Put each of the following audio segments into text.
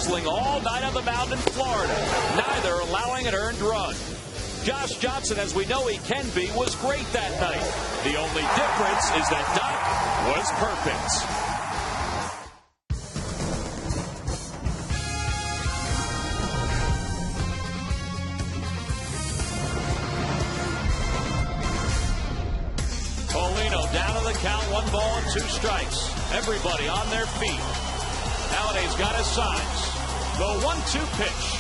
wrestling all night on the mound in Florida, neither allowing an earned run. Josh Johnson, as we know he can be, was great that night. The only difference is that Doc was perfect. Down to the count, 1 ball and 2 strikes. Everybody on their feet. Halliday's got his signs. The 1-2 pitch.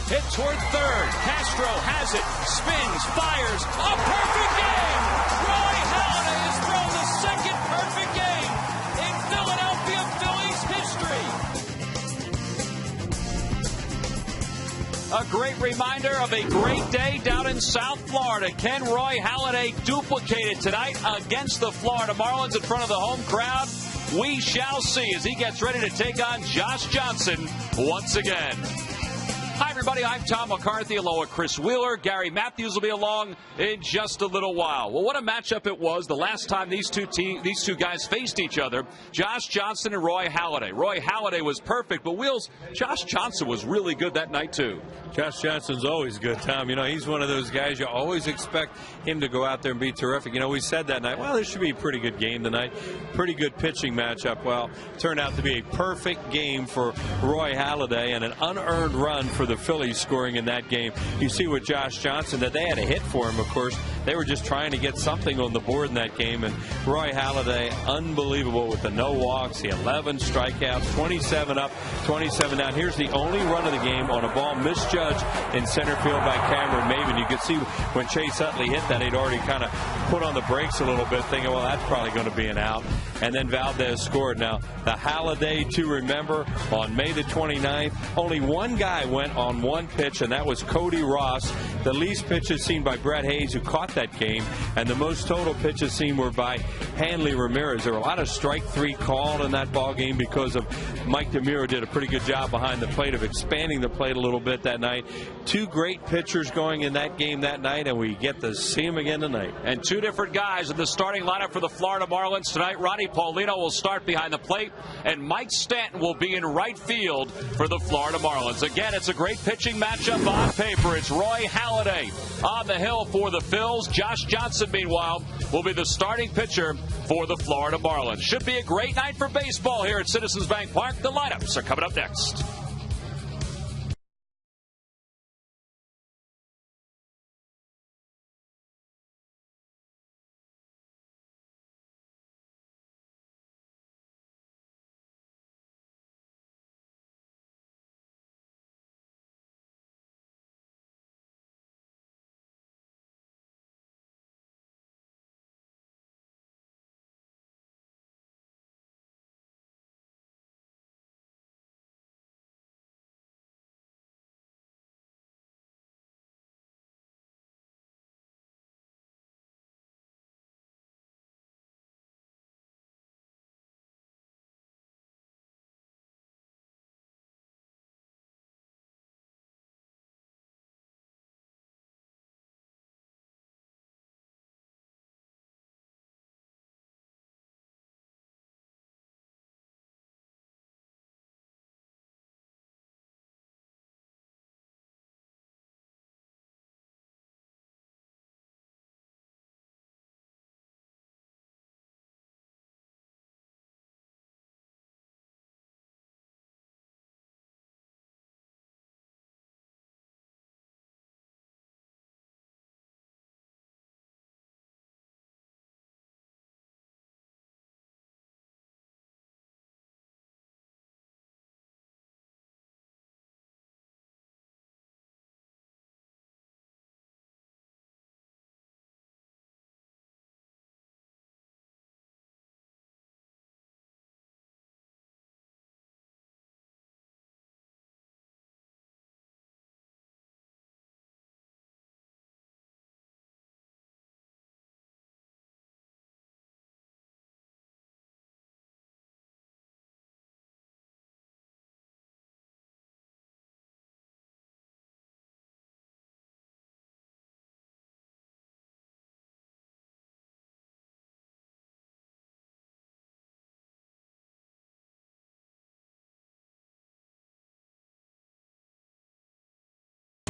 Hit toward third. Castro has it. Spins, fires. A perfect game! Roy Halladay has thrown the second perfect game in Philadelphia Phillies history. A great reminder of a great day down in South Florida. Can Roy Halladay duplicate it tonight against the Florida Marlins in front of the home crowd? We shall see as he gets ready to take on Josh Johnson once again. Hi, everybody. I'm Tom McCarthy, along with Chris Wheeler. Gary Matthews will be along in just a little while. Well, what a matchup it was the last time these two guys faced each other. Josh Johnson and Roy Halladay. Roy Halladay was perfect, but Wheels, Josh Johnson was really good that night, too. Josh Johnson's always good, Tom. You know, he's one of those guys you always expect him to go out there and be terrific. You know, we said that night, well, this should be a pretty good game tonight. Pretty good pitching matchup. Well, turned out to be a perfect game for Roy Halladay and an unearned run for the Phillies scoring in that game. You see with Josh Johnson that they had a hit for him, of course. They were just trying to get something on the board in that game. And Roy Halladay, unbelievable with the no walks, the 11 strikeouts, 27 up, 27 down. Here's the only run of the game on a ball misjudged in center field by Cameron Maven. You could see when Chase Utley hit that, he'd already kind of put on the brakes a little bit, thinking, well, that's probably going to be an out. And then Valdez scored. Now, the Halladay to remember on May the 29th, only one guy went on one pitch, and that was Cody Ross. The least pitches seen by Brett Hayes, who caught that game, and the most total pitches seen were by Hanley Ramirez. There were a lot of strike 3 called in that ball game because of Mike DeMuro did a pretty good job behind the plate of expanding the plate a little bit that night. 2 great pitchers going in that game that night, and we get to see them again tonight. And 2 different guys in the starting lineup for the Florida Marlins tonight. Ronnie Paulino will start behind the plate, and Mike Stanton will be in right field for the Florida Marlins. Again, it's a great pitching matchup on paper. It's Roy Halladay on the hill for the Phils. Josh Johnson, meanwhile, will be the starting pitcher for the Florida Marlins. Should be a great night for baseball here at Citizens Bank Park. The lineups are coming up next.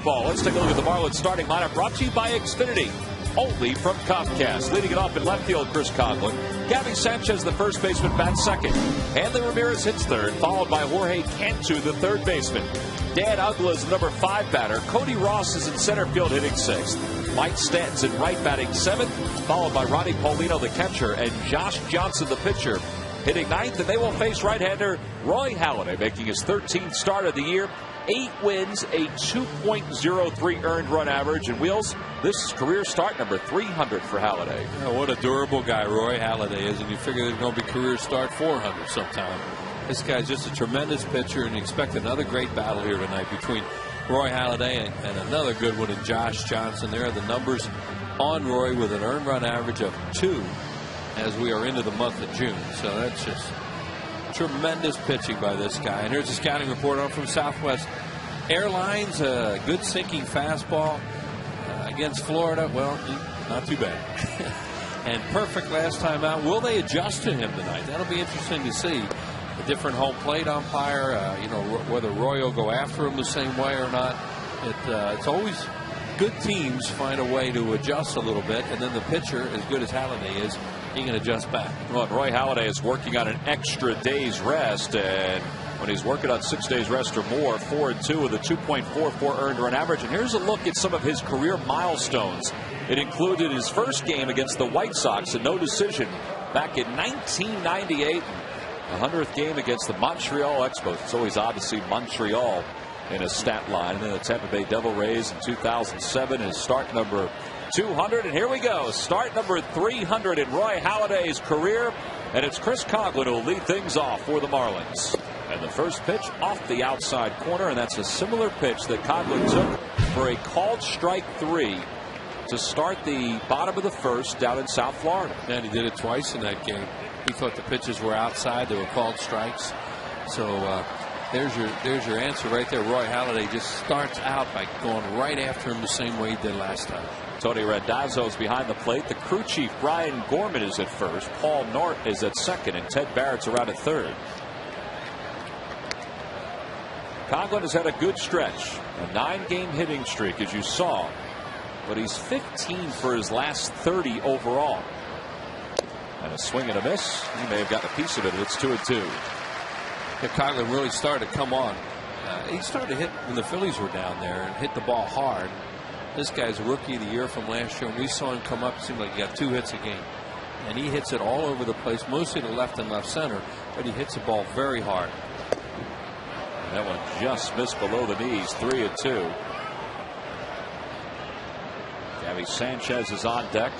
baseball. Let's take a look at the Marlins starting lineup, brought to you by Xfinity, only from Comcast. Leading it off in left field, Chris Coghlan. Gabby Sanchez, the first baseman, bats second. Hanley Ramirez hits third, followed by Jorge Cantu, the third baseman. Dan Uggla is the number 5 batter. Cody Ross is in center field, hitting 6th. Mike Stanton's in right, batting 7th, followed by Ronnie Paulino, the catcher, and Josh Johnson, the pitcher, hitting 9th. And they will face right-hander Roy Halladay, making his 13th start of the year. 8 wins, a 2.03 earned run average. And Wheels, this is career start number 300 for Halladay. Yeah, what a durable guy Roy Halladay is, and you figure there's going to be career start 400 sometime. This guy's just a tremendous pitcher, and you expect another great battle here tonight between Roy Halladay and another good one in Josh Johnson. There are the numbers on Roy with an earned run average of 2 as we are into the month of June. So that's just tremendous pitching by this guy. And here's a scouting report on from Southwest Airlines. A good sinking fastball against Florida. Well, not too bad. And perfect last time out. Will they adjust to him tonight? That'll be interesting to see. A different home plate umpire, whether Roy will go after him the same way or not. It's always good teams find a way to adjust a little bit, and then the pitcher, as good as Halladay is, he can adjust back. Well, Roy Halladay is working on an extra day's rest, and when he's working on 6 days rest or more, 4-2 with a 2.44 earned run average. And here's a look at some of his career milestones. It included his first game against the White Sox, a no decision back in 1998. The 100th game against the Montreal Expos. It's always odd to see Montreal in a stat line. And then the Tampa Bay Devil Rays in 2007 is start number 200. And here we go. Start number 300 in Roy Halladay's career. And it's Chris Coghlan who will lead things off for the Marlins. And the first pitch off the outside corner. And that's a similar pitch that Coghlan took for a called strike 3 to start the bottom of the first down in South Florida. And he did it twice in that game. He thought the pitches were outside. They were called strikes. So there's your answer right there. Roy Halladay just starts out by going right after him the same way he did last time. Tony Randazzo's behind the plate. The crew chief, Brian Gorman, is at first. Paul Nort is at second. And Ted Barrett's around at third. Coghlan has had a good stretch. A 9-game hitting streak, as you saw. But he's 15 for his last 30 overall. And a swing and a miss. He may have gotten a piece of it. It's 2-2. Yeah, Coghlan really started to come on. He started to hit when the Phillies were down there and hit the ball hard. This guy's rookie of the year from last year. When we saw him come up, it seemed like he got 2 hits a game. And he hits it all over the place, mostly to left and left center. But he hits the ball very hard. And that one just missed below the knees. 3-2. Gabby Sanchez is on deck.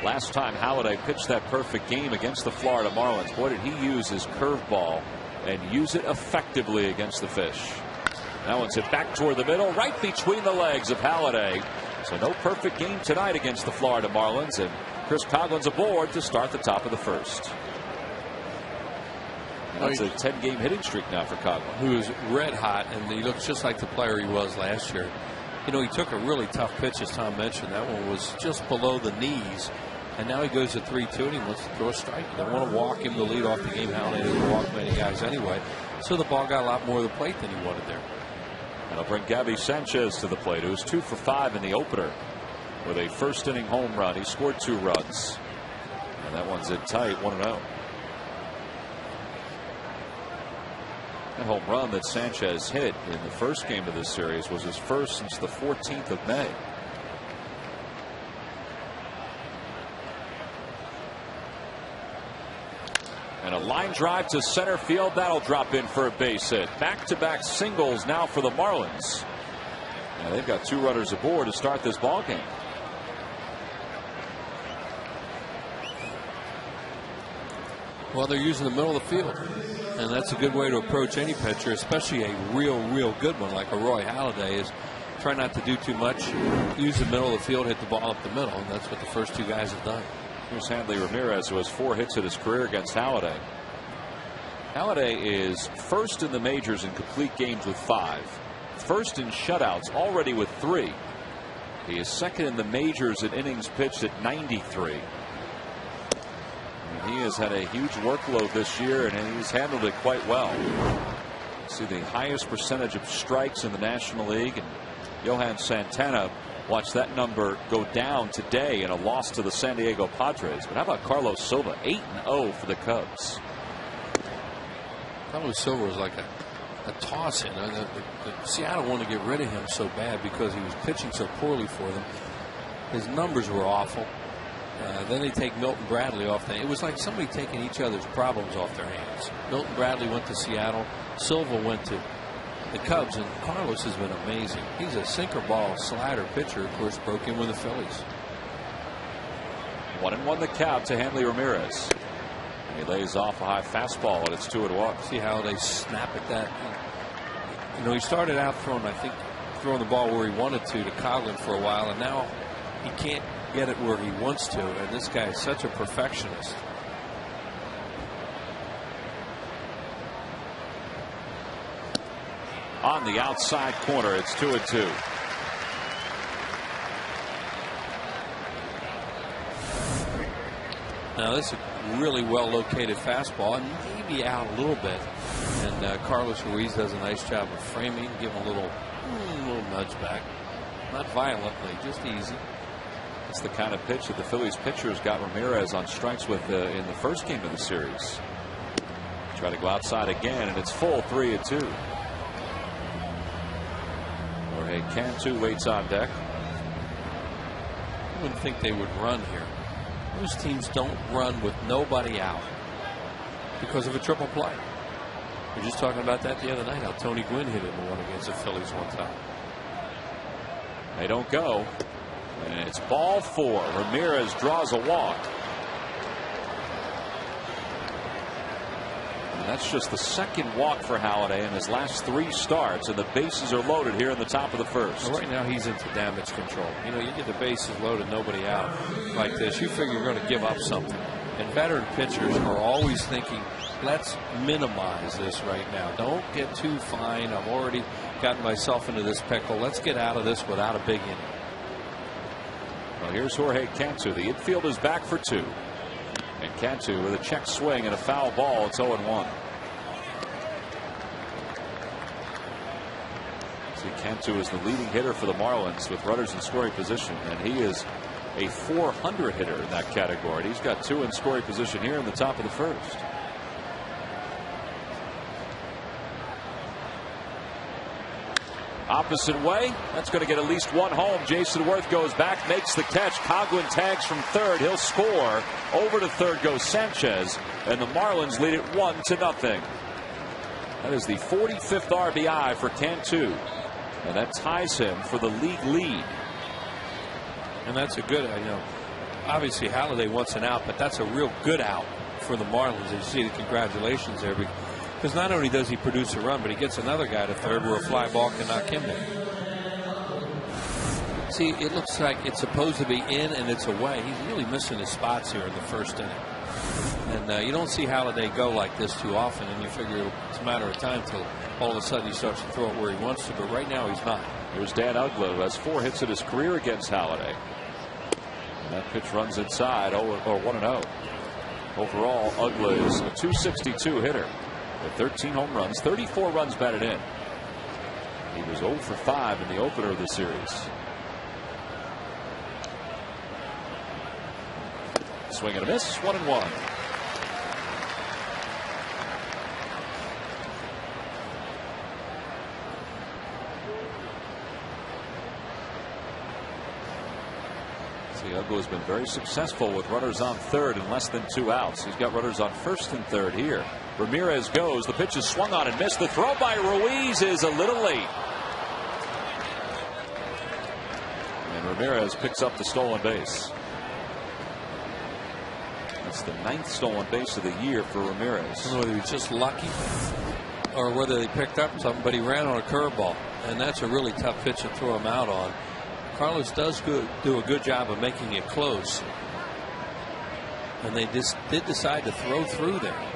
Last time Halladay pitched that perfect game against the Florida Marlins, boy, did he use his curveball and use it effectively against the Fish. That one's hit back toward the middle, right between the legs of Halladay. So no perfect game tonight against the Florida Marlins, and Chris Coghlan's aboard to start the top of the first. And that's a 10-game hitting streak now for Coghlan, who is red hot, and he looks just like the player he was last year. You know, he took a really tough pitch, as Tom mentioned. That one was just below the knees. And now he goes to 3-2 and he wants to throw a strike. They don't want to walk him to lead off the game. Halladay doesn't walk many guys anyway. So the ball got a lot more of the plate than he wanted there. And I'll bring Gabby Sanchez to the plate, who was 2 for 5 in the opener with a first inning home run. He scored 2 runs. And that one's in tight, 1-0. That home run that Sanchez hit in the first game of this series was his first since the 14th of May. And a line drive to center field. That'll drop in for a base hit. Back-to-back singles now for the Marlins. And they've got 2 runners aboard to start this ball game. Well, they're using the middle of the field. And that's a good way to approach any pitcher, especially a real good one like a Roy Halladay, is try not to do too much. Use the middle of the field, hit the ball up the middle, and that's what the first 2 guys have done. Here's Hanley Ramirez, who has 4 hits in his career against Halladay. Halladay is first in the majors in complete games with 5. First in shutouts, already with 3. He is second in the majors in innings pitched at 93. And he has had a huge workload this year, and he's handled it quite well. See the highest percentage of strikes in the National League, and Johan Santana watched that number go down today in a loss to the San Diego Padres. But how about Carlos Silva? 8-0 for the Cubs. Carlos Silva was like a toss-in. Seattle wanted to get rid of him so bad because he was pitching so poorly for them. His numbers were awful. Then they take Milton Bradley off. It was like somebody taking each other's problems off their hands. Milton Bradley went to Seattle. Silva went to the Cubs, and Carlos has been amazing. He's a sinker ball slider pitcher. Of course, broke in with the Phillies. 1-1 the count to Hanley Ramirez. He lays off a high fastball, and it's 2-1. See how they snap at that. You know, he started out throwing the ball where he wanted to Coughlin for a while, and now he can't get it where he wants to. And this guy is such a perfectionist. On the outside corner, it's 2-2. Now this is a really well located fastball, and maybe out a little bit. And Carlos Ruiz does a nice job of framing, give him a little nudge back. Not violently, just easy. It's the kind of pitch that the Phillies pitchers got Ramirez on strikes with in the first game of the series. Try to go outside again, and it's full 3-2. Jorge Cantu waits on deck. I wouldn't think they would run here. Most teams don't run with nobody out because of a triple play. We were just talking about that the other night, how Tony Gwynn hit in the one against the Phillies one time. They don't go. And it's ball 4. Ramirez draws a walk. And that's just the second walk for Halladay in his last 3 starts, and the bases are loaded here in the top of the first. Well, right now he's into damage control. You know, you get the bases loaded, nobody out like this, you figure you're going to give up something. And veteran pitchers are always thinking, let's minimize this right now. Don't get too fine. I've already gotten myself into this pickle. Let's get out of this without a big inning. Well, here's Jorge Cantu. The infield is back for 2. And Cantu with a check swing and a foul ball. It's 0-1. See, Cantu is the leading hitter for the Marlins with runners in scoring position, and he is a 400 hitter in that category. He's got 2 in scoring position here in the top of the first. Opposite way. That's going to get at least 1 home. Jason Worth goes back, makes the catch. Coughlin tags from third. He'll score. Over to third goes Sanchez, and the Marlins lead it 1-0. That is the 45th RBI for Cantu, and that ties him for the league lead. And that's a good, obviously Halladay wants an out, but that's a real good out for the Marlins. You see the congratulations there. Because not only does he produce a run, but he gets another guy to third where a fly ball can knock him down. See, it looks like it's supposed to be in and it's away. He's really missing his spots here in the first inning. And you don't see Halladay go like this too often, and you figure it's a matter of time till all of a sudden he starts to throw it where he wants to, but right now he's not. Here's Dan Uggla, who has 4 hits in his career against Halladay. And that pitch runs inside, 1-0. Overall, Uggla is a .262 hitter. 13 home runs, 34 runs batted in. He was 0 for 5 in the opener of the series. Swing and a miss, 1-1. Uggla has been very successful with runners on third and less than 2 outs. He's got runners on first and third here. Ramirez goes. The pitch is swung on and missed. The throw by Ruiz is a little late. And Ramirez picks up the stolen base. That's the 9th stolen base of the year for Ramirez. I don't know whether he was just lucky or whether they picked up something, but he ran on a curveball, and that's a really tough pitch to throw him out on. Carlos does do a good job of making it close, and they just did decide to throw through there.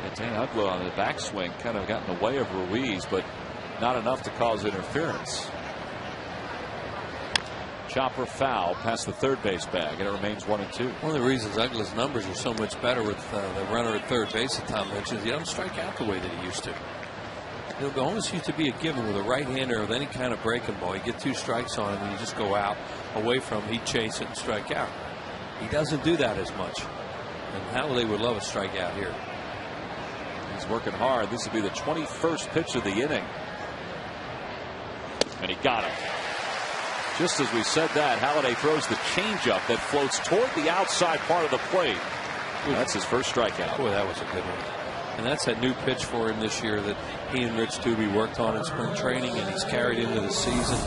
And Dan Uggla on the backswing kind of got in the way of Ruiz, but not enough to cause interference. Chopper foul past the third base bag, and it remains 1-2. One of the reasons Uggla's numbers are so much better with the runner at third base that Tom mentions, he doesn't strike out the way that he used to. It almost used to be a given with a right-hander with any kind of breaking ball. You get 2 strikes on him and you just go out away from him. He'd chase it and strike out. He doesn't do that as much. And Halladay would love a strikeout here. He's working hard. This would be the 21st pitch of the inning. And he got him. Just as we said that, Halladay throws the changeup that floats toward the outside part of the plate. That's his first strikeout. Boy, that was a good one. And that's that new pitch for him this year that he and Rich Doobie worked on in spring training, and he's carried into the season.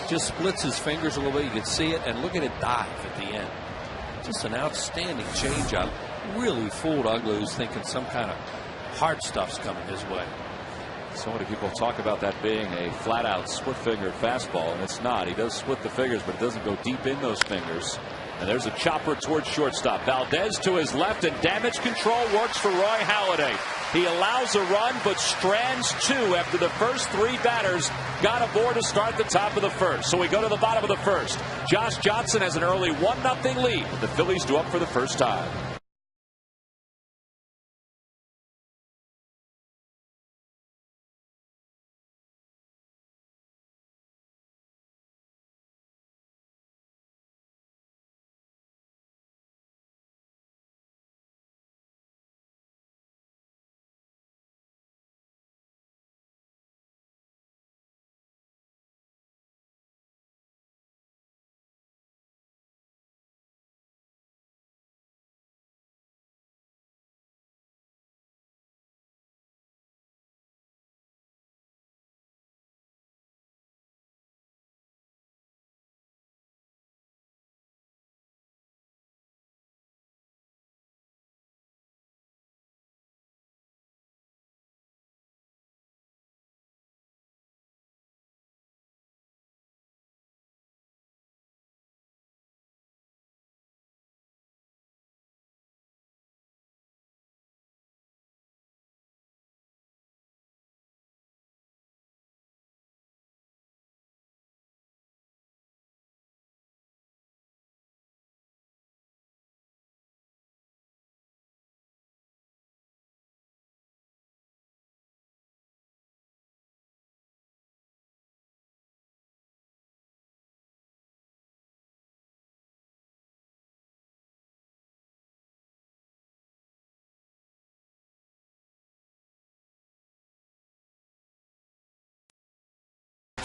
Just splits his fingers a little bit. You can see it, and look at it dive at the end. Just an outstanding changeup. Really fooled Uggla, who's thinking some kind of hard stuff's coming his way. So many people talk about that being a flat-out split-fingered fastball, and it's not. He does split the fingers, but it doesn't go deep in those fingers. And there's a chopper towards shortstop. Valdez to his left, and damage control works for Roy Halladay. He allows a run, but strands 2 after the first 3 batters got aboard to start the top of the first. So we go to the bottom of the first. Josh Johnson has an early 1-0 lead. The Phillies do up for the first time.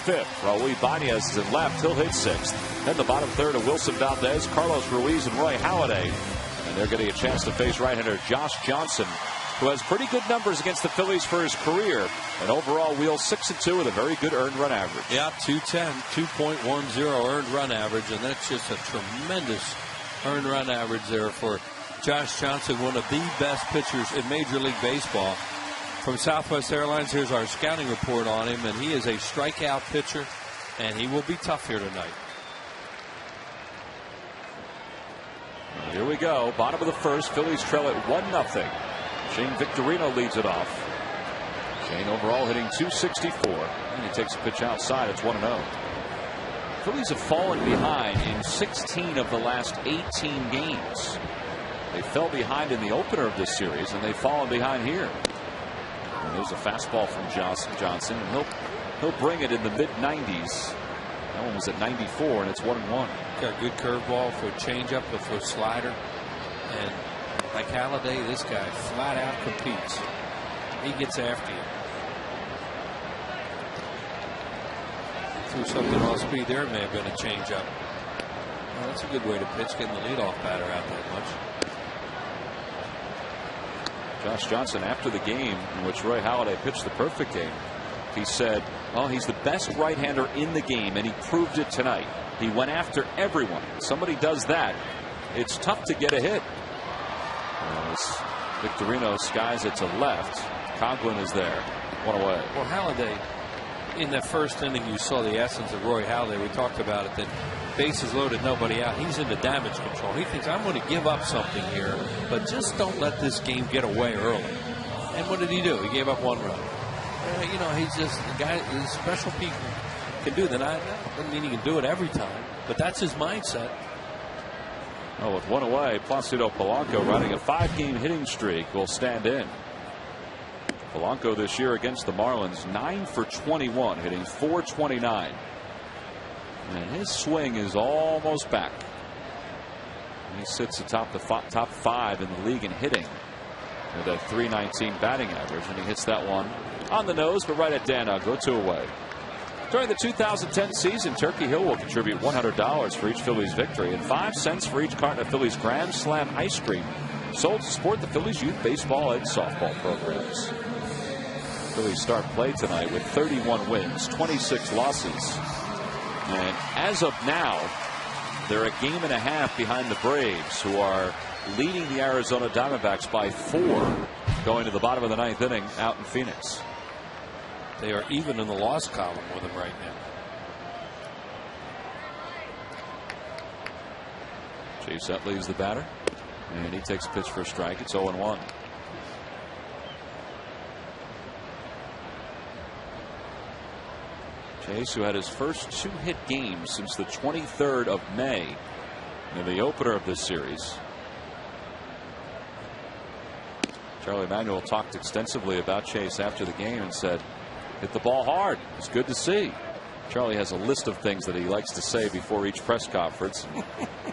Fifth, Raul Ibanez is in left. He'll hit 6th. Then the bottom third of Wilson Valdez, Carlos Ruiz, and Roy Halladay. And they're getting a chance to face right-hander Josh Johnson, who has pretty good numbers against the Phillies for his career. And overall, wheels 6-2 with a very good earned run average. Yeah, 210, 2.10 earned run average, and that's just a tremendous earned run average there for Josh Johnson, one of the best pitchers in Major League Baseball. From Southwest Airlines, here's our scouting report on him, and he is a strikeout pitcher, and he will be tough here tonight. Here we go. Bottom of the first. Phillies trail at 1-0. Shane Victorino leads it off. Shane overall hitting .264. And he takes a pitch outside. It's 1-0. Phillies have fallen behind in 16 of the last 18 games. They fell behind in the opener of this series, and they've fallen behind here. And there's a fastball from Johnson, and he'll bring it in the mid-90s. That one was at 94, and it's 1-1. Got a good curveball for a changeup, for a slider, and like Halladay, this guy flat out competes. He gets after you. Threw something off speed there. May have been a changeup. Well, that's a good way to pitch, getting the leadoff batter out that much. Josh Johnson, after the game in which Roy Halladay pitched the perfect game, he said, well, he's the best right-hander in the game, and he proved it tonight. He went after everyone. Somebody does that, it's tough to get a hit. As Victorino skies it to left. Conklin is there. 1 away. Well, Halladay, in that first inning, you saw the essence of Roy Halladay. We talked about it, that bases loaded, nobody out. He's into damage control. He thinks, I'm going to give up something here, but just don't let this game get away early. And what did he do? He gave up 1 run. You know, he's just the guy. Special people can do that. Doesn't mean he can do it every time, but that's his mindset. Oh, with 1 away, Placido Polanco riding a 5-game hitting streak will stand in. Polanco this year against the Marlins, 9 for 21, hitting .429. And his swing is almost back. He sits atop the top 5 in the league in hitting with a .319 batting average, and he hits that one on the nose, but right at Dan Uggla, 2 away. During the 2010 season, Turkey Hill will contribute $100 for each Phillies victory and 5 cents for each carton of Phillies Grand Slam ice cream sold to support the Phillies youth baseball and softball programs. Phillies start play tonight with 31 wins, 26 losses. And as of now, they're a game and a half behind the Braves, who are leading the Arizona Diamondbacks by 4 going to the bottom of the 9th inning out in Phoenix. They are even in the loss column with him right now. Chase Utley is the batter, and he takes a pitch for a strike. It's 0-1. Chase, who had his first 2-hit game since the 23rd of May in the opener of this series. Charlie Manuel talked extensively about Chase after the game and said, hit the ball hard. It's good to see. Charlie has a list of things that he likes to say before each press conference.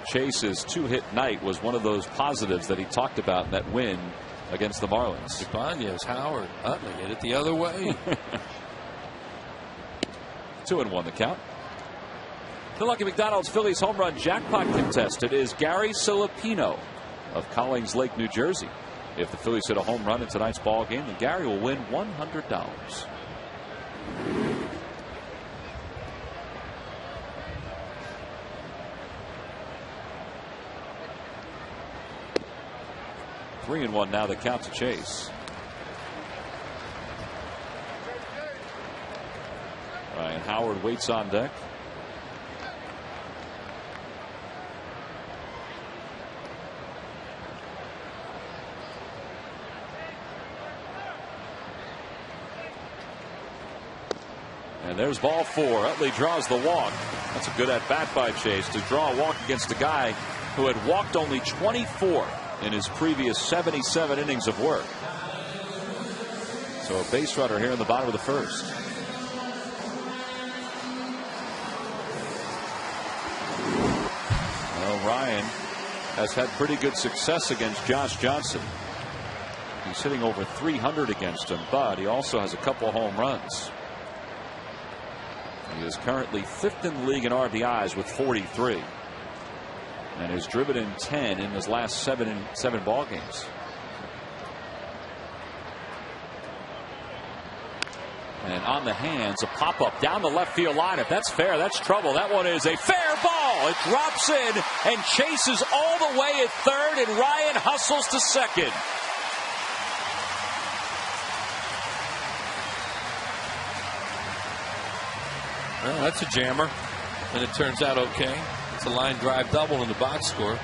Chase's 2-hit night was one of those positives that he talked about in that win against the Marlins. Ibanez, Howard, Utley hit it the other way. 2-1 the count. The Lucky McDonald's Phillies home run jackpot contestant is Gary Silipino of Collings Lake, New Jersey. If the Phillies hit a home run in tonight's ball game, then Gary will win $100. Three and 1 now the count to Chase. Ryan Howard waits on deck. And there's ball 4. Utley draws the walk. That's a good at bat by Chase to draw a walk against a guy who had walked only 24 in his previous 77 innings of work. So a base runner here in the bottom of the first. Well, Ryan has had pretty good success against Josh Johnson. He's hitting over 300 against him, but he also has a couple home runs. He is currently 5th in the league in RBIs with 43, and has driven in 10 in his last 7 ball games. And on the hands, a pop up down the left field line. If that's fair, that's trouble. That one is a fair ball. It drops in and chases all the way at third, and Ryan hustles to second. Well, that's a jammer, and it turns out okay. It's a line drive double in the box score,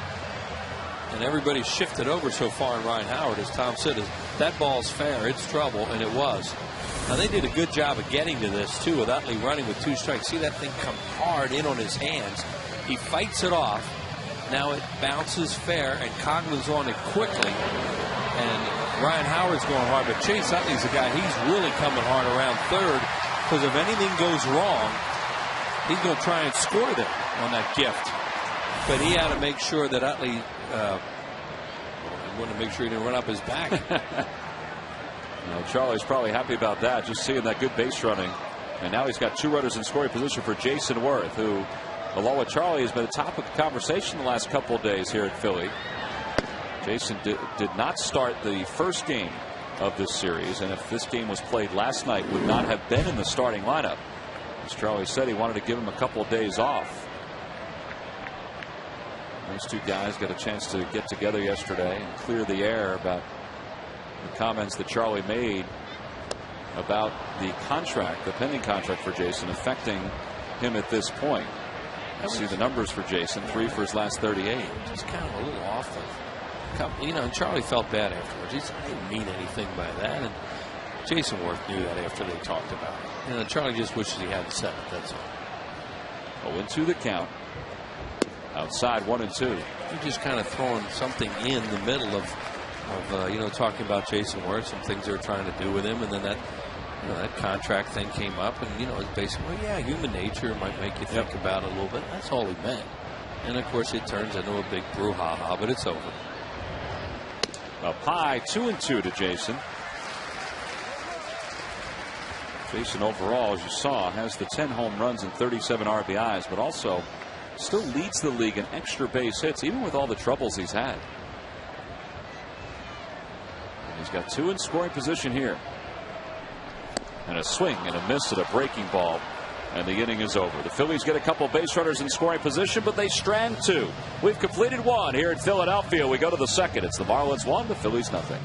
and everybody's shifted over so far in Ryan Howard. As Tom said, that ball's fair, it's trouble, and it was. Now they did a good job of getting to this too, with Utley running with 2 strikes. See that thing come hard in on his hands. He fights it off. Now it bounces fair, and Coughlin's on it quickly, and Ryan Howard's going hard, but Chase Utley's the guy. He's really coming hard around third, because if anything goes wrong, he's going to try and score them on that gift. But he had to make sure that Utley he wanted to make sure he didn't run up his back. Charlie's probably happy about that, just seeing that good base running. And now he's got 2 runners in scoring position for Jason Worth, who, along with Charlie, has been a topic of conversation the last couple of days here at Philly. Jason did not start the first game of this series, and if this game was played last night, would not have been in the starting lineup. As Charlie said, he wanted to give him a couple of days off. Those 2 guys got a chance to get together yesterday and clear the air about the comments that Charlie made about the contract, the pending contract for Jason, affecting him at this point. You see the numbers for Jason, 3 for his last 38. Just kind of a little off. And Charlie felt bad afterwards. He said, I didn't mean anything by that. And Jason Worth knew that after they talked about it. Charlie just wishes he hadn't said it. That's all. 0-2 the count. Outside 1-2. You're just kind of throwing something in the middle of of talking about Jason Worth, some things they were trying to do with him, and then that that contract thing came up, and it's basically, well, yeah, human nature might make you think about it a little bit. That's all he meant. And of course, it turns into a big brouhaha, but it's over. A Phi 2-2 to Jason. Jason overall, as you saw, has the 10 home runs and 37 RBIs, but also still leads the league in extra base hits, even with all the troubles he's had. And he's got 2 in scoring position here. And a swing and a miss at a breaking ball. And the inning is over. The Phillies get a couple base runners in scoring position, but they strand 2. We've completed 1 here in Philadelphia. We go to the second. It's the Marlins 1, the Phillies nothing.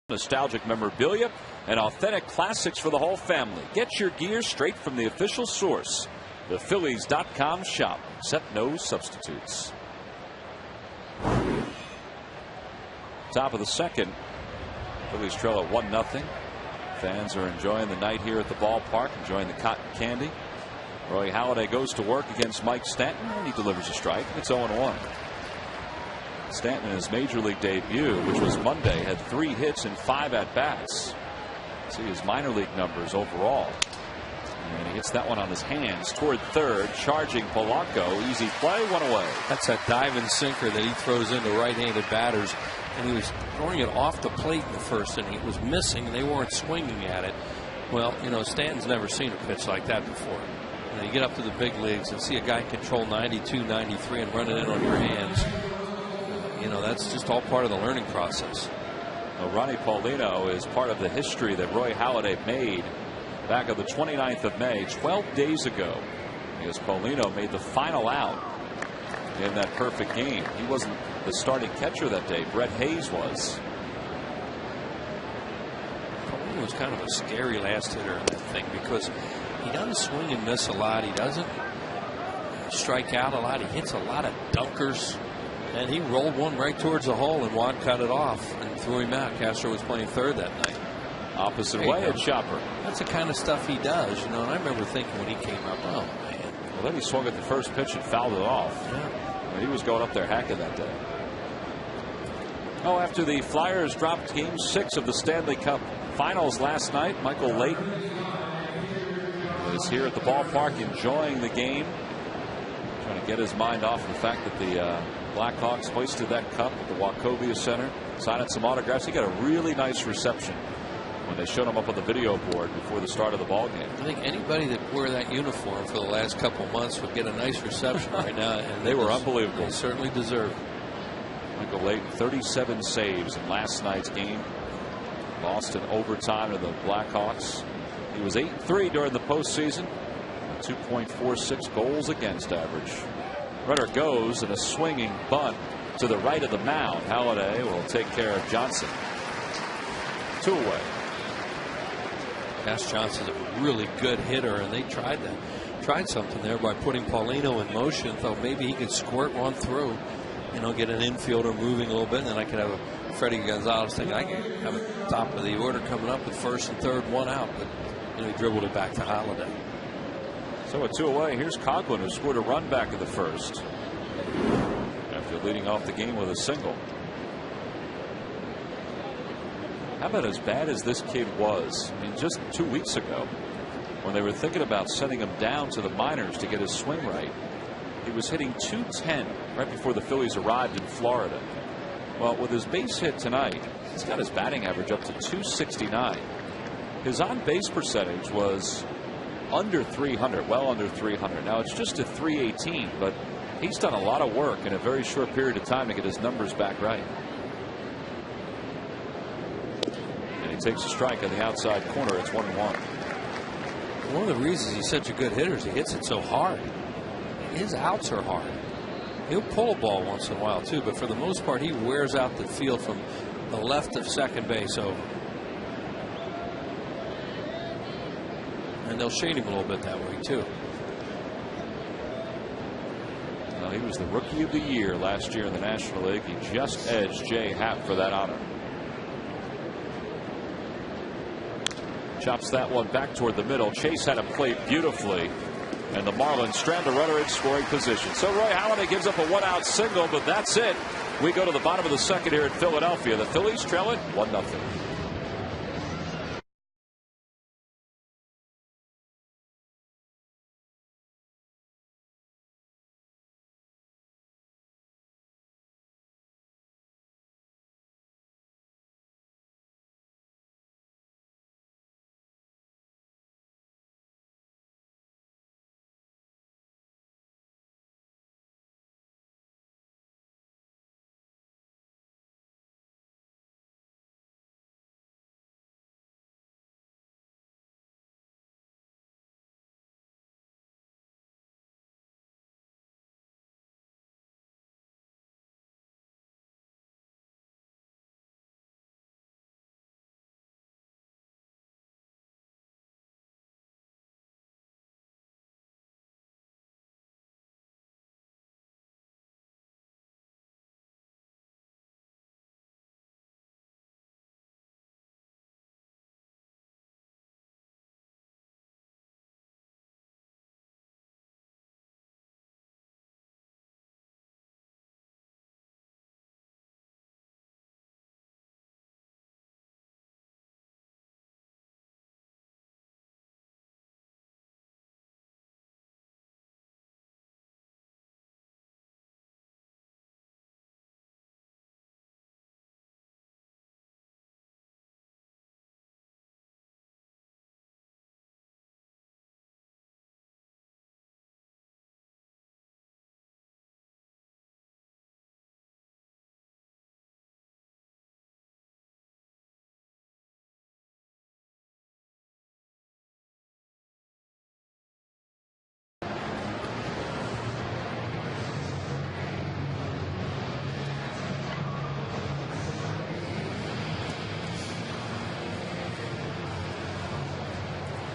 Nostalgic memorabilia and authentic classics for the whole family. Get your gear straight from the official source. ThePhillies.com shop. Accept no substitutes. Top of the second. Phillies trail at 1-0. Fans are enjoying the night here at the ballpark, enjoying the cotton candy. Roy Halladay goes to work against Mike Stanton, and he delivers a strike. It's 0-1. Stanton in his major league debut, which was Monday, had 3 hits and 5 at-bats. See his minor league numbers overall. And he hits that one on his hands toward third, charging Polanco. Easy play, 1 away. That's a diving sinker that he throws into right-handed batters. And he was throwing it off the plate in the first inning. It was missing, and they weren't swinging at it. Well, Stanton's never seen a pitch like that before. You get up to the big leagues and see a guy control 92, 93 and run it in on your hands. That's just all part of the learning process. Well, Ronnie Paulino is part of the history that Roy Halladay made back on the 29th of May, 12 days ago, because Paulino made the final out in that perfect game. He wasn't the starting catcher that day. Brett Hayes was. Paulino was kind of a scary last hitter in that thing because he doesn't swing and miss a lot. He doesn't strike out a lot. He hits a lot of dunkers. And he rolled one right towards the hole, and Juan cut it off and threw him out. Castro was playing third that night. Opposite way at Chopper. That's the kind of stuff he does, And I remember thinking when he came up, oh, man. Well, then he swung at the first pitch and fouled it off. Yeah. He was going up there hacking that day. After the Flyers dropped Game 6 of the Stanley Cup Finals last night, Michael Layton was here at the ballpark enjoying the game, trying to get his mind off the fact that the Blackhawks hoisted that cup at the Wachovia Center, signing some autographs. He got a really nice reception when they showed him up on the video board before the start of the ball game. I think anybody that wore that uniform for the last couple months would get a nice reception right now. And they were unbelievable. They certainly deserve. Michael Layton, 37 saves in last night's game. Lost in overtime to the Blackhawks. He was 8-3 during the postseason. 2.46 goals against average. Runner goes, and a swinging bunt to the right of the mound. Halladay will take care of Johnson. 2 away. Cass Johnson's a really good hitter, and they tried something there by putting Paulino in motion. Thought maybe he could squirt one through, get an infielder moving a little bit, and then I could have a Freddie Gonzalez thinking I can have a top of the order coming up with first and third, 1 out, but he dribbled it back to Halladay. So at 2 away, here's Coughlin, who scored a run back in the first after leading off the game with a single. How about as bad as this kid was? I mean, just 2 weeks ago, when they were thinking about sending him down to the minors to get his swing right, he was hitting .210 right before the Phillies arrived in Florida. Well, with his base hit tonight, he's got his batting average up to .269. His on-base percentage was under 300, well under 300. Now it's just a .318, but he's done a lot of work in a very short period of time to get his numbers back right. And he takes a strike on the outside corner. It's 1-1. One of the reasons he's such a good hitter is he hits it so hard. His outs are hard. He'll pull a ball once in a while too, but for the most part he wears out the field from the left of second base over. And they'll shade him a little bit that way too. Well, he was the Rookie of the Year last year in the National League. He just edged Jay Happ for that honor. Chops that one back toward the middle. Chase had him played beautifully, and the Marlins strand the runner in scoring position. So Roy Halladay gives up a 1-out single, but that's it. We go to the bottom of the second here in Philadelphia. The Phillies trail it 1-0.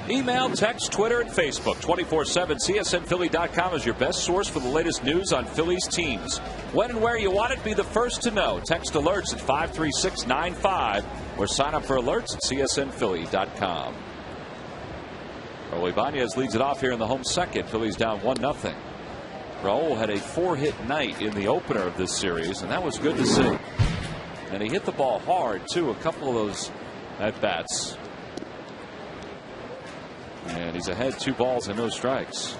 Email, text, Twitter, and Facebook 24/7. CSNPhilly.com is your best source for the latest news on Phillies teams. When and where you want it, be the first to know. Text alerts at 53695 or sign up for alerts at CSNPhilly.com. Raul Ibanez leads it off here in the home second. Phillies down 1-0. Raul had a 4-hit night in the opener of this series, and that was good to see. And he hit the ball hard, too, a couple of those at-bats. And he's ahead 2 balls and no strikes.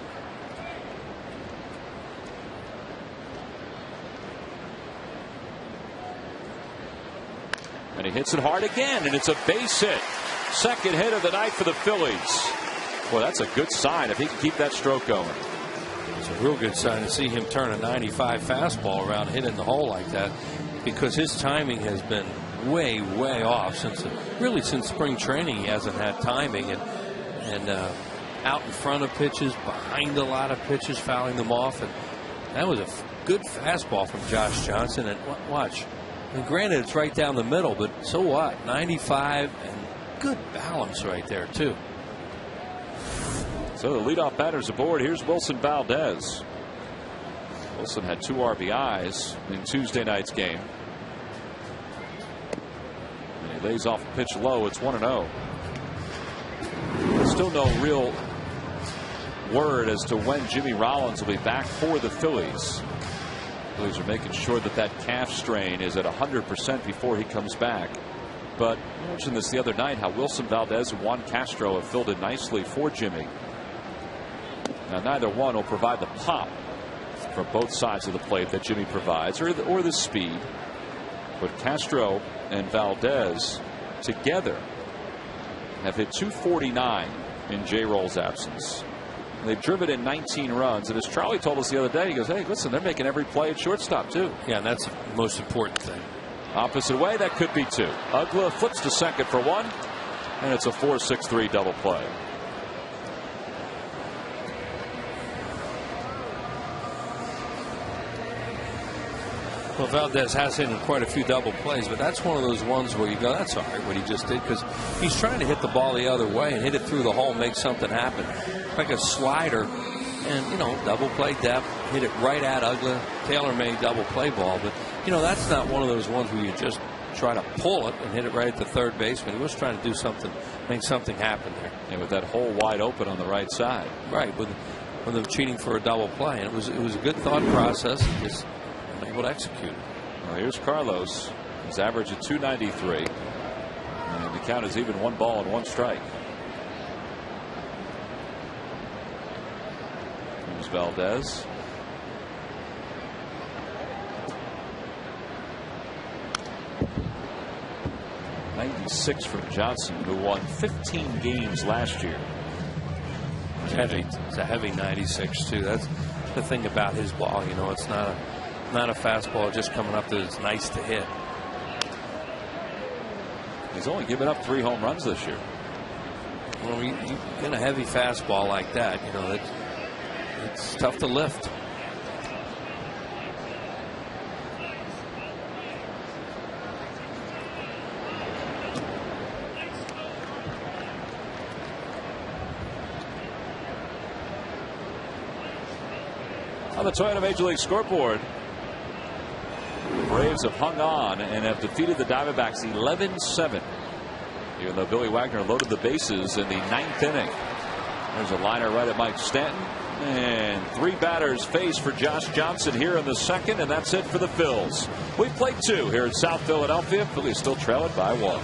And he hits it hard again, and it's a base hit. Second hit of the night for the Phillies. Well, that's a good sign if he can keep that stroke going. It's a real good sign to see him turn a 95 fastball around and hit in the hole like that, because his timing has been way off since spring training. He hasn't had timing, and and out in front of pitches, behind a lot of pitches, fouling them off. And that was a good fastball from Josh Johnson. And watch, I mean, granted it's right down the middle, but so what? 95 and good balance right there too. So the leadoff batter's aboard. Here's Wilson Valdez. Wilson had 2 RBIs in Tuesday night's game. And he lays off a pitch low. It's 1-0. There's still no real word as to when Jimmy Rollins will be back for the Phillies. The Phillies are making sure that that calf strain is at 100% before he comes back. But I mentioned this the other night, how Wilson Valdez and Juan Castro have filled in nicely for Jimmy. Now neither one will provide the pop from both sides of the plate that Jimmy provides, or the speed. But Castro and Valdez together have hit 249 in J-Roll's absence. They've driven in 19 runs, and as Charlie told us the other day, he goes, hey, listen, they're making every play at shortstop too. Yeah, and that's the most important thing. Opposite way, that could be 2. Ugla flips to second for 1, and it's a 4-6-3 double play. Well, Valdez has hit in quite a few double plays, but that's one of those ones where you go, that's all right what he just did, because he's trying to hit the ball the other way and hit it through the hole, make something happen. Like a slider, and, you know, double play depth, hit it right at Ugla, tailor-made double play ball. But, you know, that's not one of those ones where you just try to pull it and hit it right at the third baseman. He was trying to do something, make something happen there. And with that hole wide open on the right side. Right, with them cheating for a double play. And it was a good thought process. Just able to execute. Well, here's Carlos. His average at 293. And the count is even 1 ball and 1 strike. Here's Valdez. .96 from Johnson, who won 15 games last year. It's heavy. It's a heavy 96 too. That's the thing about his ball. You know, it's not a fastball just coming up that it's nice to hit. He's only given up 3 home runs this year. Well, you get a heavy fastball like that, you know, it's tough to lift. On the Toyota Major League scoreboard, the Braves have hung on and have defeated the Diamondbacks 11-7. Even though Billy Wagner loaded the bases in the 9th inning. There's a liner right at Mike Stanton. And 3 batters face for Josh Johnson here in the 2nd, and that's it for the Phils. We've played 2 here in South Philadelphia. Phillies still trailing by 1.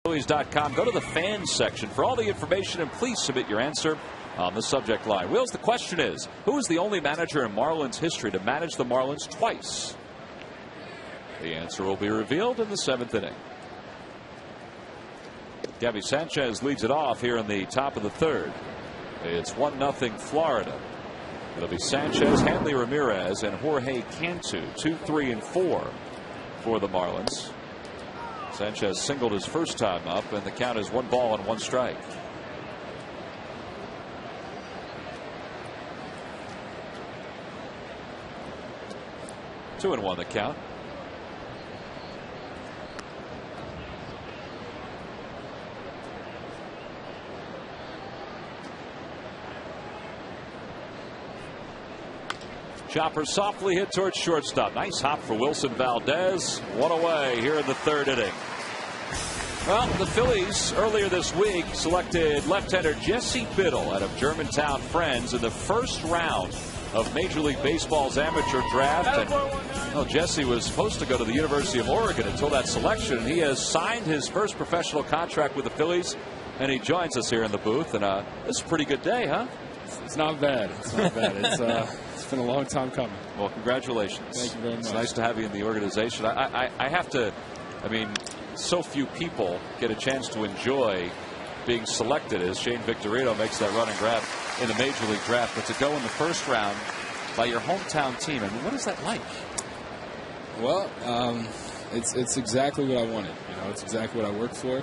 Phillies.com. Go to the fans section for all the information, and please submit your answer on the subject line. Wills, the question is, who is the only manager in Marlins history to manage the Marlins twice? The answer will be revealed in the 7th inning. Gabby Sanchez leads it off here in the top of the 3rd. It's 1-0 Florida. It'll be Sanchez, Hanley Ramirez, and Jorge Cantu, 2, 3, and 4 for the Marlins. Sanchez singled his first time up, and the count is 1 ball and 1 strike. Two and 1 the count. Chopper softly hit towards shortstop. Nice hop for Wilson Valdez. 1 away here in the 3rd inning. Well, the Phillies earlier this week selected left-hander Jesse Biddle out of Germantown Friends in the first round of Major League Baseball's amateur draft. And, well, Jesse was supposed to go to the University of Oregon until that selection. He has signed his first professional contract with the Phillies, and he joins us here in the booth. And this is a pretty good day, huh? It's not bad. It's not bad. It's been a long time coming. Well, congratulations. Thank you very much. It's nice to have you in the organization. I have to, I mean, so few people get a chance to enjoy being selected as Shane Victorino makes that run and grab in the Major League draft. But to go in the first round by your hometown team, I mean, what is that like? Well, it's exactly what I wanted. You know, it's exactly what I worked for.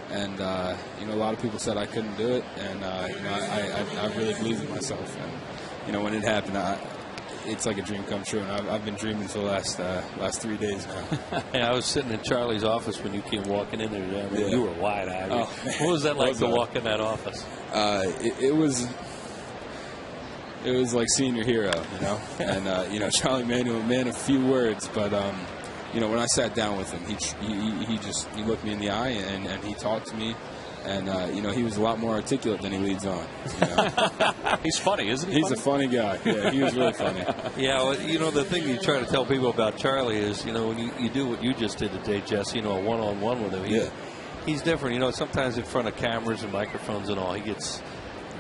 And, you know, a lot of people said I couldn't do it. And, you know, I really believed in myself. And, you know, when it happened, it's like a dream come true. And I've been dreaming for the last 3 days now. Yeah, I was sitting in Charlie's office when you came walking in there. I mean, you were wide-eyed. Oh, what was that like to walk in that office? It was like seeing your hero, you know. And, you know, Charlie Manuel, man of few words, but, you know, when I sat down with him, he looked me in the eye and he talked to me, and you know, he was a lot more articulate than he leads on. You know? He's funny, isn't he? He's a funny guy. Yeah, he was really funny. Yeah, well, you know, the thing you try to tell people about Charlie is, you know, when you do what you just did today, Jesse, you know, a one-on-one with him, he's different. You know, sometimes in front of cameras and microphones and all, he gets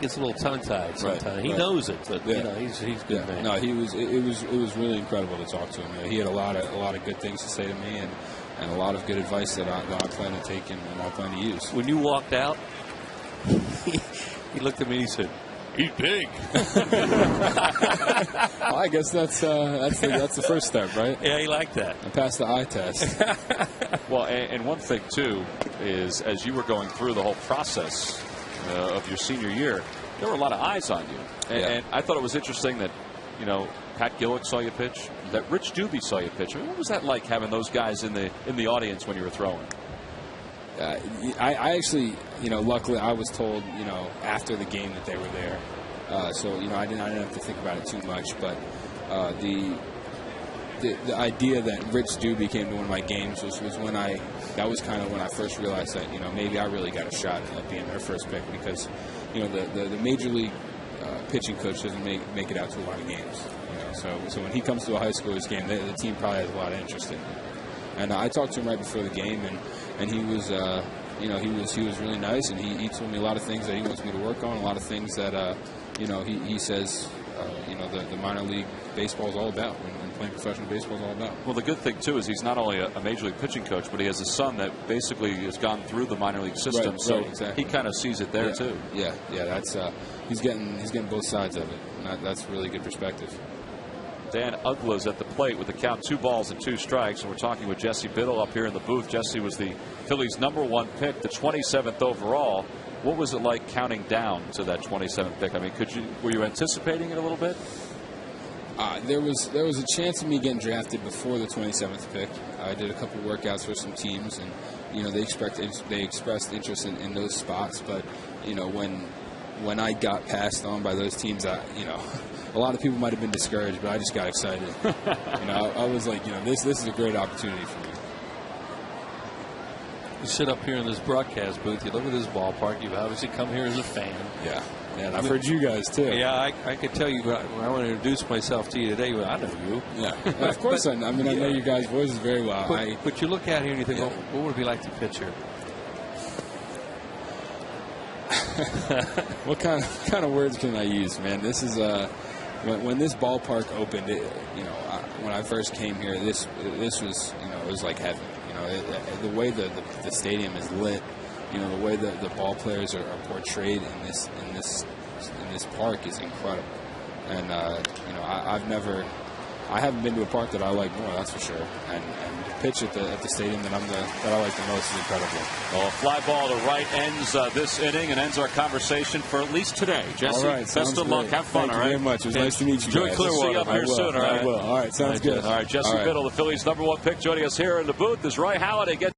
a little tongue-tied sometimes. Right. He knows it, but you know, he's good, man. No, it was really incredible to talk to him. You know, he had a lot of good things to say to me, and a lot of good advice that I plan to take and I plan to use. When you walked out, he looked at me and he said, "He's big." Well, I guess that's the first step, right? Yeah, he liked that. I passed the eye test. Well, and one thing too is, as you were going through the whole process of your senior year, there were a lot of eyes on you, and I thought it was interesting that, you know, Pat Gillick saw you pitch, that Rich Doobie saw you pitch. I mean, what was that like, having those guys in the audience when you were throwing? I actually, you know, luckily I was told, you know, after the game that they were there, so you know, I didn't have to think about it too much. But the idea that Rich Doobie came to one of my games was when that was kind of when I first realized that, you know, maybe I really got a shot at being their first pick, because, you know, the major league pitching coach doesn't make it out to a lot of games. You know, so when he comes to a high schoolers game, the team probably has a lot of interest in him. And I talked to him right before the game, and he was, you know, he was really nice, and he told me a lot of things that he wants me to work on, a lot of things that, you know, he says, you know, the minor league baseball is all about, and playing professional baseball is all about. Well, the good thing too is he's not only a major league pitching coach, but he has a son that basically has gone through the minor league system, right, so exactly. he kind of sees it there too. Yeah, that's he's getting both sides of it, and that's really good perspective. Dan Ugla's at the plate with the count 2 balls and 2 strikes, and we're talking with Jesse Biddle up here in the booth. Jesse was the Phillies' #1 pick, the 27th overall. What was it like counting down to that 27th pick? I mean, were you anticipating it a little bit? There was a chance of me getting drafted before the 27th pick. I did a couple workouts for some teams, and you know, they expressed interest in those spots. But you know, when I got passed on by those teams, you know, a lot of people might have been discouraged, but I just got excited. You know, I was like, you know, this is a great opportunity for me. You sit up here in this broadcast booth, you look at this ballpark, you've obviously come here as a fan. Yeah, and I've heard you guys too. Yeah, I could tell you, when I want to introduce myself to you today, well, I know you. Yeah, well, of course I mean, I know you guys' voices very well. But you look out here and you think, well, what would it be like to pitch here? What kind of words can I use, man? This is when this ballpark opened. When I first came here, this was it was like heaven. The way the stadium is lit, the way the ball players are portrayed in this park is incredible. And I haven't been to a park that I like more, that's for sure. And to pitch at the stadium that I like the most is incredible. Well, a fly ball to right ends this inning and ends our conversation for at least today. Jesse, all right, best of luck. Have fun, all right? Thank you very much. It was nice to meet you Enjoy guys. Clearwater. See you up here soon, all right? I will. All right, sounds good. All right, Jesse Biddle, the Phillies' #1 pick, joining us here in the booth as Roy Halladay gets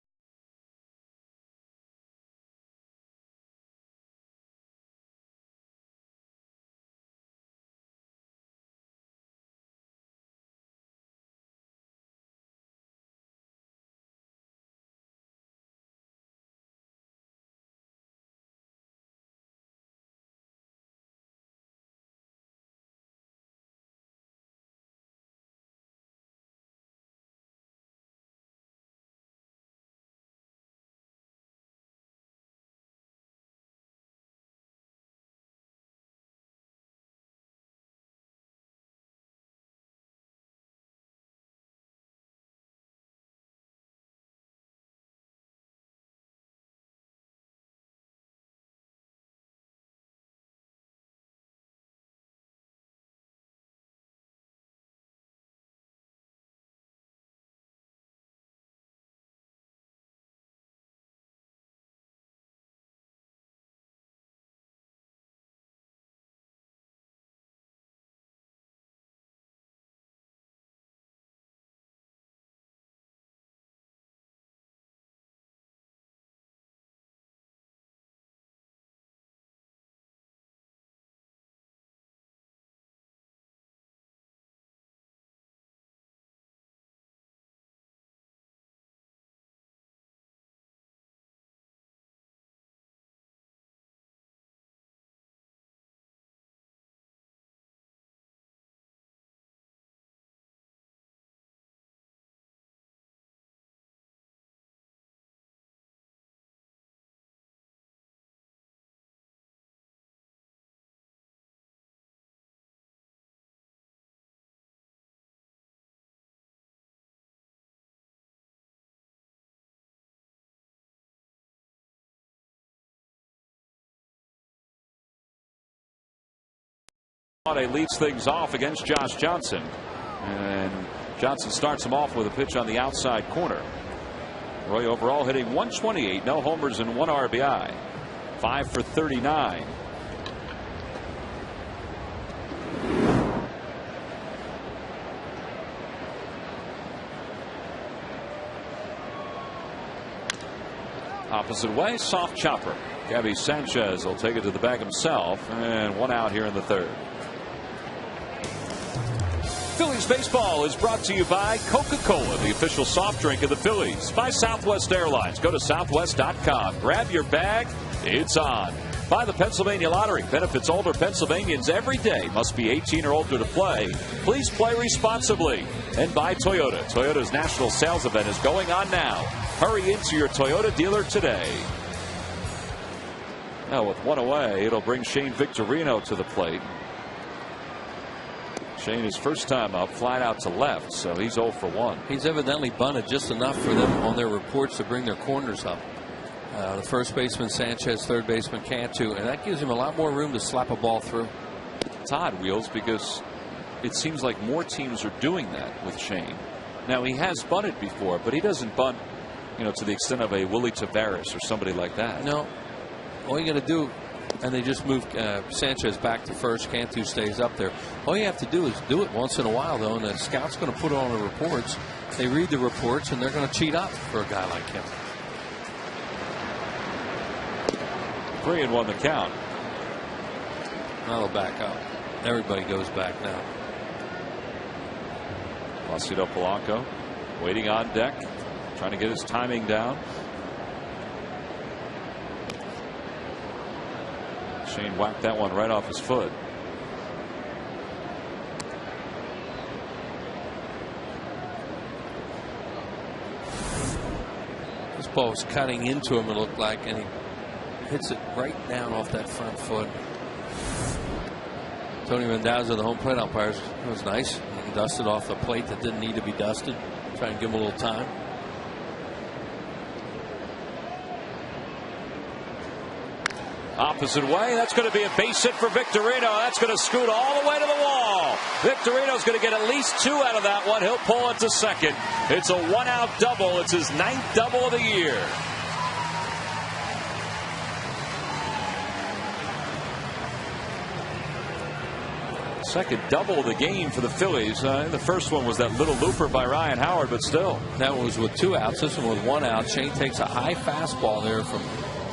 leads things off against Josh Johnson. And Johnson starts him off with a pitch on the outside corner. Roy overall hitting .128, no homers and 1 RBI. 5 for 39. Opposite way, soft chopper. Gabby Sanchez will take it to the bag himself, and 1 out here in the 3rd. Phillies baseball is brought to you by Coca-Cola, the official soft drink of the Phillies. By Southwest Airlines. Go to southwest.com. Grab your bag. It's on. By the Pennsylvania Lottery. Benefits older Pennsylvanians every day. Must be 18 or older to play. Please play responsibly. And by Toyota. Toyota's national sales event is going on now. Hurry into your Toyota dealer today. Now with 1 away, it'll bring Shane Victorino to the plate. Shane, his first time up, flat out to left, so he's 0 for 1. He's evidently bunted just enough for them on their reports to bring their corners up. The first baseman Sanchez, third baseman Cantu, and that gives him a lot more room to slap a ball through. It's odd, Wheels, because it seems like more teams are doing that with Shane. Now, he has bunted before, but he doesn't bunt, to the extent of a Willie Tavares or somebody like that. No. All you got to do, and they just moved Sanchez back to first. Cantu stays up there. All you have to do is do it once in a while, though, and the scout's going to put it on the reports. They read the reports, and they're going to cheat up for a guy like him. 3-1 the count. Now they'll back up. Everybody goes back now. Placido Polanco waiting on deck, trying to get his timing down. Shane whacked that one right off his foot. This ball was cutting into him, it looked like, and hits it right down off that front foot. Tony Randazzo, the home plate umpires, it was nice. He dusted off the plate that didn't need to be dusted. Try and give him a little time. Opposite way. That's going to be a base hit for Victorino. That's going to scoot all the way to the wall. Victorino's going to get at least 2 out of that one. He'll pull it to second. It's a 1-out double. It's his 9th double of the year. Second double of the game for the Phillies. The first one was that little looper by Ryan Howard, but still. That was with 2 outs. This one with 1 out. Shane takes a high fastball there from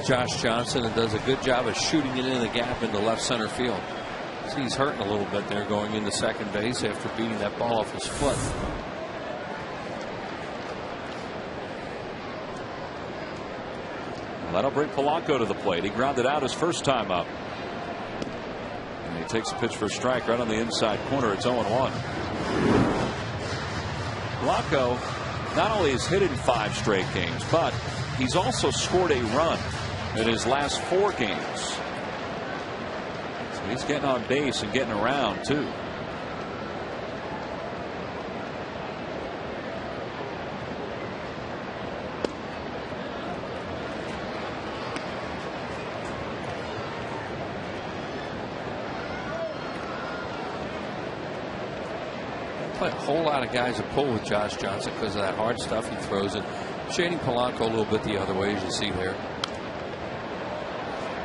Josh Johnson and does a good job of shooting it in the gap into left center field. See, he's hurting a little bit there going into second base after beating that ball off his foot. Well, that'll bring Polanco to the plate. He grounded out his first time up. And he takes a pitch for a strike right on the inside corner. It's 0-1. Polanco not only has hit in 5 straight games, but he's also scored a run in his last 4 games. So he's getting on base and getting around too. Play a whole lot of guys that pull with Josh Johnson because of that hard stuff he throws it. Shading Polanco a little bit the other way, as you see there.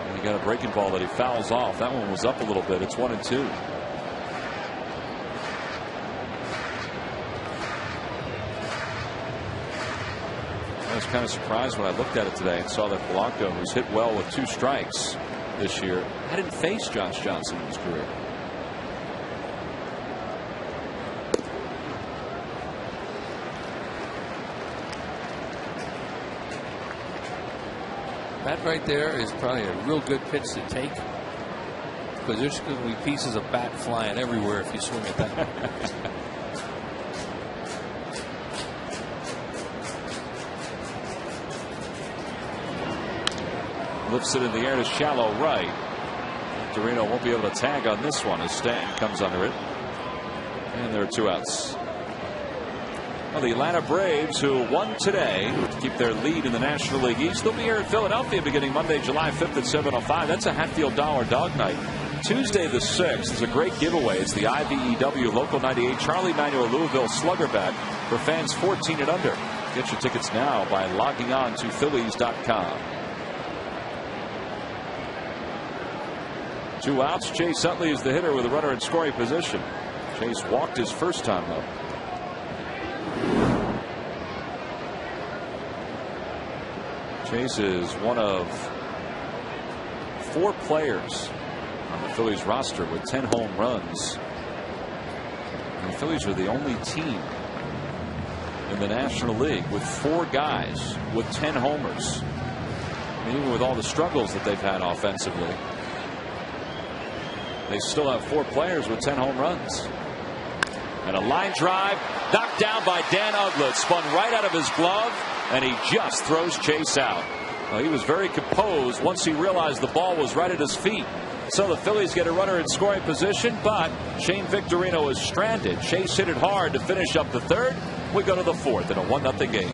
And he got a breaking ball that he fouls off. That one was up a little bit. It's 1-2. I was kind of surprised when I looked at it today and saw that Polanco, who's hit well with 2 strikes this year, hadn't faced Josh Johnson in his career. That right there is probably a real good pitch to take, because there's going to be pieces of bat flying everywhere if you swing at that. Lifts it in the air to shallow right. Victorino won't be able to tag on this one as Stan comes under it. And there are 2 outs. Well, the Atlanta Braves, who won today to keep their lead in the National League East, they'll be here in Philadelphia beginning Monday, July 5th at 7:05. That's a Hatfield Dollar Dog Night. Tuesday the 6th is a great giveaway. It's the IBEW Local 98 Charlie Manuel Louisville Slugger Bat for fans 14 and under. Get your tickets now by logging on to Phillies.com. 2 outs. Chase Utley is the hitter with a runner in scoring position. Chase walked his first time up. Chase is one of 4 players on the Phillies roster with 10 home runs. And the Phillies are the only team in the National League with 4 guys with 10 homers. I mean, even with all the struggles that they've had offensively, they still have 4 players with 10 home runs. And a line drive knocked down by Dan Ugglet, spun right out of his glove, and he just throws Chase out. Well, he was very composed once he realized the ball was right at his feet. So the Phillies get a runner in scoring position, but Shane Victorino is stranded. Chase hit it hard to finish up the 3rd. We go to the 4th in a 1-0 game.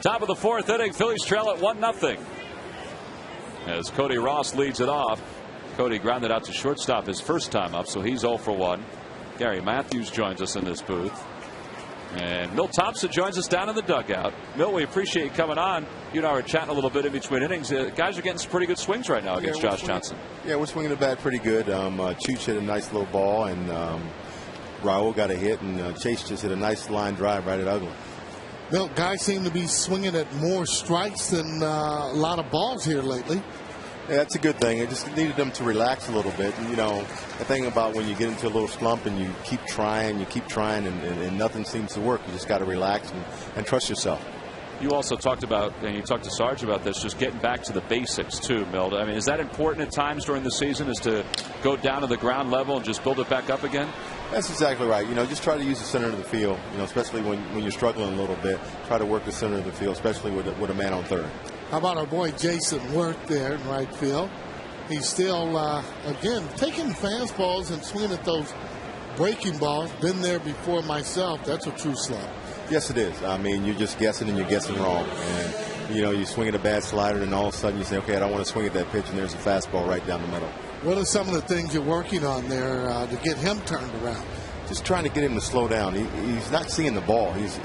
Top of the 4th inning, Phillies trail at 1-0. As Cody Ross leads it off. Cody grounded out to shortstop his first time up, so he's 0 for 1. Gary Matthews joins us in this booth. And Milt Thompson joins us down in the dugout. Milt, we appreciate you coming on. You and I were chatting a little bit in between innings. Guys are getting some pretty good swings right now against Josh Johnson. Yeah, we're swinging the bat pretty good. Chooch hit a nice little ball, and Raul got a hit, and Chase just hit a nice line drive right at Ugly. Milt, guys seem to be swinging at more strikes than a lot of balls here lately. Yeah, that's a good thing. I just needed them to relax a little bit. And, you know, the thing about when you get into a little slump and you keep trying, and nothing seems to work, you just got to relax and trust yourself. You also talked about, and you talked to Sarge about this, just getting back to the basics too, Milt. I mean, is that important at times during the season, is to go down to the ground level and just build it back up again? That's exactly right. You know, just try to use the center of the field, you know, especially when you're struggling a little bit. Try to work the center of the field, especially with a man on third. How about our boy Jason Worth there in right field? He's still, again, taking fastballs and swinging at those breaking balls. Been there before myself. That's a true slump. Yes, it is. I mean, you're just guessing and you're guessing wrong. And, you know, you swing at a bad slider and all of a sudden you say, okay, I don't want to swing at that pitch, and there's a fastball right down the middle. What are some of the things you're working on there to get him turned around? Just trying to get him to slow down. He's not seeing the ball. He's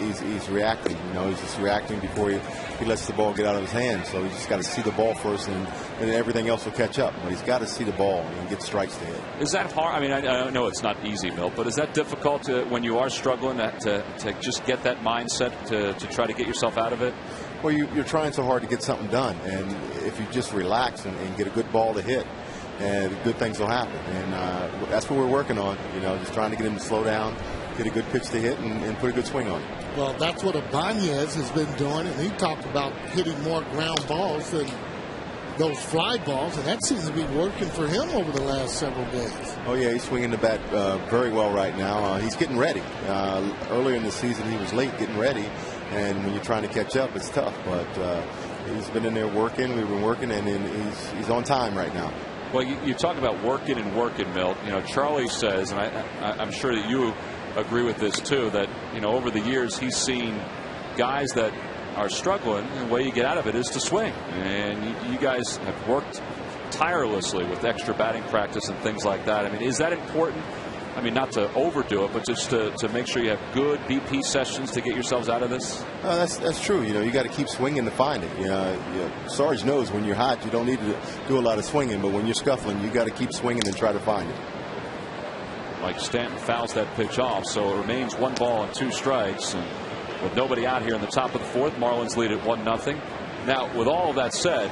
reacting. You know, he's just reacting before he lets the ball get out of his hands. So he's just got to see the ball first, and everything else will catch up. But he's got to see the ball and get strikes to hit. Is that hard? I mean, I know it's not easy, Milt, but is that difficult when you are struggling to just get that mindset to try to get yourself out of it? Well, you're trying so hard to get something done, and if you just relax and get a good ball to hit, and good things will happen. And that's what we're working on, you know, just trying to get him to slow down, get a good pitch to hit, and put a good swing on it. Well, that's what Ibanez has been doing, and he talked about hitting more ground balls than those fly balls, and that seems to be working for him over the last several days. Oh, yeah, he's swinging the bat very well right now. He's getting ready. Earlier in the season, he was late getting ready, and when you're trying to catch up, it's tough. But he's been in there working. We've been working, and he's on time right now. Well, you talk about working, Milt. You know, Charlie says, and I'm sure that you agree with this too, that, you know, over the years he's seen guys that are struggling, and the way you get out of it is to swing. And you guys have worked tirelessly with extra batting practice and things like that. I mean, is that important? I mean, not to overdo it, but just to make sure you have good BP sessions to get yourselves out of this? That's true. You know, you got to keep swinging to find it. You know, Sarge knows when you're hot, you don't need to do a lot of swinging, but when you're scuffling, you got to keep swinging and try to find it. Mike Stanton fouls that pitch off, so it remains 1 ball and 2 strikes. And with nobody out here in the top of the 4th, Marlins lead at 1-0. Now, with all of that said,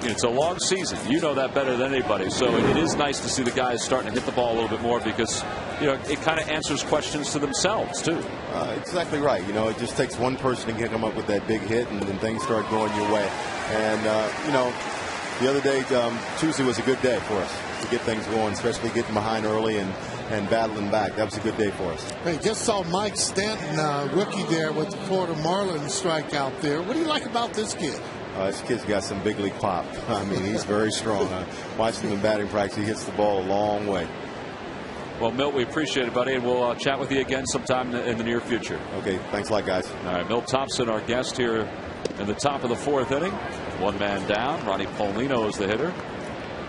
it's a long season. You know that better than anybody. So it is nice to see the guys starting to hit the ball a little bit more, because, you know, it kind of answers questions to themselves too. Exactly right. You know, it just takes one person to come up with that big hit, and then things start going your way. And you know, the other day, Tuesday was a good day for us to get things going, especially getting behind early and battling back. That was a good day for us. Hey, just saw Mike Stanton, rookie there with the Florida Marlins strike out there. What do you like about this kid? This kid's got some big league pop. I mean, he's very strong. Watching him in batting practice, he hits the ball a long way. Well, Milt, we appreciate it, buddy, and we'll chat with you again sometime in the near future. Okay, thanks a lot, guys. All right, Milt Thompson, our guest here in the top of the 4th inning. 1 man down. Ronnie Paulino is the hitter.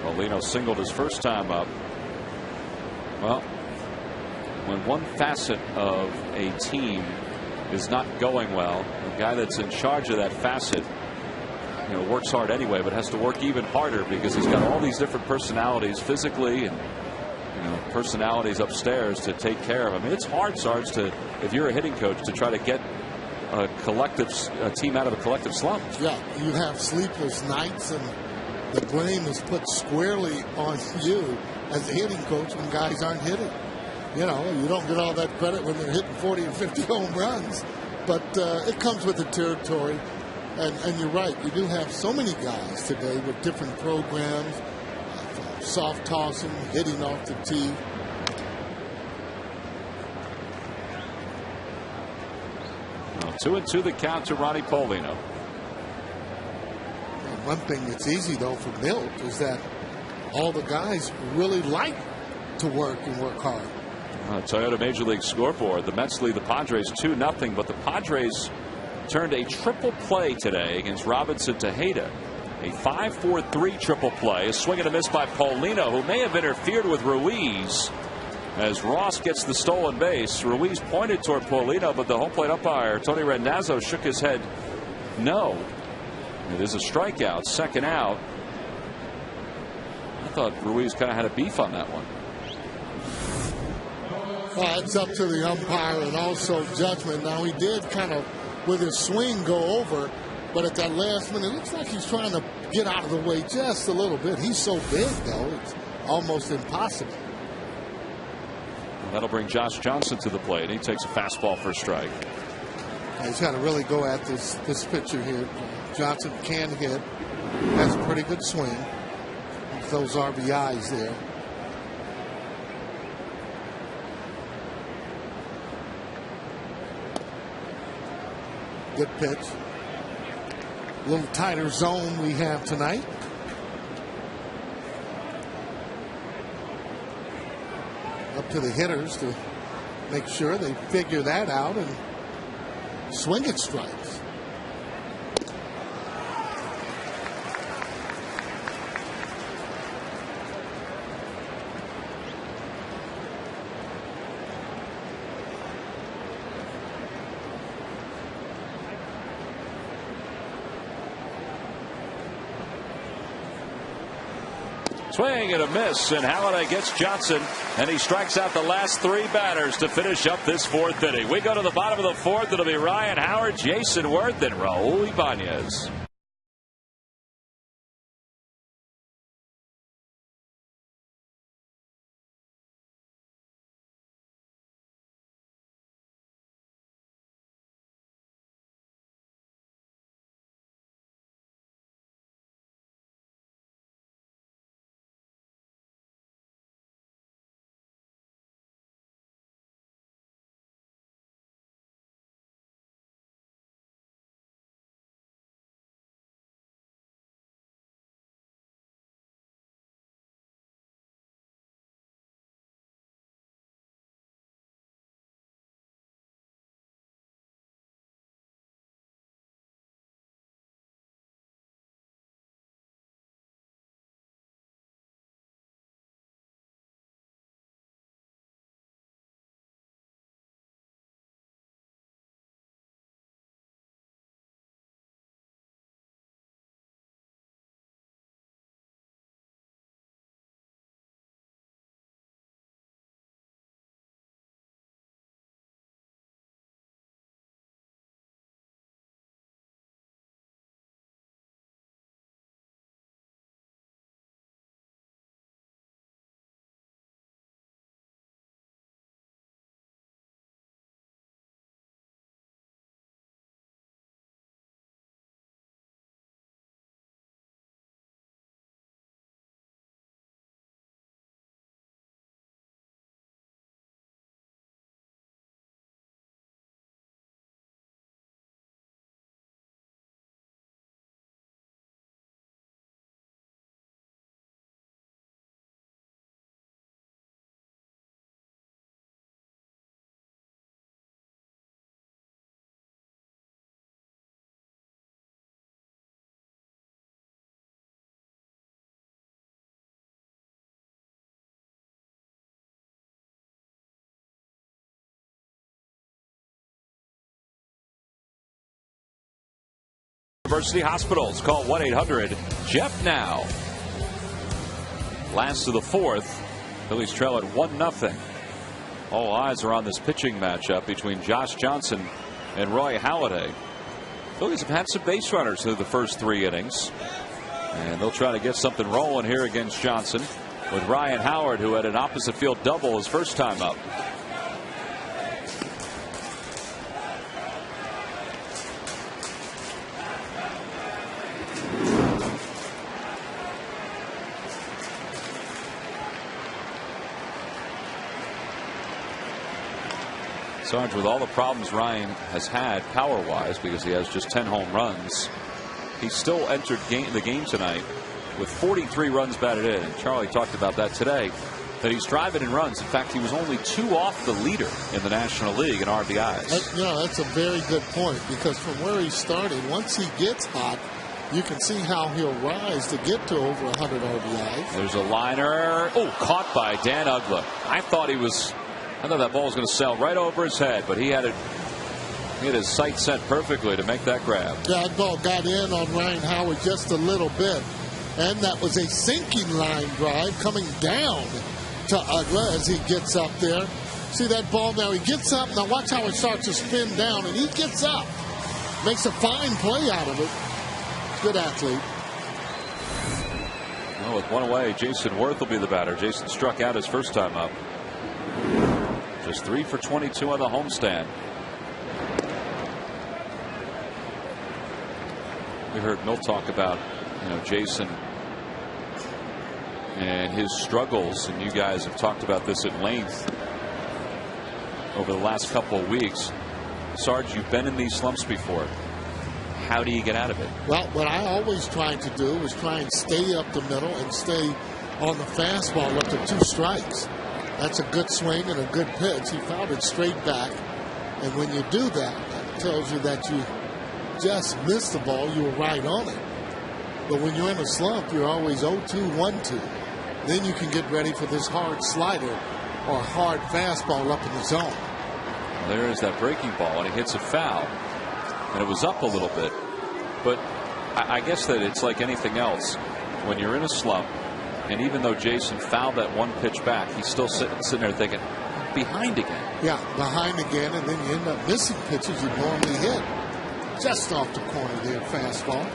Paulino singled his first time up. Well, when one facet of a team is not going well, the guy that's in charge of that facet, you know, works hard anyway, but has to work even harder because he's got all these different personalities physically and, you know, personalities upstairs to take care of. I mean, it's hard, Sarge, if you're a hitting coach, to try to get a team out of a collective slump. Yeah, you have sleepless nights, and the blame is put squarely on you as a hitting coach when guys aren't hitting. You know, you don't get all that credit when they're hitting 40 and 50 home runs, but it comes with the territory. And you're right, you do have so many guys today with different programs, from soft tossing, hitting off the tee. Well, 2-2 the count to Ronnie Paulino. And one thing that's easy, though, for Milt is that all the guys really like to work and work hard. Toyota Major League Scoreboard. The Mets lead the Padres 2-0, but the Padres turned a triple play today against Robinson Tejeda. A 5-4-3 triple play. A swing and a miss by Paulino, who may have interfered with Ruiz. As Ross gets the stolen base, Ruiz pointed toward Paulino, but the home plate umpire, Tony Randazzo, shook his head no. It is a strikeout, second out. I thought Ruiz kind of had a beef on that one. Well, it's up to the umpire and also judgment. Now, he did kind of, with his swing, go over, but at that last minute, it looks like he's trying to get out of the way just a little bit. He's so big, though, it's almost impossible. Well, that'll bring Josh Johnson to the plate. He takes a fastball for a strike. He's got to really go at this pitcher here. Johnson can hit, has a pretty good swing. Those RBIs there. Good pitch. A little tighter zone we have tonight. Up to the hitters to make sure they figure that out and swing at strikes. Swing and a miss, and Halladay gets Johnson, and he strikes out the last three batters to finish up this fourth inning. We go to the bottom of the fourth. It'll be Ryan Howard, Jason Worth, and Raul Ibanez. University Hospitals. Call 1-800-JEF now. Last of the fourth. Phillies trail at 1-0. All eyes are on this pitching matchup between Josh Johnson and Roy Halladay. Phillies have had some base runners through the first three innings, and they'll try to get something rolling here against Johnson with Ryan Howard, who had an opposite field double his first time up. Sarge, with all the problems Ryan has had power-wise, because he has just 10 home runs, he still entered the game tonight with 43 runs batted in. And Charlie talked about that today. that he's driving in runs. In fact, he was only 2 off the leader in the National League in RBIs. That's a very good point, because from where he started, once he gets hot, you can see how he'll rise to get to over 100 RBIs. There's a liner. Oh, caught by Dan Uggla. I thought that ball was going to sail right over his head, but he had his sight set perfectly to make that grab. That ball got in on Ryan Howard just a little bit. And that was a sinking line drive coming down to Uggla as he gets up there. See that ball now? He gets up. Now watch how it starts to spin down, and he gets up. Makes a fine play out of it. Good athlete. Well, with one away, Jason Worth will be the batter. Jason struck out his first time up. Just 3 for 22 on the homestand. We heard Milt talk about Jason and his struggles, and you guys have talked about this at length over the last couple of weeks. Sarge, you've been in these slumps before. How do you get out of it? Well, what I always tried to do was try and stay up the middle and stay on the fastball up to 2 strikes. That's a good swing and a good pitch. He fouled it straight back, and when you do that, it tells you that you just missed the ball. You were right on it. But when you're in a slump, you're always 0-2, 1-2. Then you can get ready for this hard slider or hard fastball up in the zone. There is that breaking ball, and he hits a foul. And it was up a little bit. But I guess that it's like anything else. When you're in a slump, and even though Jason fouled that one pitch back, he's still sitting there thinking, behind again. Yeah, behind again, and then you end up missing pitches you normally hit. Just off the corner there, fastball.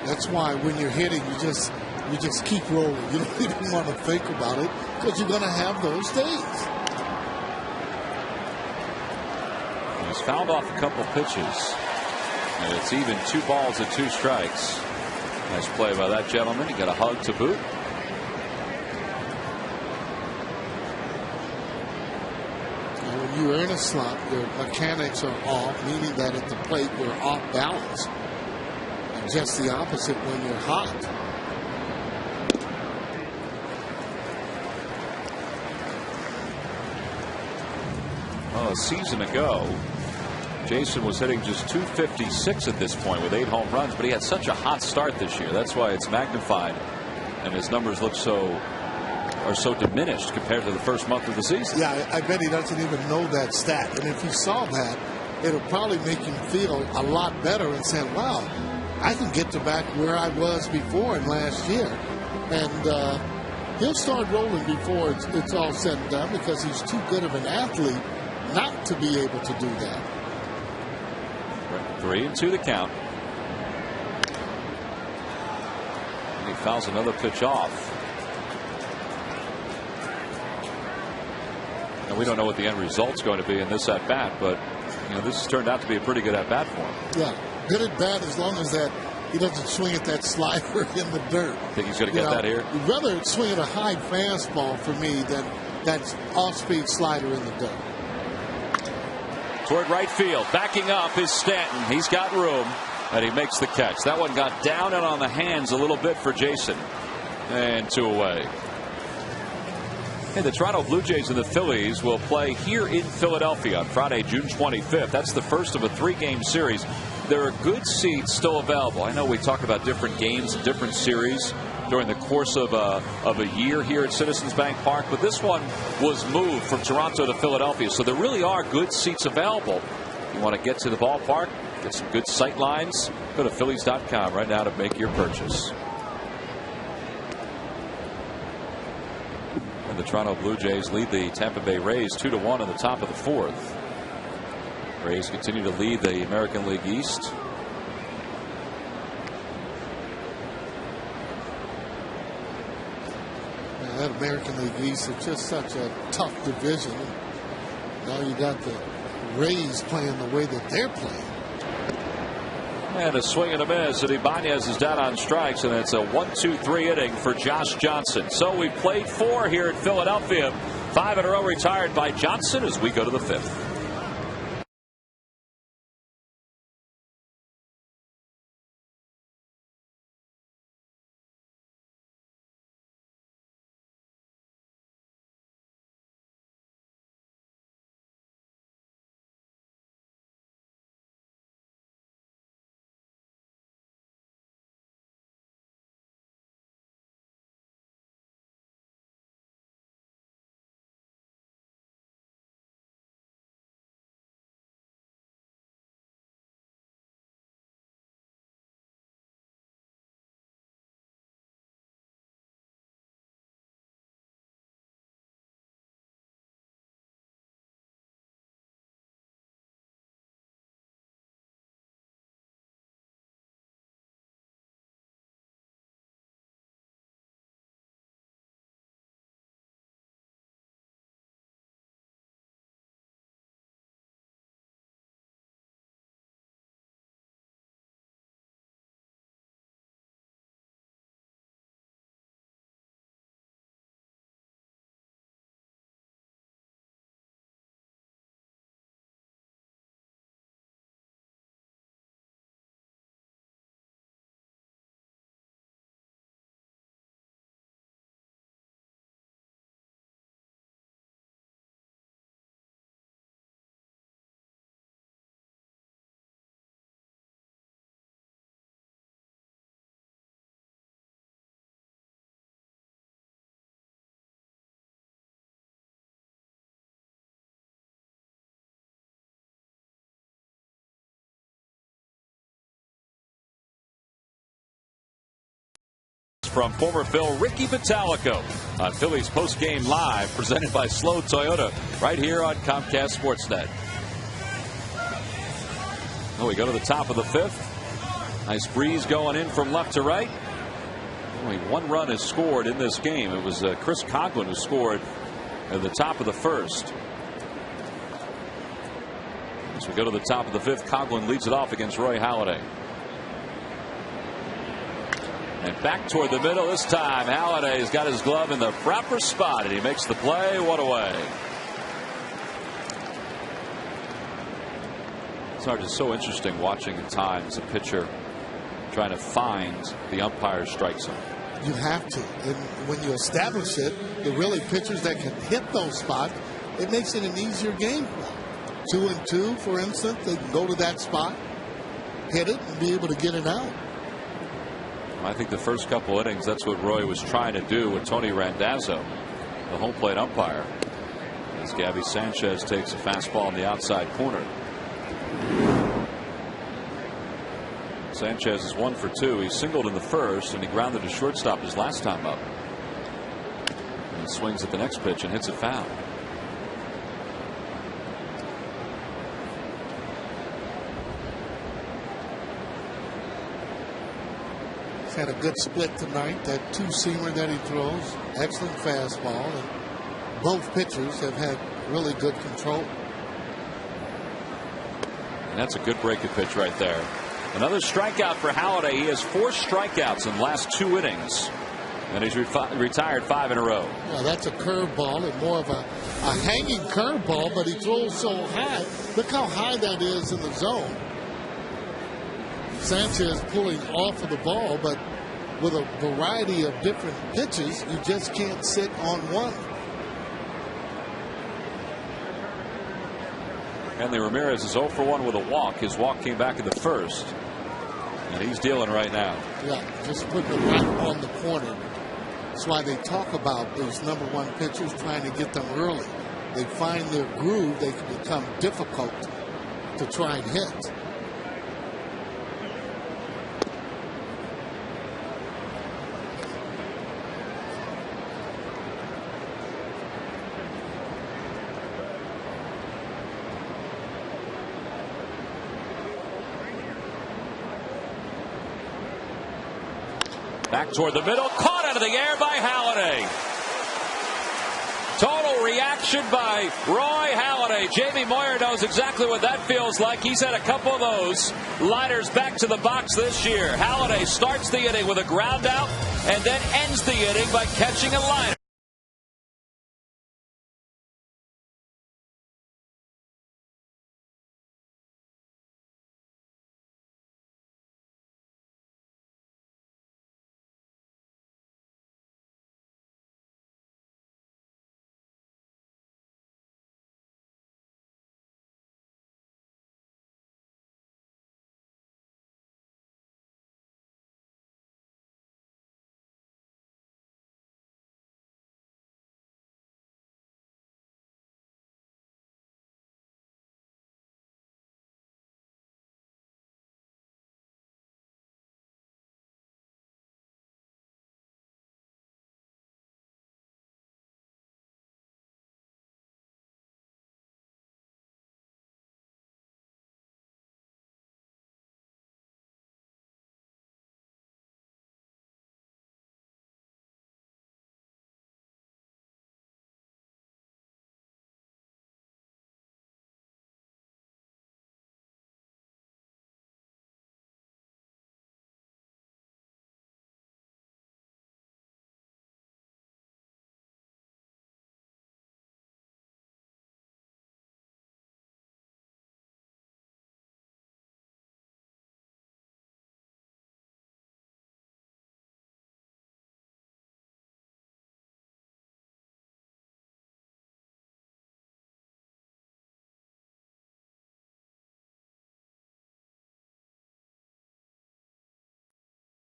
That's why when you're hitting, you just keep rolling. You don't even want to think about it, because you're going to have those days. He's fouled off a couple pitches, and it's even 2 balls and 2 strikes. Nice play by that gentleman. He got a hug to boot. When you're in a slump, your mechanics are off, meaning that at the plate you're off balance. And just the opposite when you're hot. Well, a season ago, Jason was hitting just .256 at this point with 8 home runs, but he had such a hot start this year. That's why it's magnified, and his numbers are so diminished compared to the first month of the season. Yeah, I bet he doesn't even know that stat. And if he saw that, it'll probably make him feel a lot better and say, wow, I can get to back where I was before in last year. And he'll start rolling before it's all said and done, because he's too good of an athlete not to be able to do that. 3-2 the count. And he fouls another pitch off. And we don't know what the end result's going to be in this at bat, but this has turned out to be a pretty good at bat for him. Yeah, good at bat as long as that he doesn't swing at that slider in the dirt. Think he's going to get that here? He'd rather swing at a high fastball for me than that off-speed slider in the dirt. Toward right field, backing up is Stanton. He's got room, and he makes the catch. That one got down and on the hands a little bit for Jason, and 2 away. Hey, the Toronto Blue Jays and the Phillies will play here in Philadelphia on Friday, June 25th. That's the first of a 3-game series. There are good seats still available. I know we talk about different games and different series during the course of a year here at Citizens Bank Park, but this one was moved from Toronto to Philadelphia, so there really are good seats available. You want to get to the ballpark, get some good sight lines, go to Phillies.com right now to make your purchase. And the Toronto Blue Jays lead the Tampa Bay Rays 2-1 in the top of the 4th. Rays continue to lead the American League East. That American League East is just such a tough division. Now you got the Rays playing the way that they're playing. And a swing and a miss, and Ibanez is down on strikes, and it's a 1-2-3 inning for Josh Johnson. So we played 4 here at Philadelphia. 5 in a row retired by Johnson as we go to the 5th. from former Phil Ricky Vitalico on Phillies Postgame Live, presented by FLO Toyota, right here on Comcast Sportsnet. Oh, we go to the top of the 5th. Nice breeze going in from left to right. Only 1 run is scored in this game. It was Chris Coghlan who scored at the top of the 1st. As we go to the top of the 5th, Coghlan leads it off against Roy Halladay. And back toward the middle this time. Halladay's got his glove in the proper spot, and he makes the play. One away. Sarge, it's so interesting watching at times a pitcher trying to find the umpire's strike zone. You have to. And when you establish it, the really pitchers that can hit those spots, it makes it an easier game. 2-2, for instance, they can go to that spot, hit it, and be able to get it out. I think the first couple innings, that's what Roy was trying to do with Tony Randazzo, the home plate umpire, as Gabby Sanchez takes a fastball in the outside corner. Sanchez is 1 for 2. He singled in the first, and he grounded to shortstop his last time up. And he swings at the next pitch and hits it foul. He's had a good split tonight. That 2-seamer that he throws, excellent fastball, and both pitchers have had really good control. And that's a good breaking pitch right there. Another strikeout for Halladay. He has 4 strikeouts in the last 2 innings. And he's retired 5 in a row. Yeah, that's a curveball, and more of a hanging curveball, but he throws so high. Look how high that is in the zone. Sanchez pulling off of the ball, but with a variety of different pitches, you just can't sit on one. Henley Ramirez is 0 for 1 with a walk. His walk came back in the first. And he's dealing right now. Yeah, just putting it right on the corner. That's why they talk about those #1 pitchers trying to get them early. They find their groove, they can become difficult to try and hit. Back toward the middle, caught out of the air by Halladay. Total reaction by Roy Halladay. Jamie Moyer knows exactly what that feels like. He's had a couple of those liners back to the box this year. Halladay starts the inning with a ground out and then ends the inning by catching a liner.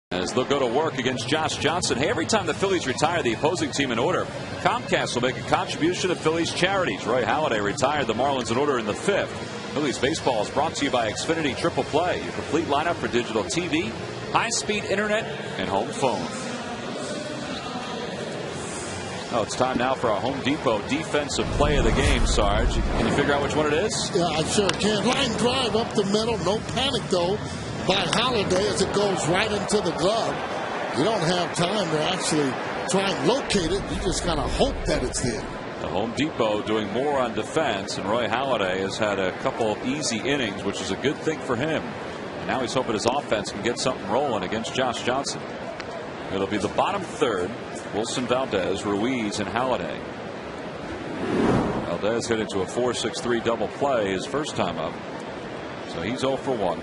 As they'll go to work against Josh Johnson. Hey, every time the Phillies retire the opposing team in order, Comcast will make a contribution to Phillies charities. Roy Halladay retired the Marlins in order in the 5th. Phillies baseball is brought to you by Xfinity Triple Play, your complete lineup for digital TV, high-speed internet, and home phone. Oh, it's time now for our Home Depot defensive play of the game, Sarge. Can you figure out which one it is? Yeah, I sure can. Line drive up the middle. No panic, though, by Holiday as it goes right into the glove. You don't have time to actually try and locate it. You just got to hope that it's there. The Home Depot doing more on defense, and Roy Halladay has had a couple of easy innings, which is a good thing for him. And now he's hoping his offense can get something rolling against Josh Johnson. It'll be the bottom third. Wilson, Valdez, Ruiz, and Halladay. Valdez hit into a 4-6-3 double play his first time up. So he's 0 for 1.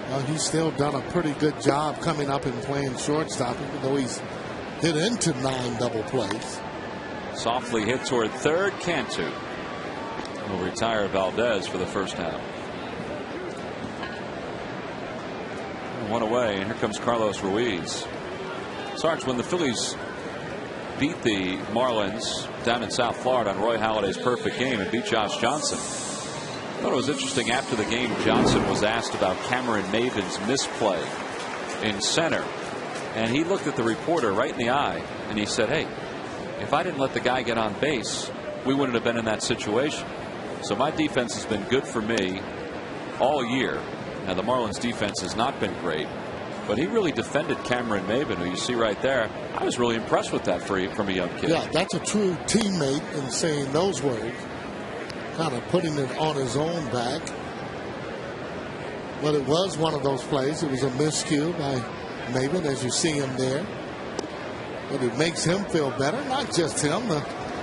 Well, he's still done a pretty good job coming up and playing shortstop, even though he's hit into 9 double plays. Softly hit toward third. Cantu will retire Valdez for the first half. 1 away, and here comes Carlos Ruiz. Sarge, when the Phillies beat the Marlins down in South Florida on Roy Halladay's perfect game and beat Josh Johnson, I thought it was interesting. After the game, Johnson was asked about Cameron Maven's misplay in center, and he looked at the reporter right in the eye and he said, "Hey, if I didn't let the guy get on base, we wouldn't have been in that situation. So my defense has been good for me all year." Now, the Marlins defense has not been great, but he really defended Cameron Maven, who you see right there. I was really impressed with that from a young kid. Yeah, that's a true teammate in saying those words, kind of putting it on his own back. But it was one of those plays. It was a miscue by Maven, as you see him there. But it makes him feel better, not just him,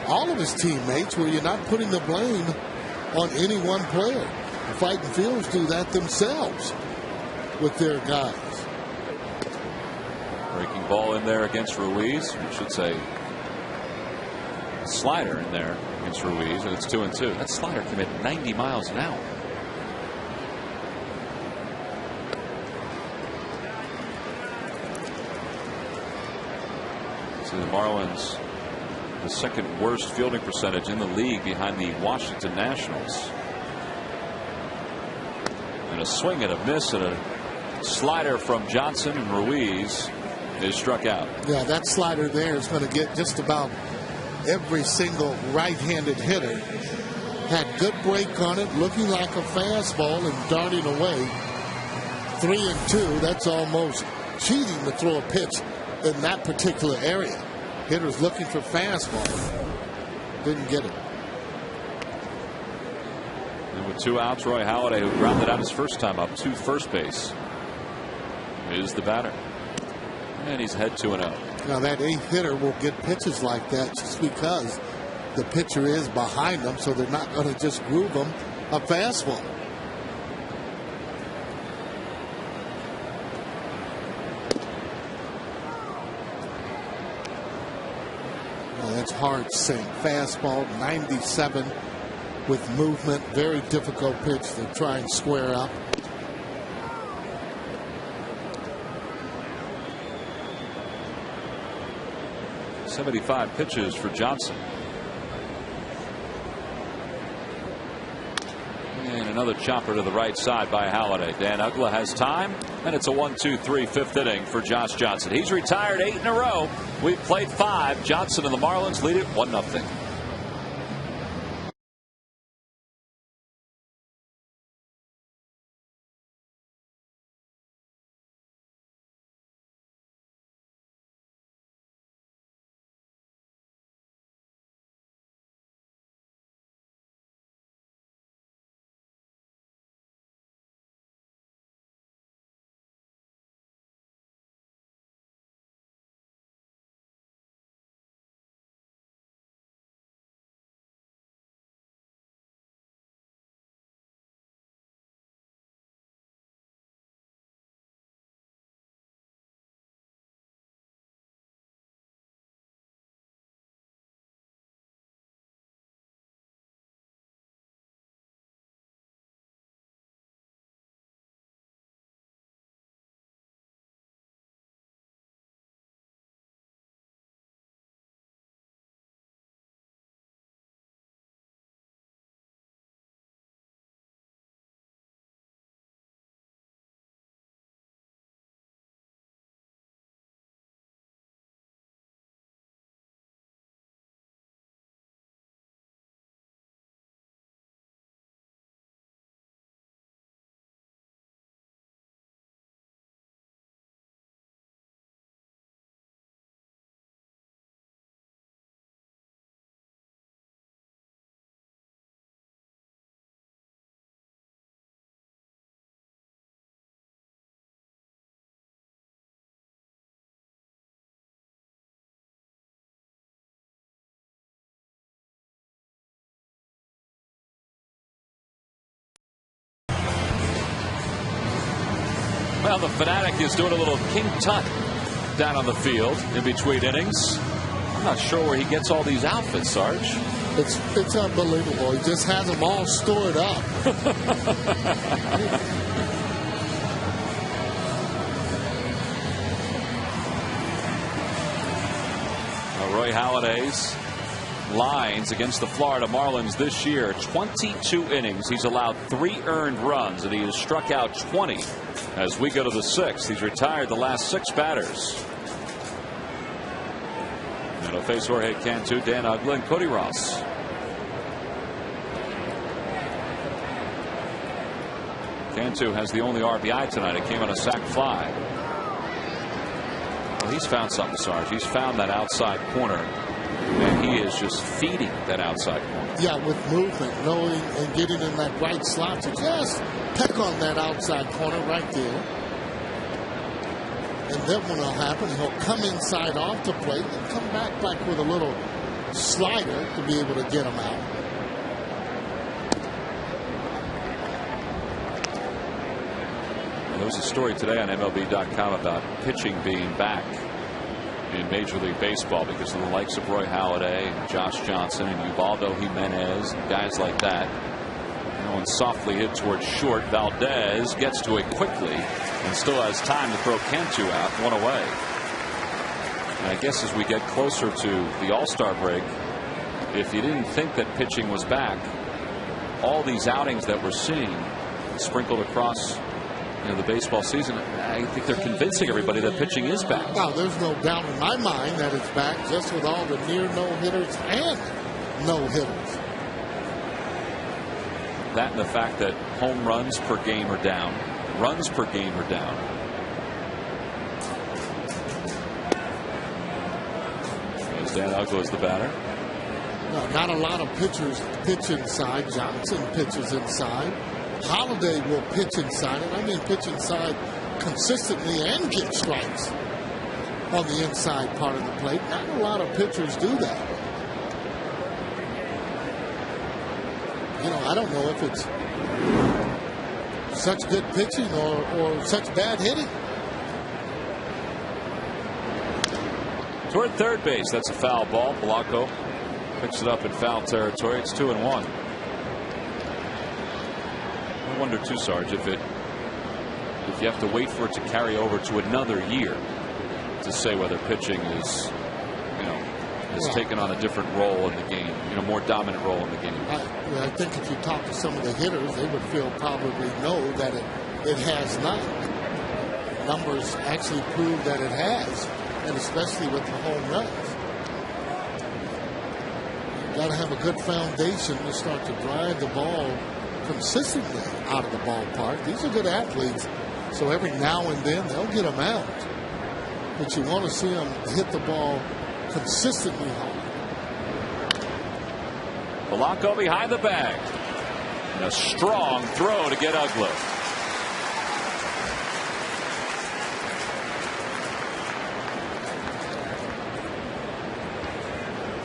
all of his teammates, where you're not putting the blame on any one player. The Fighting Fields do that themselves with their guys. Breaking ball in there against Ruiz. We should say a slider in there against Ruiz, and it's 2-2. That slider came at 90 miles an hour. So the Marlins, the second worst fielding percentage in the league behind the Washington Nationals. And a swing and a miss and a slider from Johnson, and Ruiz is struck out. Yeah, that slider there is going to get just about every single right-handed hitter. Had good break on it, looking like a fastball and darting away. 3-2. That's almost cheating to throw a pitch in that particular area. Hitters looking for fastball. Didn't get it. And with 2 outs, Roy Halladay, who grounded out his first time up to first base, is the batter. And he's head 2-0. Now that 8th hitter will get pitches like that just because the pitcher is behind them, so they're not going to just groove them a fastball. Well, that's hard sink. Fastball, 97 with movement. Very difficult pitch to try and square up. .75 pitches for Johnson. And another chopper to the right side by Halladay. Dan Uggla has time, and it's a 1-2-3 fifth inning for Josh Johnson. He's retired 8 in a row. We've played 5. Johnson and the Marlins lead it 1-0. Well, the Fanatic is doing a little King Tut down on the field in between innings. I'm not sure where he gets all these outfits, Sarge. It's unbelievable. He just has them all stored up. Roy Halladay's lines against the Florida Marlins this year: 22 innings. He's allowed 3 earned runs, and he has struck out 20. As we go to the 6th, he's retired the last 6 batters. And he'll face Jorge Cantu, Dan Uggla, and Cody Ross. Cantu has the only RBI tonight. It came on a sac fly. Well, he's found something, Sarge. He's found that outside corner, and he is just feeding that outside corner. Yeah, with movement, knowing and getting in that right slot to just peck on that outside corner right there. And then when it'll happen, he'll come inside off the plate and come back with a little slider to be able to get him out. There was a story today on MLB.com about pitching being back in Major League Baseball because of the likes of Roy Halladay and Josh Johnson and Ubaldo Jimenez and guys like that. Going softly hit towards short. Valdez gets to it quickly and still has time to throw Cantu out, 1 away. And I guess as we get closer to the All-Star break, if you didn't think that pitching was back, all these outings that we're seeing sprinkled across the baseball season, I think they're convincing everybody that pitching is back. Well, there's no doubt in my mind that it's back, just with all the near no-hitters and no-hitters. That and the fact that home runs per game are down. Runs per game are down. As Dan Uggla is the batter. No, not a lot of pitchers pitch inside. Johnson pitches inside. Halladay will pitch inside, and I mean pitch inside consistently and get strikes on the inside part of the plate. Not a lot of pitchers do that. I don't know if it's such good pitching or such bad hitting. Toward third base, that's a foul ball. Polanco picks it up in foul territory. It's 2-1. I wonder too, Sarge, if you have to wait for it to carry over to another year to say whether pitching is, has taken on a different role in the game, more dominant role in the game. I think if you talk to some of the hitters, they would probably know that it has not. Numbers actually prove that it has, and especially with the home runs. You've got to have a good foundation to start to drive the ball consistently out of the ballpark. These are good athletes, so every now and then they'll get them out. But you want to see them hit the ball consistently hard. Polanco behind the bag. And a strong throw to get Uggla.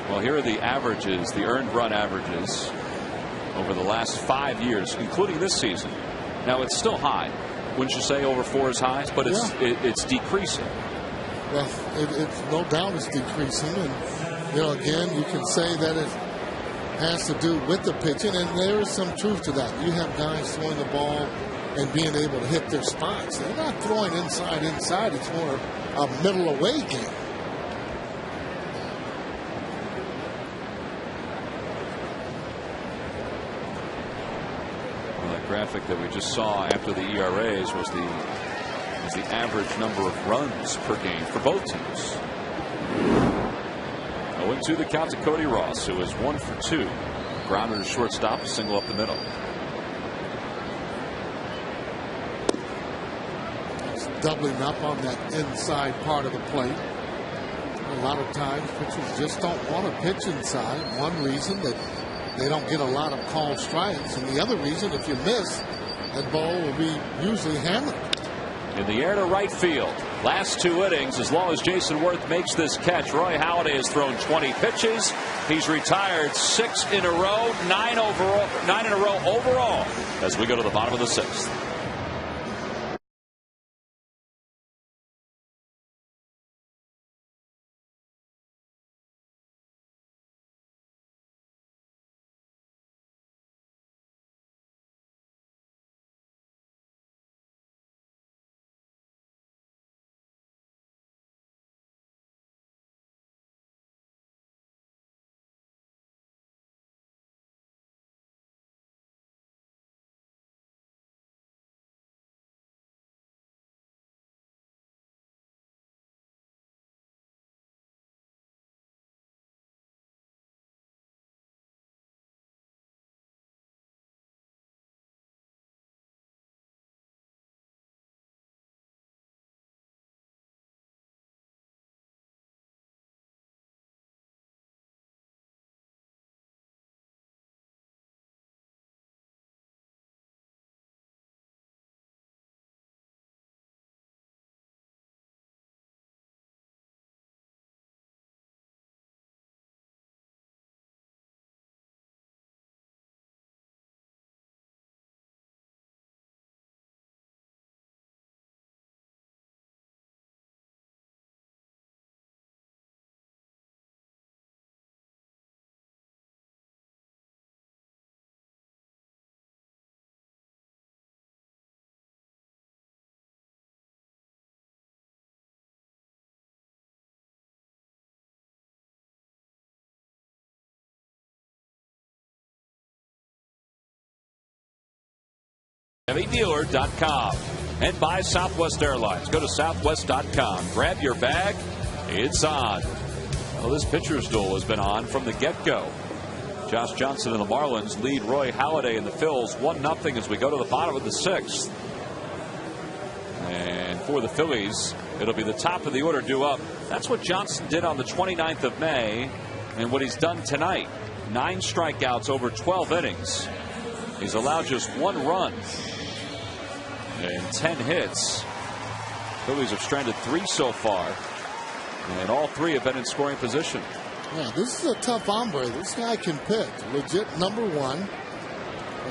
Well, here are the averages, the earned run averages over the last 5 years, including this season. Now, it's still high. Wouldn't you say over 4 is high? But it's decreasing. Well, it's no doubt it's decreasing. And, again, you can say that it has to do with the pitching, and there is some truth to that. You have guys throwing the ball and being able to hit their spots. They're not throwing inside. It's more a middle away game. Graphic that we just saw after the ERAs was the average number of runs per game for both teams. 0-2 the count to Cody Ross, who is 1 for 2. Grounded to shortstop, a single up the middle. It's doubling up on that inside part of the plate. A lot of times pitchers just don't want to pitch inside. One reason that they don't get a lot of called strikes, and the other reason, if you miss, that ball will be usually hammered. In the air to right field. Last 2 innings, as long as Jason Worth makes this catch, Roy Halladay has thrown 20 pitches. He's retired 6 in a row, 9 in a row overall, as we go to the bottom of the 6th. ChevyDealer.com. And by Southwest Airlines. Go to Southwest.com. Grab your bag. It's on. Well, this pitcher's duel has been on from the get-go. Josh Johnson and the Marlins lead Roy Halladay and the Phils 1-0 as we go to the bottom of the 6th. And for the Phillies, it'll be the top of the order due up. That's what Johnson did on the 29th of May and what he's done tonight. 9 strikeouts over 12 innings. He's allowed just 1 run and 10 hits. Phillies have stranded 3 so far, and all 3 have been in scoring position. Yeah, this is a tough hombre. This guy can pitch. Legit #1.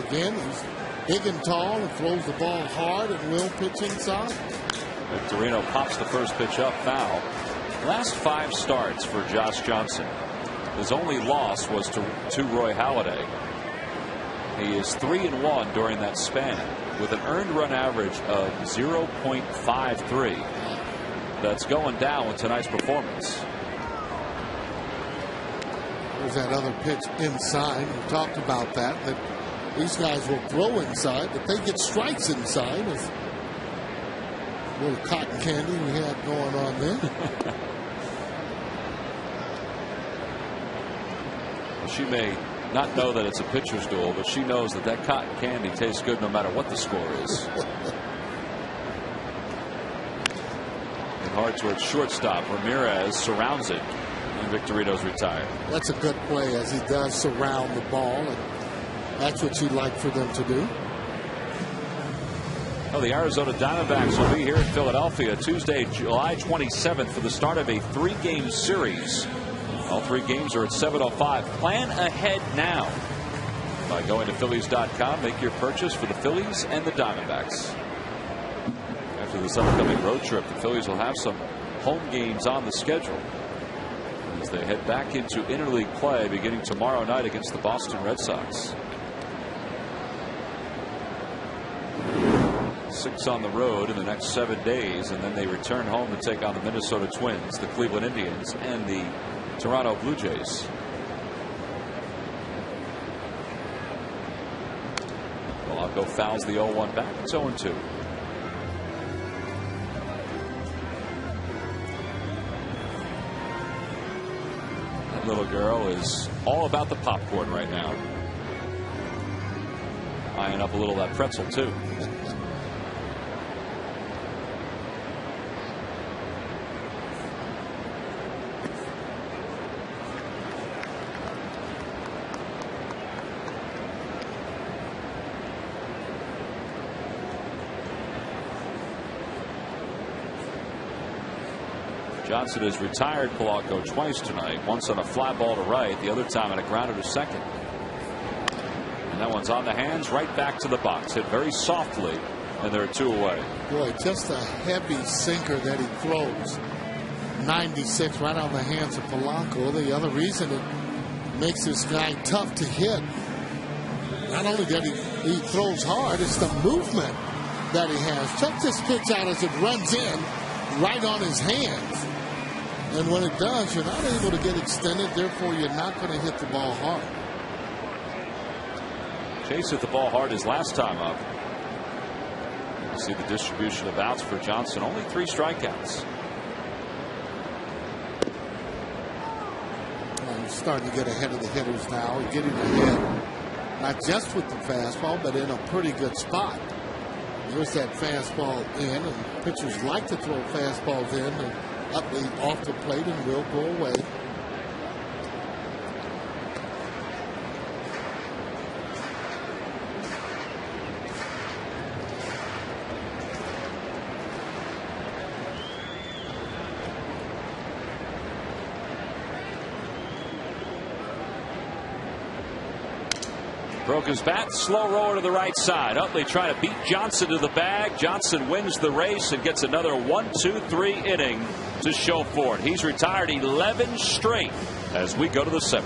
Again, he's big and tall and throws the ball hard and will pitch inside. Victorino pops the first pitch up, foul. Last 5 starts for Josh Johnson. His only loss was to Roy Halladay. He is 3-1 during that span with an earned run average of 0.53. That's going down with tonight's performance. There's that other pitch inside. We talked about that these guys will throw inside, but they get strikes inside. With a little cotton candy we had going on there. She may not know that it's a pitcher's duel, but she knows that cotton candy tastes good no matter what the score is. And hard towards shortstop. Ramirez surrounds it, and Victorino's retired. That's a good play as he does surround the ball, and that's what you'd like for them to do. Well, the Arizona Diamondbacks will be here in Philadelphia Tuesday, July 27th for the start of a 3-game series. All 3 games are at 7:05. Plan ahead now by going to Phillies.com. Make your purchase for the Phillies and the Diamondbacks. After this upcoming road trip, the Phillies will have some home games on the schedule as they head back into interleague play beginning tomorrow night against the Boston Red Sox. 6 on the road in the next 7 days, and then they return home to take on the Minnesota Twins, the Cleveland Indians, and the Toronto Blue Jays. Polanco fouls the 0-1 back. It's 0-2. That little girl is all about the popcorn right now. Eyeing up a little of that pretzel too. Johnson has retired Polanco twice tonight. Once on a fly ball to right, the other time on a grounder to second. And that one's on the hands, right back to the box. Hit very softly, and there are 2 away. Boy, just a heavy sinker that he throws. 96 right on the hands of Polanco. The other reason it makes this guy tough to hit, not only that he throws hard, it's the movement that he has. Check this pitch out as it runs in right on his hands. And when it does, you're not able to get extended. Therefore, you're not going to hit the ball hard. Chase hit the ball hard his last time up. You see the distribution of outs for Johnson. Only 3 strikeouts. Well, he's starting to get ahead of the hitters now. He's getting ahead, not just with the fastball, but in a pretty good spot. There's that fastball in, and pitchers like to throw fastballs in and up off the plate and will go away. Broke his bat, slow roller to the right side. Utley trying to beat Johnson to the bag. Johnson wins the race and gets another 1-2-3 inning to show for it. He's retired 11 straight as we go to the 7th.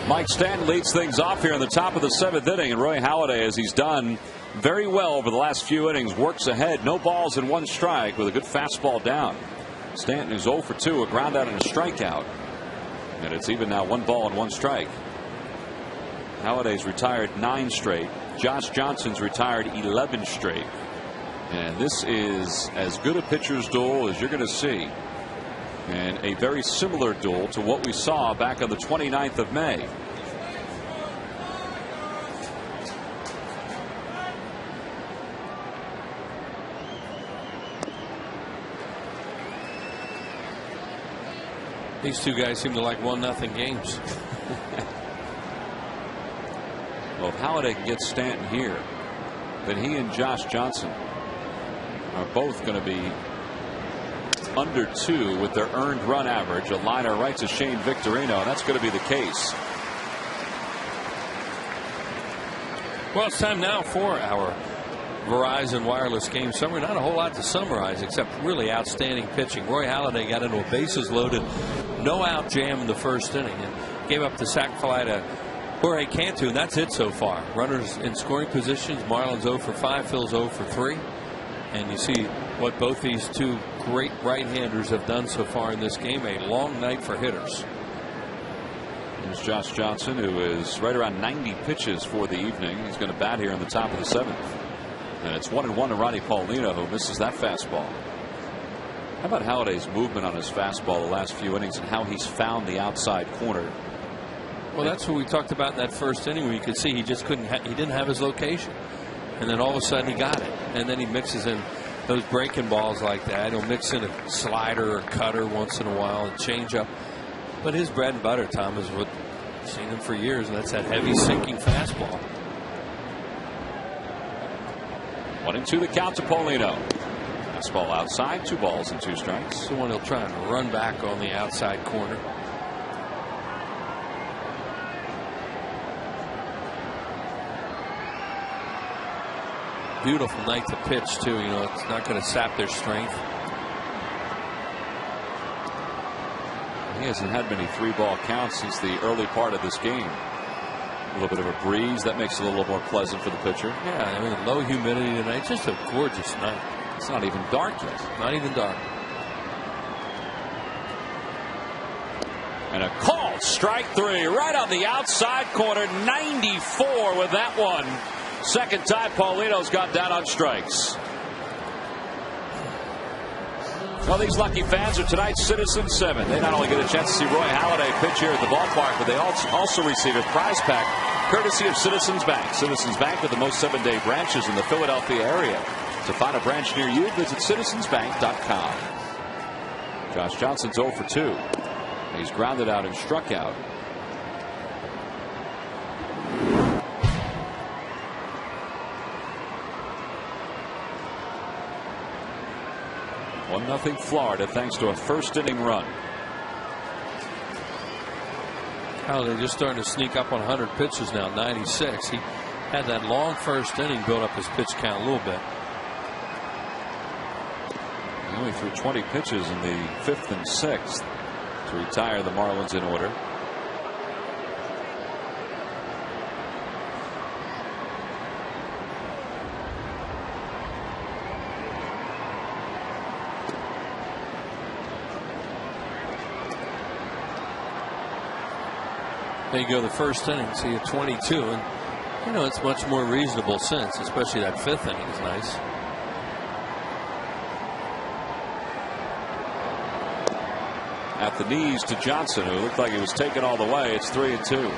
Mike Stanton leads things off here in the top of the 7th inning, and Roy Halladay, as he's done very well over the last few innings, works ahead. No balls and 1 strike with a good fastball down. Stanton is 0 for 2, a ground out and a strikeout, and it's even now 1 ball and 1 strike. Halladay's retired 9 straight. Josh Johnson's retired 11 straight, and this is as good a pitcher's duel as you're going to see, and a very similar duel to what we saw back on the 29th of May. These two guys seem to like 1-0 games. Well, if Halladay can get Stanton here, then he and Josh Johnson are both going to be under 2 with their earned run average. A liner right to Shane Victorino. That's going to be the case. Well, it's time now for our Verizon Wireless Game Summary. Not a whole lot to summarize except really outstanding pitching. Roy Halladay got into a bases loaded, no out jam in the first inning and gave up the sac fly to Jorge Cantu, and that's it so far. Runners in scoring positions. Marlins 0 for 5, Phil's 0 for 3. And you see what both these two great right-handers have done so far in this game. A long night for hitters. There's Josh Johnson, who is right around 90 pitches for the evening. He's going to bat here in the top of the 7th. And it's 1-1 to Ronnie Paulino, who misses that fastball. How about Halladay's movement on his fastball the last few innings and how he's found the outside corner? Well, that's what we talked about in that first inning, where you could see he just couldn't. He didn't have his location, and then all of a sudden he got it. And then he mixes in those breaking balls like that. He'll mix in a slider or cutter once in a while and change up. But his bread and butter, Tom, is what I've seen him for years, and that's that heavy sinking fastball. 1-2 the count to Paulino. Fastball outside, 2 balls and 2 strikes. The one he'll try and run back on the outside corner. Beautiful night to pitch too. You know, it's not going to sap their strength. He hasn't had many 3-ball counts since the early part of this game. A little bit of a breeze that makes it a little more pleasant for the pitcher. Yeah, I mean, low humidity tonight. Just a gorgeous night. It's not even dark yet. Not even dark. And a called strike 3 right on the outside corner. 94 with that one. Second time Paulino's got down on strikes. Well, these lucky fans are tonight's Citizens 7. They not only get a chance to see Roy Halladay pitch here at the ballpark, but they also receive a prize pack courtesy of Citizens Bank. Citizens Bank with the most 7-day branches in the Philadelphia area. To find a branch near you, visit citizensbank.com. Josh Johnson's 0 for 2. He's grounded out and struck out. 1-0 Florida thanks to a first inning run. Oh, they're just starting to sneak up on 100 pitches now. 96. He had that long first inning, build up his pitch count a little bit. He only threw 20 pitches in the 5th and 6th to retire the Marlins in order. There you go, the first inning. So you 22, and you know it's much more reasonable since, especially that 5th inning is nice. At the knees to Johnson, who looked like he was taken all the way. It's 3-2.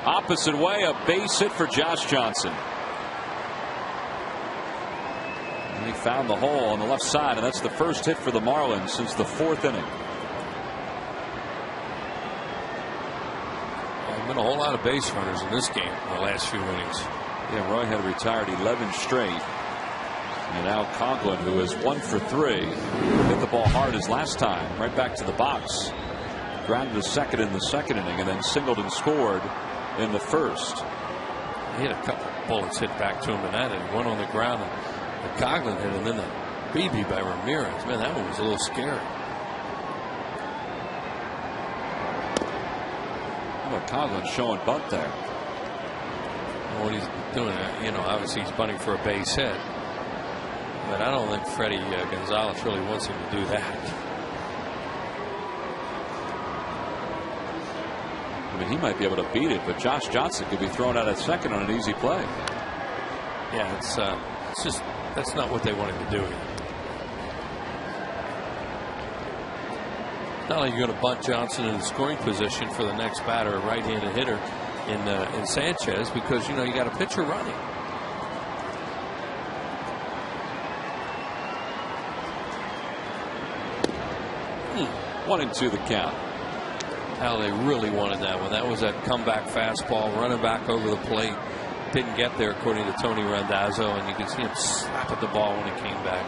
Opposite way, a base hit for Josh Johnson. He found the hole on the left side, and that's the first hit for the Marlins since the 4th inning. There's been a whole lot of base runners in this game in the last few innings. Yeah, Roy had retired 11 straight. And now Conklin, who is 1 for 3, hit the ball hard as last time, right back to the box. Grounded a second in the second inning, and then singled and scored in the first. He had a couple bullets hit back to him in that, and one on the ground, and the Conklin hit, and then the BB by Ramirez. Man, that one was a little scary. Well, Conklin showing bunt there. What he's doing, obviously he's bunting for a base hit, but I don't think Freddie Gonzalez really wants him to do that. I mean, he might be able to beat it, but Josh Johnson could be thrown out at second on an easy play. Yeah, it's just that's not what they want him to do. It's not like you're going to bunt Johnson in the scoring position for the next batter, a right-handed hitter in Sanchez, because you got a pitcher running. One and two the count. How they really wanted that one. That was that comeback fastball running back over the plate. Didn't get there according to Tony Randazzo, and you can see him slap at the ball when he came back.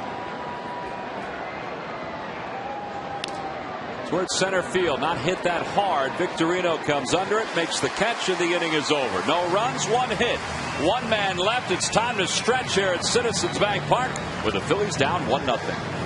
Towards center field, not hit that hard. Victorino comes under it, makes the catch, and the inning is over. No runs, one hit, one man left. It's time to stretch here at Citizens Bank Park, with the Phillies down 1-0.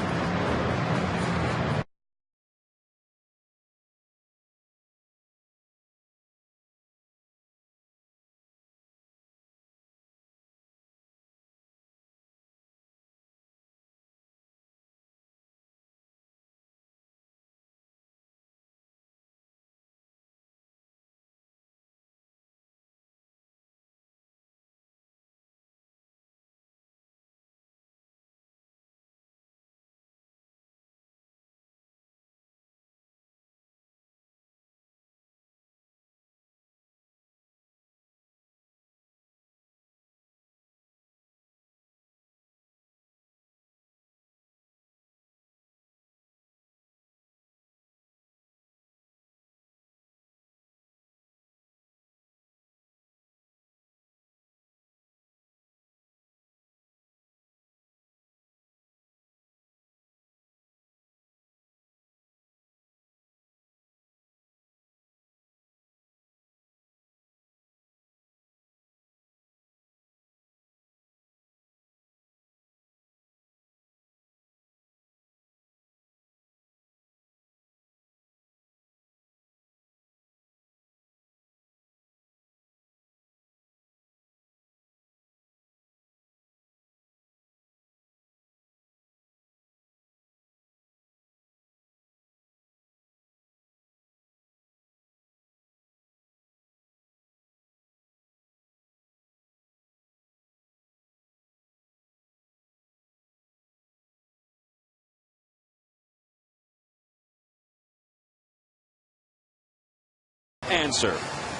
Answer.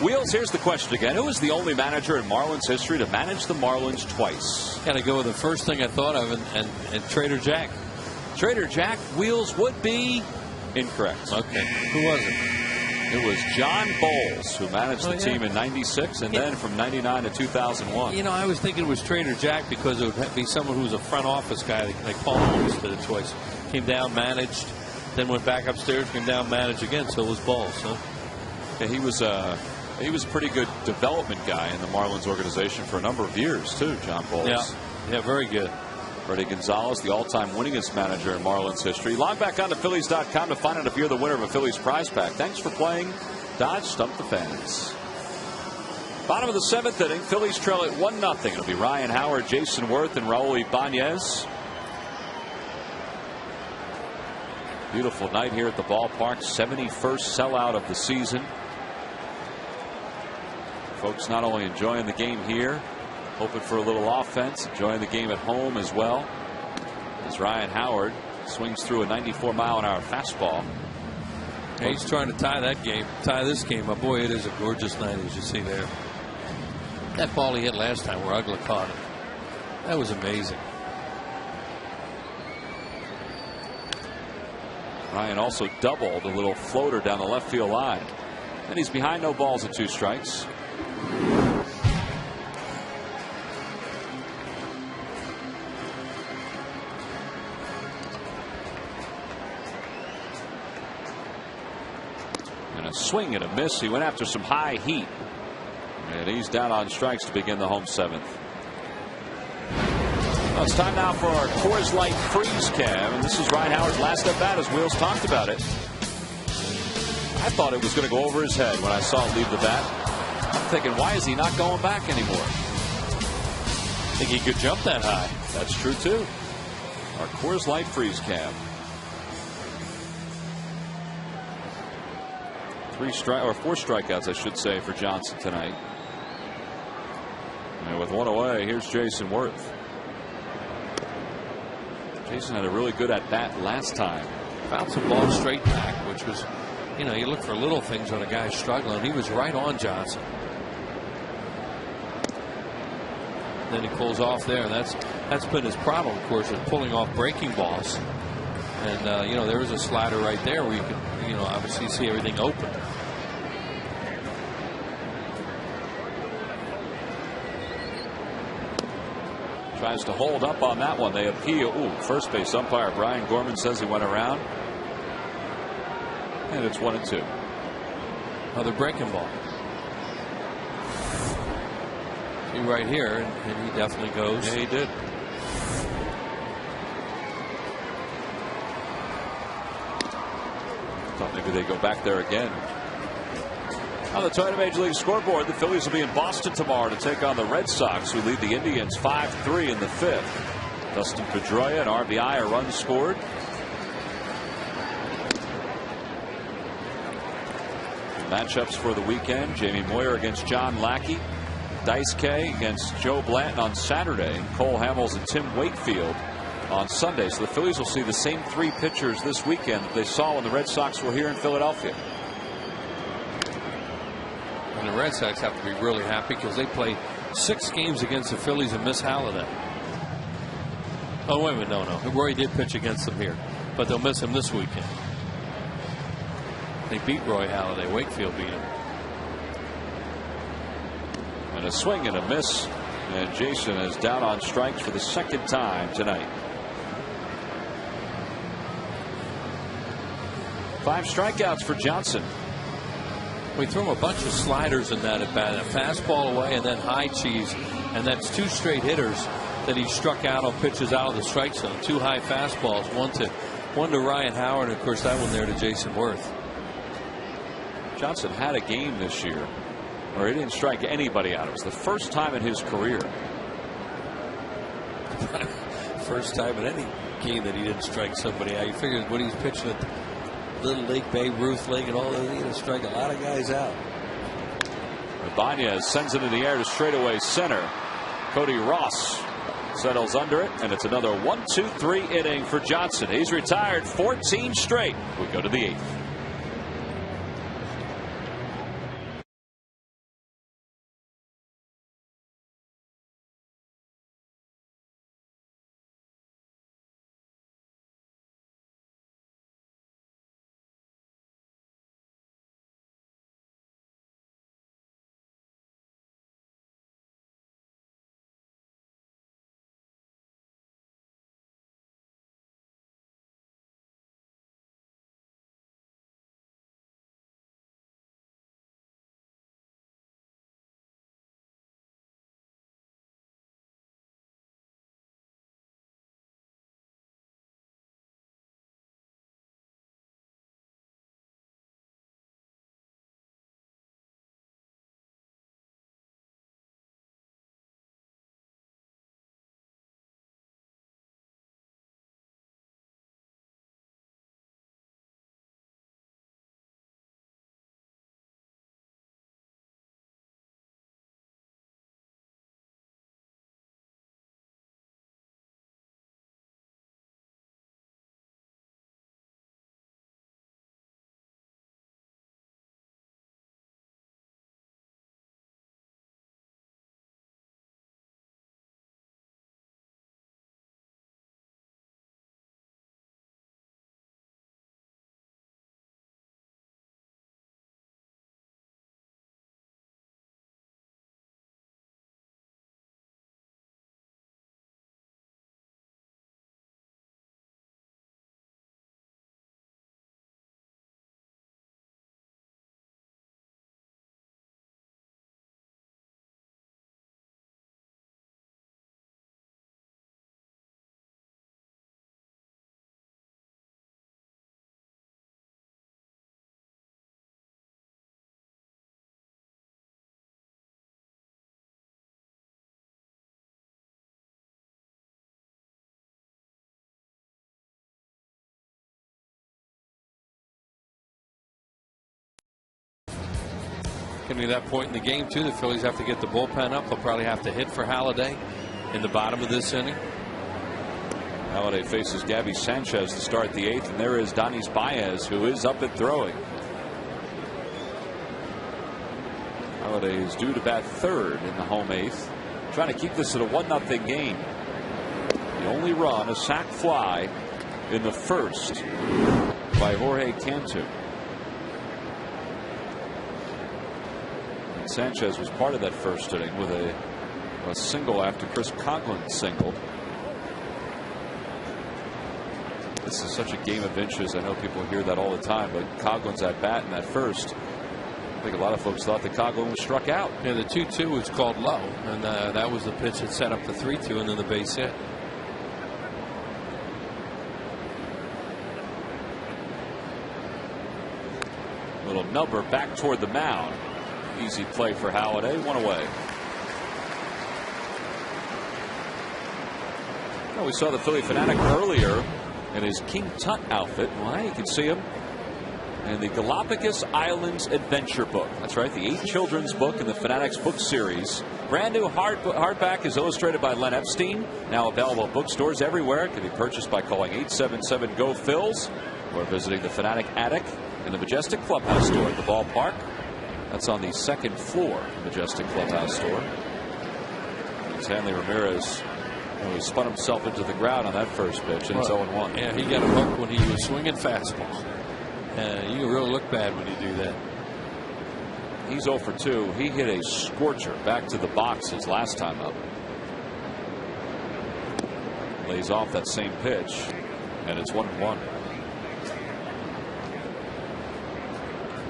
Wheels, here's the question again. Who is the only manager in Marlins history to manage the Marlins twice? Got to go with the first thing I thought of, and Trader Jack. Trader Jack. Wheels would be incorrect. Okay. Who was it? It was John Bowles, who managed the team in '96 and then from '99 to 2001. I was thinking it was Trader Jack because it would be someone who was a front office guy, like Paul Holmes did it twice. Came down, managed, then went back upstairs, came down, managed again. So it was Bowles. Huh? Yeah, he was a pretty good development guy in the Marlins organization for a number of years too, John Bowles. Yeah, very good. Freddie Gonzalez, the all-time winningest manager in Marlins history. Log back on to Phillies.com to find out if you're the winner of a Phillies prize pack. Thanks for playing Dodge Stump the Fans. Bottom of the seventh inning, Phillies trail at 1-0. It'll be Ryan Howard, Jason Worth, and Raul Ibanez. Beautiful night here at the ballpark. 71st sellout of the season. Folks not only enjoying the game here, hoping for a little offense, enjoying the game at home as well. As Ryan Howard swings through a 94-mile-an-hour fastball. Yeah, he's trying to tie this game up. Boy, it is a gorgeous night, as you see there. That ball he hit last time where Ugla caught it. That was amazing. Ryan also doubled a little floater down the left field line. And he's behind, no balls and 2 strikes. swing and a miss. He went after some high heat. And he's down on strikes to begin the home seventh. Well, it's time now for our Coors Light Freeze Cam. And this is Ryan Howard's last at bat as Wheels talked about it. I thought it was going to go over his head when I saw it leave the bat. I'm thinking, why is he not going back anymore? I think he could jump that high. That's true, too. Our Coors Light Freeze Cam. 4 strikeouts, I should say, for Johnson tonight. And with one away, here's Jason Worth. Jason had a really good at bat last time. Found some balls straight back, which was, you look for little things when a guy's struggling. He was right on Johnson. Then he pulls off there, and that's been his problem, of course, is pulling off breaking balls. And there was a slider right there where you can, obviously see everything open. Tries to hold up on that one. They appeal. Ooh, first base umpire Brian Gorman says he went around. And it's 1-2. Another breaking ball. See right here, and he definitely goes. Yeah, he did. Thought maybe they'd go back there again. On the Toyota Major League scoreboard, the Phillies will be in Boston tomorrow to take on the Red Sox, who lead the Indians 5-3 in the fifth. Dustin Pedroia, an RBI, a run scored. Matchups for the weekend: Jamie Moyer against John Lackey, Dice K against Joe Blanton on Saturday, and Cole Hamels and Tim Wakefield on Sunday. So the Phillies will see the same 3 pitchers this weekend that they saw when the Red Sox were here in Philadelphia. And the Red Sox have to be really happy because they play 6 games against the Phillies and miss Halladay. Oh, wait a minute. No. Roy did pitch against them here, but they'll miss him this weekend. They beat Roy Halladay. Wakefield beat him. And a swing and a miss. And Jason is down on strikes for the second time tonight. 5 strikeouts for Johnson. We threw him a bunch of sliders in that at bat, a fastball away and then high cheese, and that's 2 straight hitters that he struck out on pitches out of the strike zone. 2 high fastballs, one to Ryan Howard, and of course that one there to Jason Worth. Johnson had a game this year where he didn't strike anybody out. It was the first time in his career. First time in any game that he didn't strike somebody out. You figure when he's pitching at Little League, Babe Ruth League, and all that, he's going to strike a lot of guys out. Ibanez sends it in the air to straightaway center. Cody Ross settles under it, and it's another 1-2-3 inning for Johnson. He's retired 14 straight. We go to the 8th. Getting to that point in the game, too, the Phillies have to get the bullpen up. They'll probably have to hit for Halladay in the bottom of this inning. Halladay faces Gabby Sanchez to start the 8th, and there is Donis Baez, who is up and throwing. Halladay is due to bat 3rd in the home 8th, trying to keep this at a 1-0 game. The only run, a sac fly in the 1st by Jorge Cantu. And Sanchez was part of that 1st inning with a single after Chris Coghlan singled. This is such a game of inches. I know people hear that all the time, but Coghlan's at bat in that 1st. I think a lot of folks thought that Coghlan was struck out. Yeah, the 2-2 was called low, and that was the pitch that set up the 3-2 and then the base hit. Little number back toward the mound. Easy play for Halladay. 1 away. Well, we saw the Philly Fanatic earlier in his King Tut outfit. Well, you can see him in the Galapagos Islands Adventure book. That's right, the 8th children's book in the Fanatics book series. Brand new hardback is illustrated by Len Epstein. Now available at bookstores everywhere. It can be purchased by calling 877-GO-PHILS or visiting the Fanatic Attic in the Majestic Clubhouse store at the ballpark. That's on the 2nd floor, Majestic Clubhouse store. As Hanley Ramirez spun himself into the ground on that 1st pitch, and it's 0-1. Yeah, he got a hook when he was swinging fastball. You can really look bad when you do that. He's 0 for 2. He hit a scorcher back to the box his last time up. Lays off that same pitch, and it's 1-1.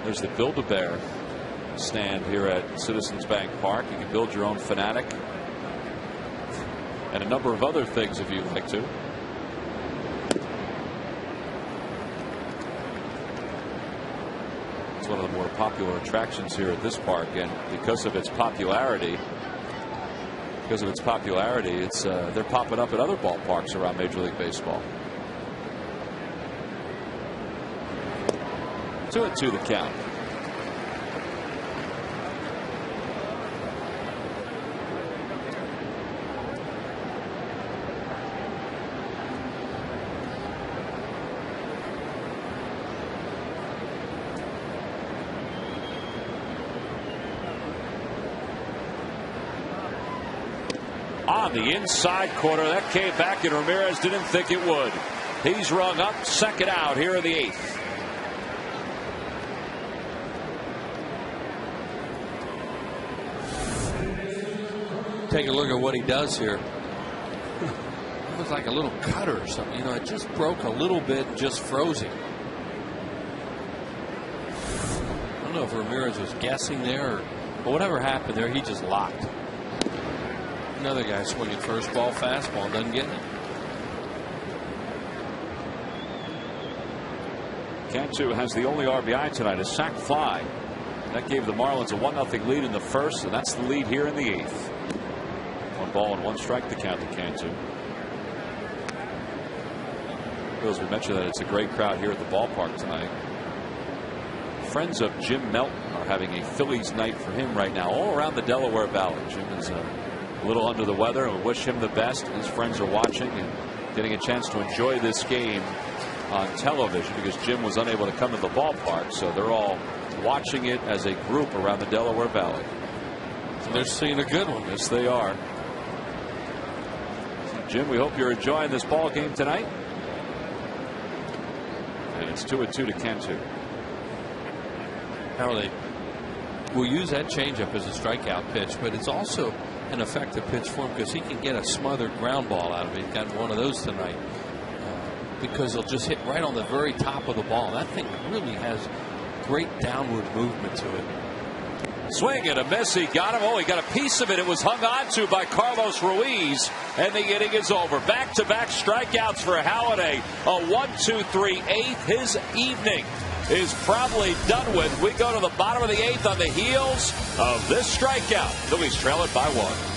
There's the Build-A-Bear stand here at Citizens Bank Park. You can build your own Fanatic and a number of other things if you'd like to. It's one of the more popular attractions here at this park, and because of its popularity, it's they're popping up at other ballparks around Major League Baseball. 2-2 the count. On the inside corner, that came back, and Ramirez didn't think it would. He's rung up, 2nd out here in the 8th. Take a look at what he does here. It was like a little cutter or something. It just broke a little bit and just froze him. I don't know if Ramirez was guessing there, but whatever happened there, he just locked. Another guy swinging first ball, fastball, doesn't get it. Cantu has the only RBI tonight, a sac fly. That gave the Marlins a 1-0 lead in the 1st, and that's the lead here in the 8th. 1 ball and 1 strike to count to Cantu. As we mentioned, that it's a great crowd here at the ballpark tonight. Friends of Jim Melton are having a Phillies night for him right now all around the Delaware Valley. Jim is a little under the weather, and we wish him the best. His friends are watching and getting a chance to enjoy this game on television because Jim was unable to come to the ballpark, so they're all watching it as a group around the Delaware Valley. So they're seeing a good one. Yes, they are. So Jim, we hope you're enjoying this ball game tonight. And it's 2-2 to Cantu. How they will use that changeup as a strikeout pitch, but it's also an effective pitch for him because he can get a smothered ground ball out of it. He got one of those tonight because he'll just hit right on the very top of the ball. That thing really has great downward movement to it. Swing and a miss. He got him. Oh, he got a piece of it. It was hung on to by Carlos Ruiz, and the inning is over. Back-to-back strikeouts for Halladay. A 1-2-3 8th. His evening is probably done with. We go to the bottom of the 8th on the heels of this strikeout. Phillies trail it by 1.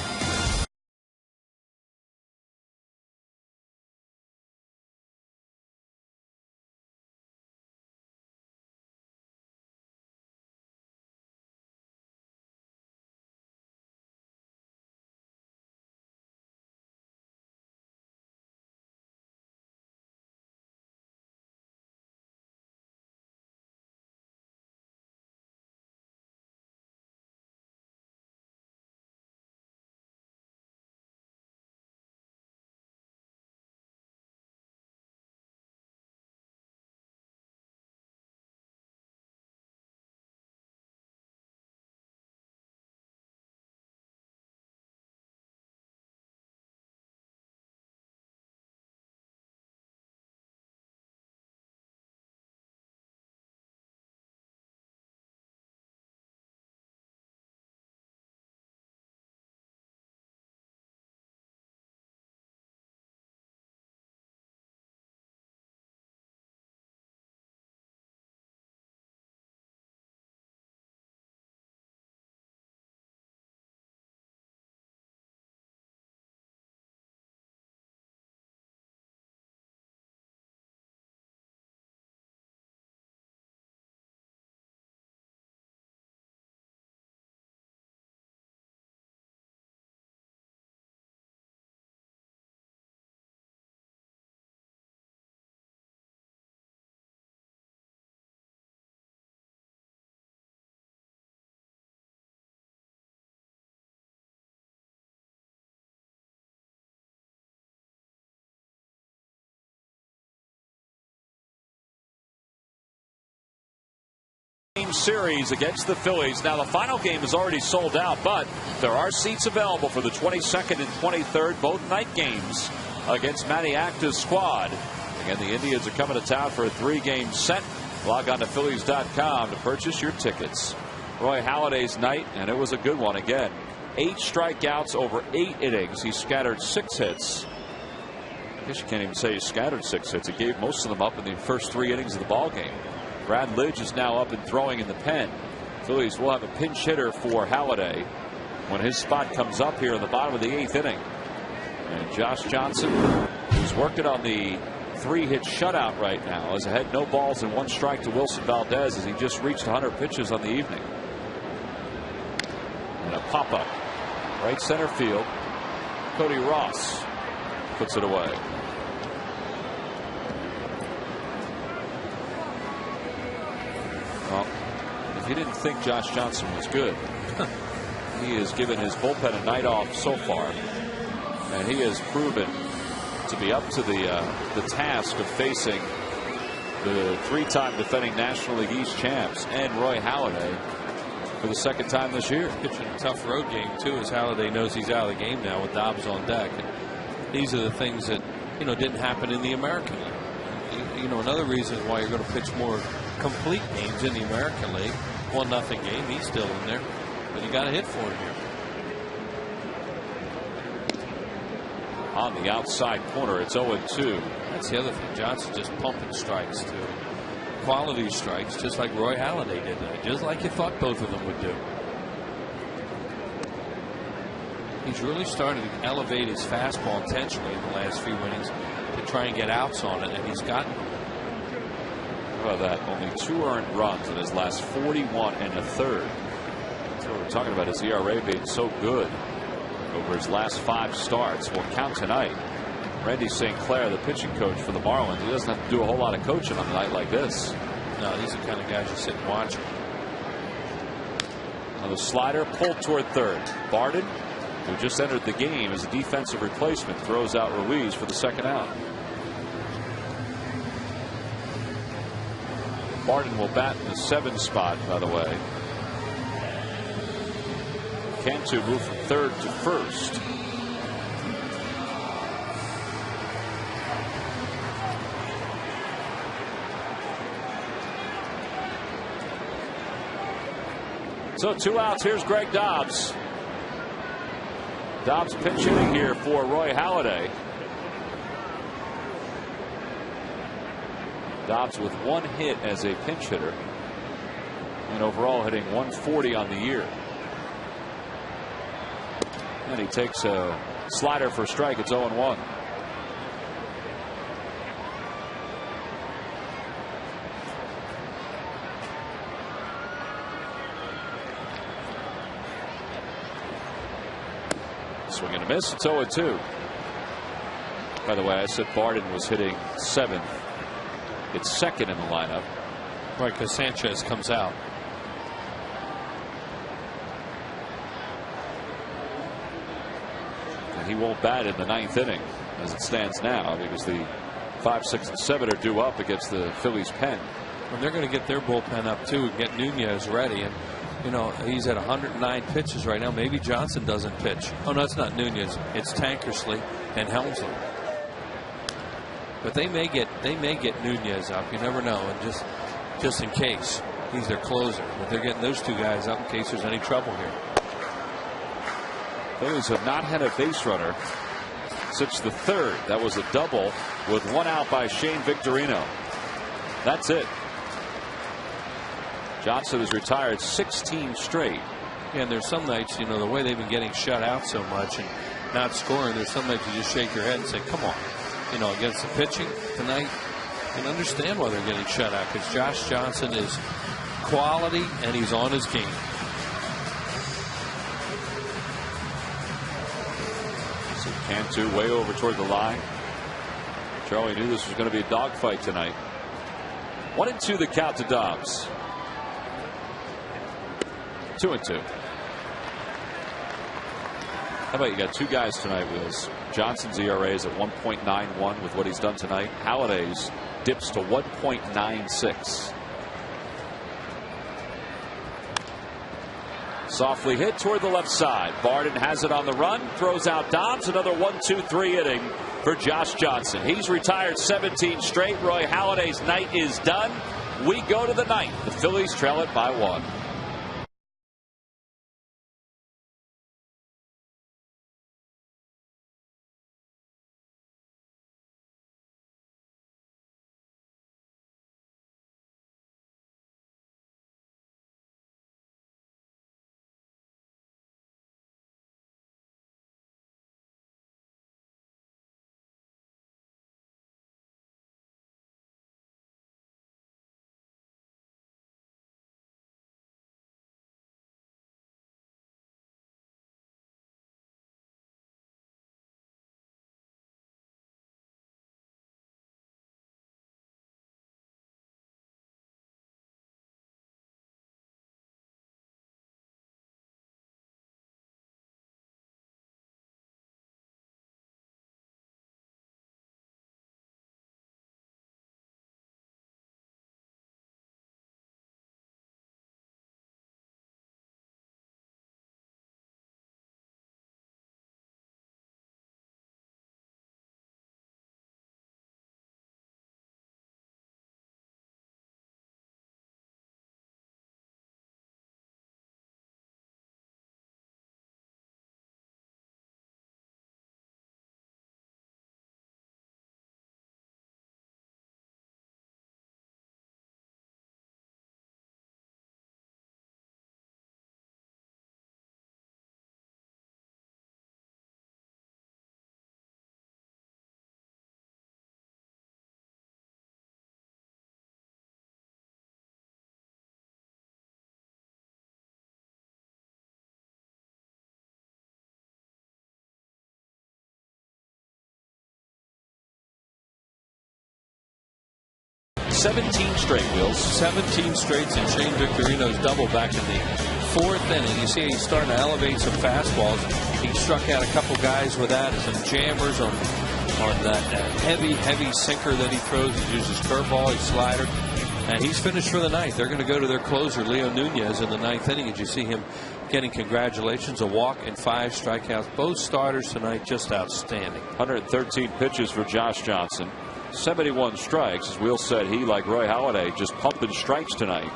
Game series against the Phillies. Now the final game is already sold out, but there are seats available for the 22nd and 23rd, both night games against Manny Acta's squad. Again, the Indians are coming to town for a 3-game set. Log on to Phillies.com to purchase your tickets. Roy Halladay's night, and it was a good one again. 8 strikeouts over 8 innings. He scattered 6 hits. I guess you can't even say he scattered 6 hits. He gave most of them up in the first 3 innings of the ball game. Brad Lidge is now up and throwing in the pen. Phillies will have a pinch hitter for Halladay when his spot comes up here in the bottom of the 8th inning. And Josh Johnson, who's working on the 3-hit shutout right now, is ahead no balls and 1 strike to Wilson Valdez as he just reached 100 pitches on the evening. And a pop-up right center field. Cody Ross puts it away. Well, if you didn't think Josh Johnson was good, he has given his bullpen a night off so far, and he has proven to be up to the task of facing the 3-time defending National League East champs and Roy Halladay for the 2nd time this year. Pitching a tough road game too, as Halladay knows he's out of the game now with Dobbs on deck. And these are the things that didn't happen in the American League. Another reason why you're going to pitch more complete games in the American League. 1-0 game, he's still in there, but you got to hit for him here. On the outside corner, it's 0-2. That's the other thing. Johnson just pumping strikes too. Quality strikes, just like Roy Halladay did that, just like you thought both of them would do. He's really started to elevate his fastball intentionally in the last few innings to try and get outs on it, and he's gotten. How about that? Only 2 earned runs in his last 41 1/3. That's what we're talking about. His ERA being so good over his last 5 starts. Will count tonight. Randy St. Clair, the pitching coach for the Marlins, he doesn't have to do a whole lot of coaching on a night like this. No, these are the kind of guys you sit and watch. On the slider, pulled toward third. Barden, who just entered the game as a defensive replacement, throws out Ruiz for the 2nd out. Barden will bat in the 7 spot, by the way. Cantu moved from 3rd to 1st. So 2 outs. Here's Greg Dobbs. Dobbs pinch hitting here for Roy Halladay. Dobbs with 1 hit as a pinch hitter, and overall hitting 140 on the year. And he takes a slider for a strike. It's 0-1. Swing and a miss. It's 0-2. By the way, I said Barden was hitting 7th. It's 2nd in the lineup. Right, because Sanchez comes out. And he won't bat in the 9th inning as it stands now, because the 5, 6, and 7 are due up against the Phillies pen. And they're going to get their bullpen up too, get Nunez ready. And he's at 109 pitches right now. Maybe Johnson doesn't pitch. Oh no, it's not Nunez. It's Tankersley and Helmsley. But they may get Nunez up. You never know. And just in case he's their closer. But they're getting those 2 guys up in case there's any trouble here. Phillies have not had a base runner since the 3rd. That was a double with 1 out by Shane Victorino. That's it. Johnson has retired 16 straight. Yeah, and there's some nights, the way they've been getting shut out so much and not scoring, there's some nights you just shake your head and say, come on. Against the pitching tonight, you can understand why they're getting shut out, because Josh Johnson is quality and he's on his game. So Cantu way over toward the line. Charlie knew this was going to be a dogfight tonight. 1-2 the count to Dobbs. 2-2. How about you got 2 guys tonight, Wills? Johnson's ERA is at 1.91 with what he's done tonight. Halladay's dips to 1.96. Softly hit toward the left side. Barden has it on the run. Throws out Dobbs. Another 1-2-3 inning for Josh Johnson. He's retired 17 straight. Roy Halladay's night is done. We go to the ninth. The Phillies trail it by 1. '17 straight, Wheels. 17 straights, and Shane Victorino's double back in the 4th inning. You see he's starting to elevate some fastballs. He struck out a couple guys with that, some jammers on that heavy sinker that he throws. He uses curveball, his slider, and he's finished for the night. They're going to go to their closer, Leo Nunez, in the 9th inning. As you see him getting congratulations, a walk and 5 strikeouts. Both starters tonight just outstanding. 113 pitches for Josh Johnson. 71 strikes. As Will said, he, like Roy Halladay, just pumping strikes tonight.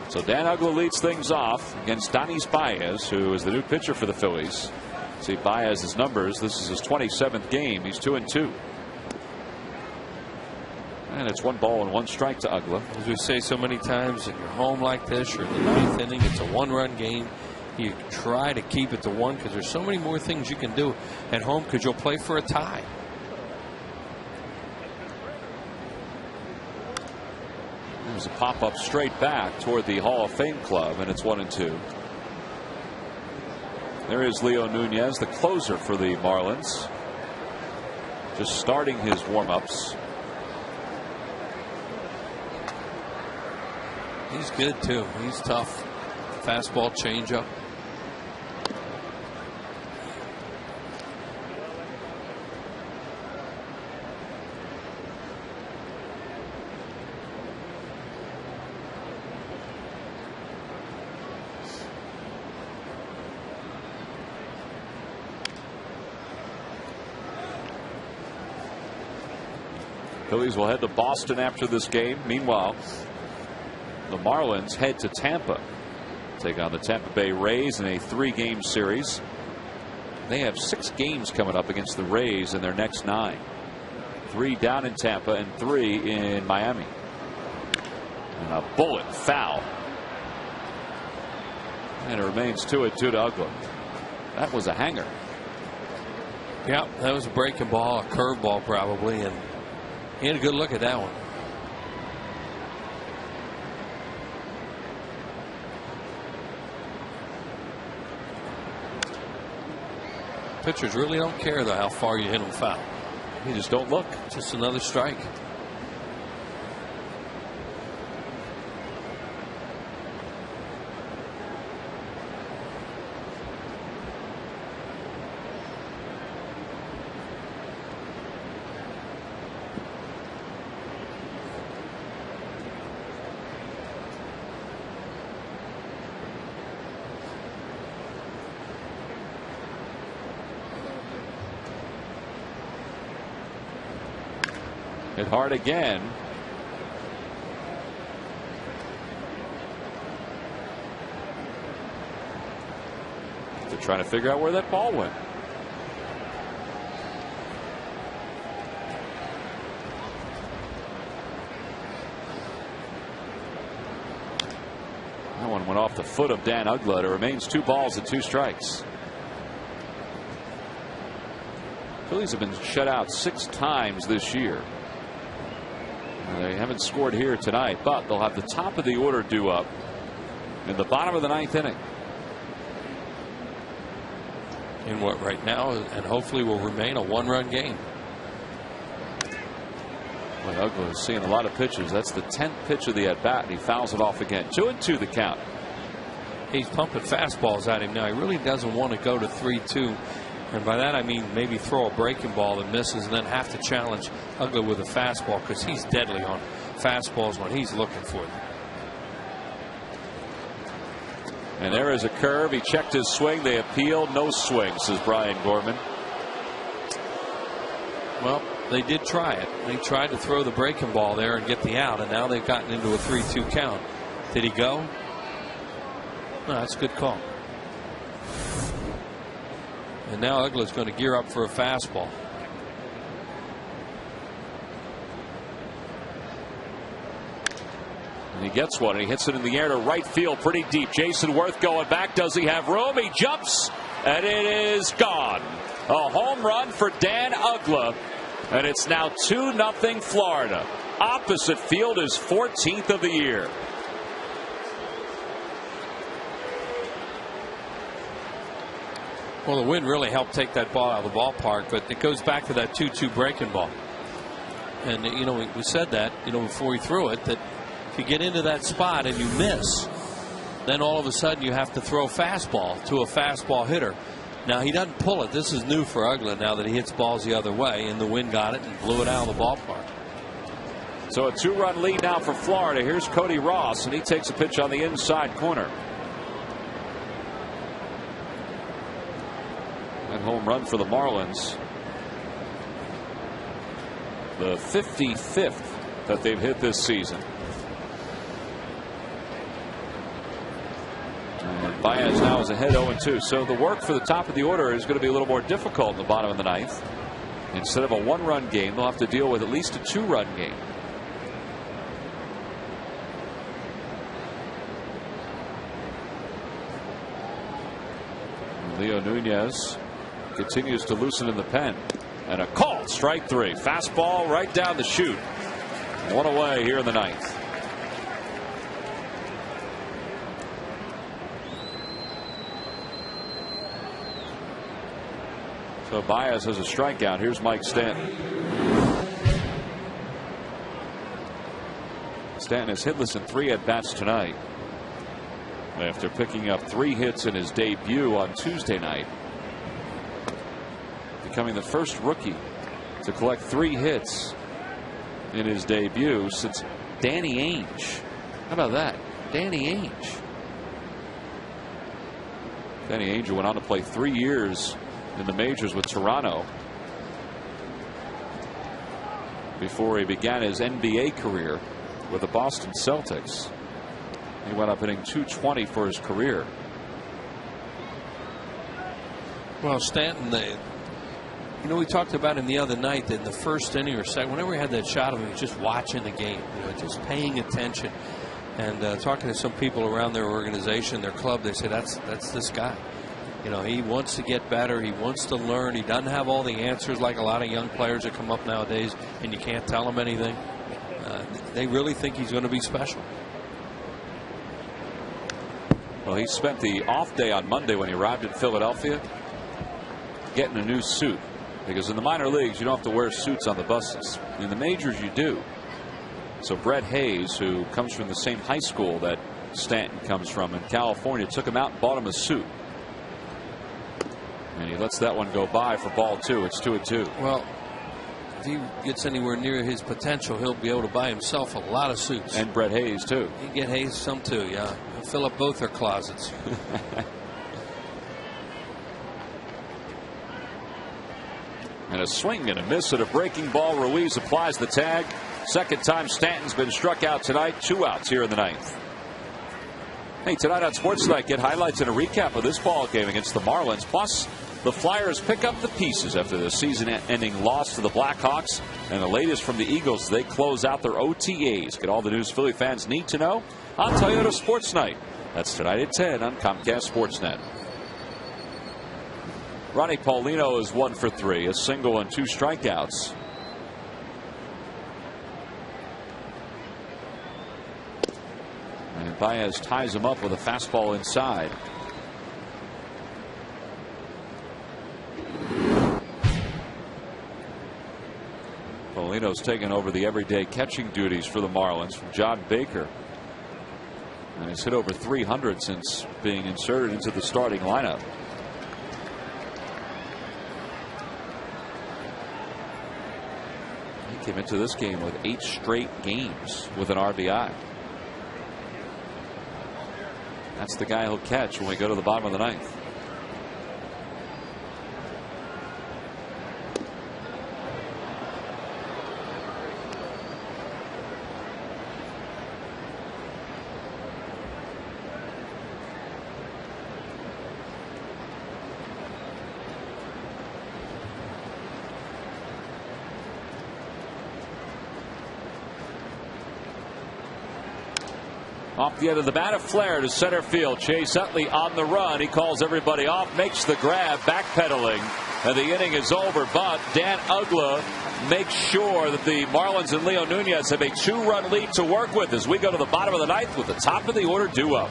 So Dan Uggla leads things off against Donis Baez, who is the new pitcher for the Phillies. See Baez's numbers. This is his 27th game. He's 2-2. And it's 1 ball and 1 strike to Uggla. As we say so many times, if you're home like this, you're in the 9th inning, it's a 1-run game. You try to keep it to 1 because there's so many more things you can do at home because you'll play for a tie. There's a pop-up straight back toward the Hall of Fame club, and it's 1-2. There is Leo Nunez, the closer for the Marlins, just starting his warm-ups. He's good too. He's tough. Fastball, changeup. Phillies will head to Boston after this game. Meanwhile, the Marlins head to Tampa. Take on the Tampa Bay Rays in a 3-game series. They have 6 games coming up against the Rays in their next 9. 3 down in Tampa and 3 in Miami. And a bullet foul. And it remains 2-2 to Uggla. That was a hanger. Yeah, that was a breaking ball, a curveball probably, and he had a good look at that one. Pitchers really don't care though how far you hit them foul. You just don't look. Just another strike. Hit hard again. They're trying to figure out where that ball went. That one went off the foot of Dan Uggla. It remains 2 balls and 2 strikes. Phillies have been shut out 6 times this year. They haven't scored here tonight, but they'll have the top of the order due up in the bottom of the 9th inning. In what right now, and hopefully will remain, a 1-run game. Boy, Uggla is seeing a lot of pitches. That's the 10th pitch of the at bat, and he fouls it off again. 2-2 the count. He's pumping fastballs at him now. He really doesn't want to go to 3-2. And by that I mean maybe throw a breaking ball that misses and then have to challenge Uggla with a fastball, because he's deadly on fastballs when he's looking for them. And there is a curve. He checked his swing. They appealed. No swing, says Brian Gorman. Well, they did try it. They tried to throw the breaking ball there and get the out, and now they've gotten into a 3-2 count. Did he go? No, that's a good call. And now Uggla's going to gear up for a fastball. And he gets one, and he hits it in the air to right field pretty deep. Jason Worth going back. Does he have room? He jumps, and it is gone. A home run for Dan Uggla, and it's now 2-0 Florida. Opposite field is 14th of the year. Well, the wind really helped take that ball out of the ballpark, but it goes back to that 2-2 breaking ball. And, you know, we said that, you know, before we threw it, that if you get into that spot and you miss, then all of a sudden you have to throw a fastball to a fastball hitter. Now, he doesn't pull it. This is new for Uggla now that he hits balls the other way, and the wind got it and blew it out of the ballpark. So a 2-run lead now for Florida. Here's Cody Ross, and he takes a pitch on the inside corner. And home run for the Marlins. The 55th that they've hit this season. And Baez now is ahead 0-2. So the work for the top of the order is going to be a little more difficult in the bottom of the 9th. Instead of a 1-run game, they'll have to deal with at least a 2-run game. Leo Nunez continues to loosen in the pen. And a called strike 3. Fastball right down the chute. 1 away here in the 9th. So Baez has a strikeout. Here's Mike Stanton. Stanton is hitless in 3 at-bats tonight, after picking up 3 hits in his debut on Tuesday night. Becoming the first rookie to collect 3 hits in his debut since Danny Ainge. How about that? Danny Ainge. Danny Ainge went on to play 3 years in the majors with Toronto before he began his NBA career with the Boston Celtics. He went up hitting .220 for his career. Well, Stanton, you know, we talked about him the other night that in the first inning or second, whenever he had that shot of him, he was just watching the game, you know, just paying attention. And talking to some people around their organization, their club, they say that's this guy. You know, he wants to get better. He wants to learn. He doesn't have all the answers like a lot of young players that come up nowadays, and you can't tell them anything. They really think he's going to be special. Well, he spent the off day on Monday when he arrived in Philadelphia getting a new suit, because in the minor leagues you don't have to wear suits on the buses. In the majors you do. So Brett Hayes, who comes from the same high school that Stanton comes from in California, took him out and bought him a suit. And he lets that one go by for ball 2. It's 2-2. Well, if he gets anywhere near his potential, he'll be able to buy himself a lot of suits. And Brett Hayes, too. He can get Hayes some, too, yeah. He'll fill up both their closets. And a swing and a miss at a breaking ball. Ruiz applies the tag. Second time Stanton's been struck out tonight. 2 outs here in the 9th. Hey, tonight on Sports Night, get highlights and a recap of this ball game against the Marlins. Plus, the Flyers pick up the pieces after the season-ending loss to the Blackhawks. And the latest from the Eagles, they close out their OTAs. Get all the news Philly fans need to know on Toyota Sports Night. That's tonight at 10 on Comcast Sportsnet. Ronnie Paulino is 1 for 3, a single and 2 strikeouts. And Baez ties him up with a fastball inside. Paulino's taken over the everyday catching duties for the Marlins from John Baker. And he's hit over 300 since being inserted into the starting lineup. He came into this game with 8 straight games with an RBI. That's the guy he'll catch when we go to the bottom of the 9th. Off the end of the bat, a flare to center field. Chase Utley on the run. He calls everybody off, makes the grab, backpedaling, and the inning is over. But Dan Uggla makes sure that the Marlins and Leo Nunez have a 2-run lead to work with as we go to the bottom of the 9th with the top of the order due up.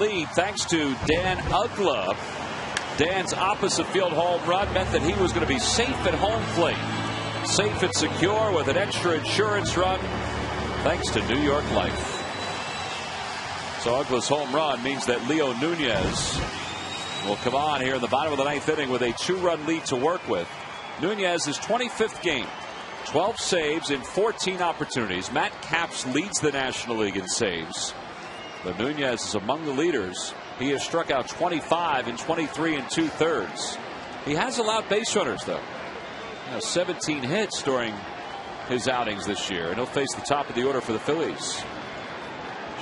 Lead thanks to Dan Uggla. Dan's opposite field home run meant that he was going to be safe at home plate. Safe and secure with an extra insurance run thanks to New York Life. So Uggla's home run means that Leo Nunez will come on here in the bottom of the 9th inning with a 2-run lead to work with. Nunez's 25th game, 12 saves in 14 opportunities. Matt Capps leads the National League in saves. But Nunez is among the leaders. He has struck out 25 in 23 2/3. He has allowed base runners, though. 17 hits during his outings this year, and he'll face the top of the order for the Phillies.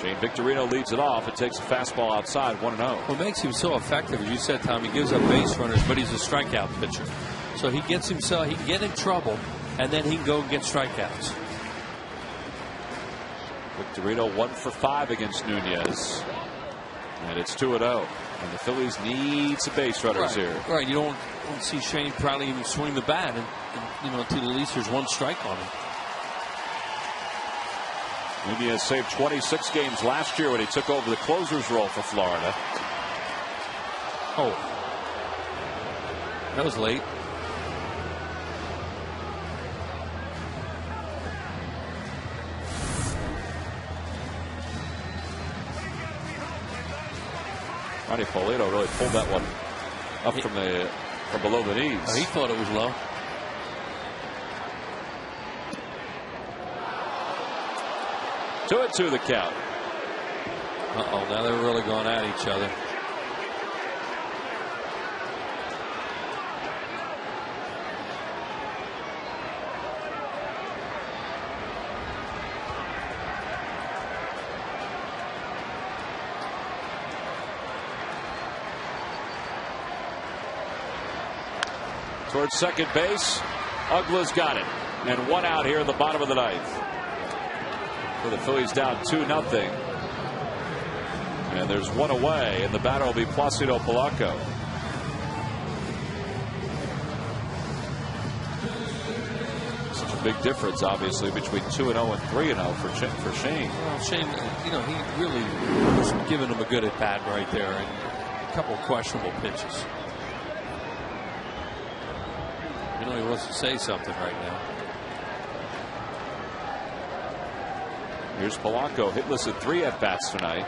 Shane Victorino leads it off. It takes a fastball outside, 1-0. What makes him so effective, as you said, Tom, he gives up base runners, but he's a strikeout pitcher. So he gets himself, he can get in trouble, and then he can go and get strikeouts. Victorino 1 for 5 against Nunez. And it's 2-0. And the Phillies need some base runners here. Right. You don't see Shane probably even swing the bat, and until at least there's 1 strike on him. Nunez saved 26 games last year when he took over the closer's role for Florida. Oh, that was late. Ronnie Polito really pulled that one up from below the knees. Oh, he thought it was low. Two and two the count. Uh-oh, now they're really going at each other. Towards second base. Uggla's got it. And one out here at the bottom of the ninth. So the Phillies down 2-0. And there's one away. And the batter will be Placido Polanco. Such a big difference, obviously, between 2-0 and 3-0 for Shane. Well, Shane, you know, he really was giving him a good at bat right there. And a couple of questionable pitches. You know, he wants to say something right now. Here's Polanco, hitless at 3 at-bats tonight.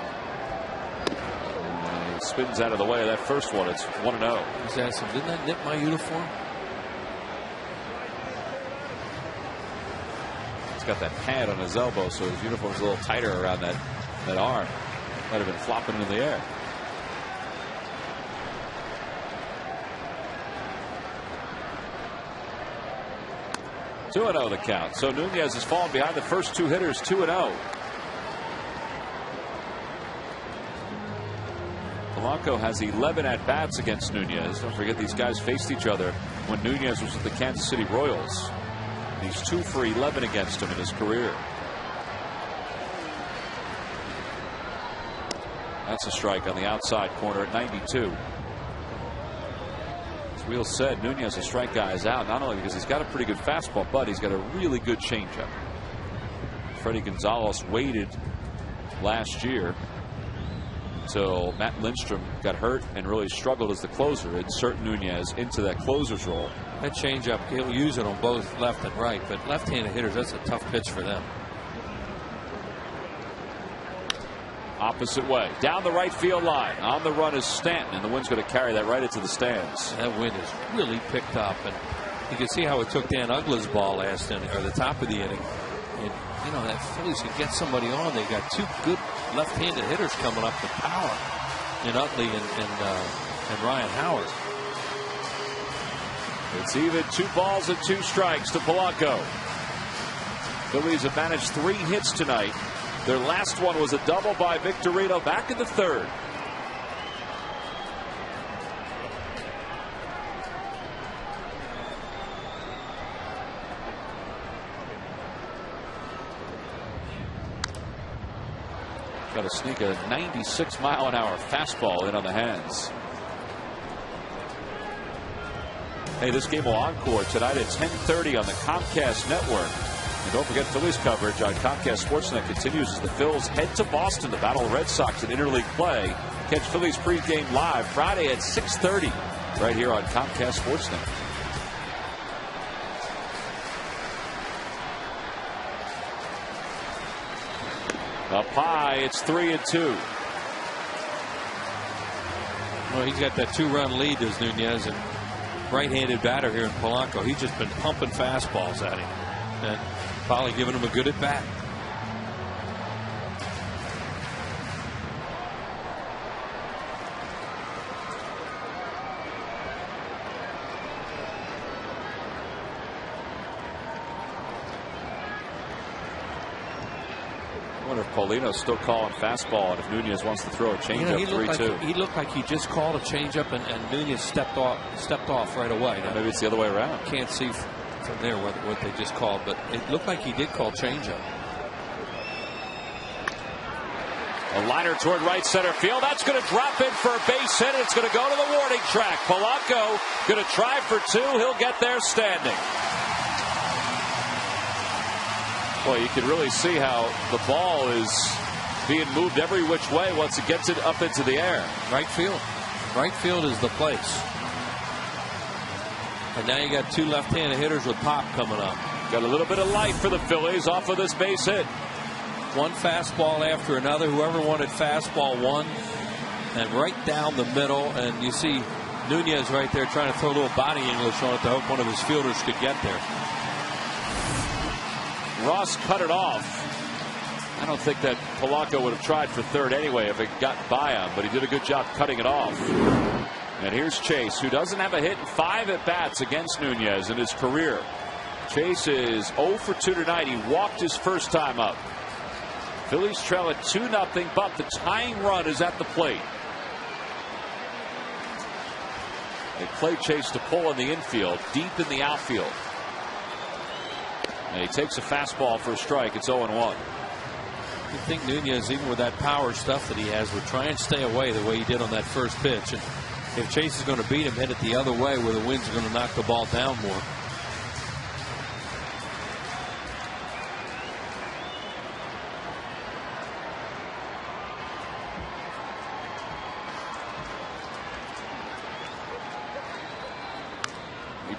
And he spins out of the way of that first one. It's 1-0. He's asking, didn't that nip my uniform? He's got that pad on his elbow, so his uniform's a little tighter around that arm. Might have been flopping in the air. Two and 0 the count. So Nunez has fallen behind the first two hitters, 2-0. Polanco has 11 at bats against Nunez. Don't forget these guys faced each other when Nunez was with the Kansas City Royals. He's 2 for 11 against him in his career. That's a strike on the outside corner at 92. Wheel said Nunez, a strike guy, is out not only because he's got a pretty good fastball, but he's got a really good changeup. Freddie Gonzalez waited last year until Matt Lindstrom got hurt and really struggled as the closer. Insert Nunez into that closer's role. That changeup, he'll use it on both left and right, but left-handed hitters, that's a tough pitch for them. Opposite way, down the right field line. On the run is Stanton, and the wind's going to carry that right into the stands. That wind is really picked up, and you can see how it took Dan Uggla's ball last inning, or the top of the inning. And, you know, that Phillies could get somebody on. They got two good left-handed hitters coming up to power in Utley and Ryan Howard. It's even 2 balls and 2 strikes to Polanco. Phillies have managed 3 hits tonight. Their last one was a double by Victorino back in the third. Got to sneak a 96-mile-an-hour fastball in on the hands. Hey, this game will encore tonight at 10:30 on the Comcast Network. And don't forget, Phillies coverage on Comcast Sportsnet continues as the Phils head to Boston to battle the Red Sox in interleague play. Catch Phillies pregame live Friday at 6:30 right here on Comcast Sportsnet. Up high, it's 3-2. Well, he's got that 2-run lead, does Nunez, and right-handed batter here in Polanco. He's just been pumping fastballs at him. And probably giving him a good at bat. I wonder if Paulino's still calling fastball, and if Nunez wants to throw a changeup. You know, 3-2. he looked like he just called a changeup, and Nunez stepped off right away. Now, maybe it's the other way around. Can't see from there what they just called, but it looked like he did call changeup. A liner toward right center field. That's going to drop in for a base hit. It's going to go to the warning track. Polanco going to try for 2. He'll get there standing. Well, you can really see how the ball is being moved every which way once it gets it up into the air. Right field. Right field is the place. And now you got two left-handed hitters with pop coming up. Got a little bit of life for the Phillies off of this base hit. One fastball after another. Whoever wanted fastball won. And right down the middle. And you see Nunez right there trying to throw a little body English on it to hope one of his fielders could get there. Ross cut it off. I don't think that Polanco would have tried for third anyway if it got by him, but he did a good job cutting it off. And here's Chase, who doesn't have a hit in 5 at-bats against Nunez in his career. Chase is 0 for 2 tonight. He walked his first time up. Phillies trail at 2-0, but the tying run is at the plate. They play Chase to pull in the infield, deep in the outfield. And he takes a fastball for a strike. It's 0-1. You think Nunez, even with that power stuff that he has, would try and stay away the way he did on that first pitch. And if Chase is going to beat him, hit it the other way where the wind's going to knock the ball down more.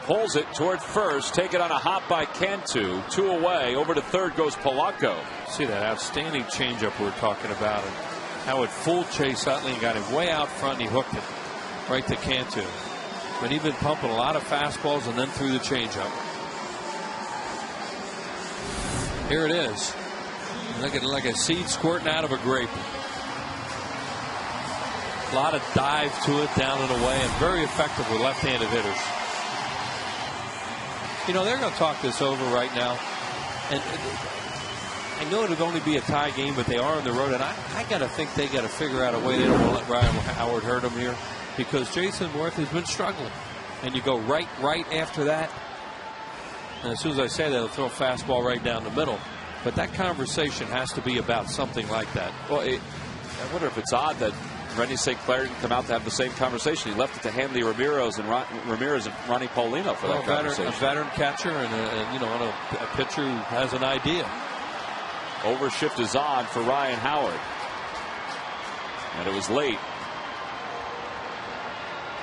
Pulls it toward first. Take it on a hop by Cantu. 2 away. Over to third goes Polanco. See that outstanding changeup we were talking about, and how it fooled Chase Utley and got him way out front, and he hooked it right to Cantu. But he'd been pumping a lot of fastballs and then threw the changeup. Here it is. Look at like a seed squirting out of a grape. A lot of dive to it, down and away, and very effective with left-handed hitters. You know, they're going to talk this over right now. And I know it'll only be a tie game, but they are on the road. And I got to think they got to figure out a way. They don't want to let Ryan Howard hurt him here, because Jason Worth has been struggling. And you go right after that. And as soon as I say that, they'll throw a fastball right down the middle. But that conversation has to be about something like that. Well, I wonder if it's odd that Rennie St. Clair didn't come out to have the same conversation. He left it to Hanley Ramirez and Ronnie Paulino for that conversation. A veteran catcher and you know, a pitcher who has an idea. Overshift is on for Ryan Howard. And it was late.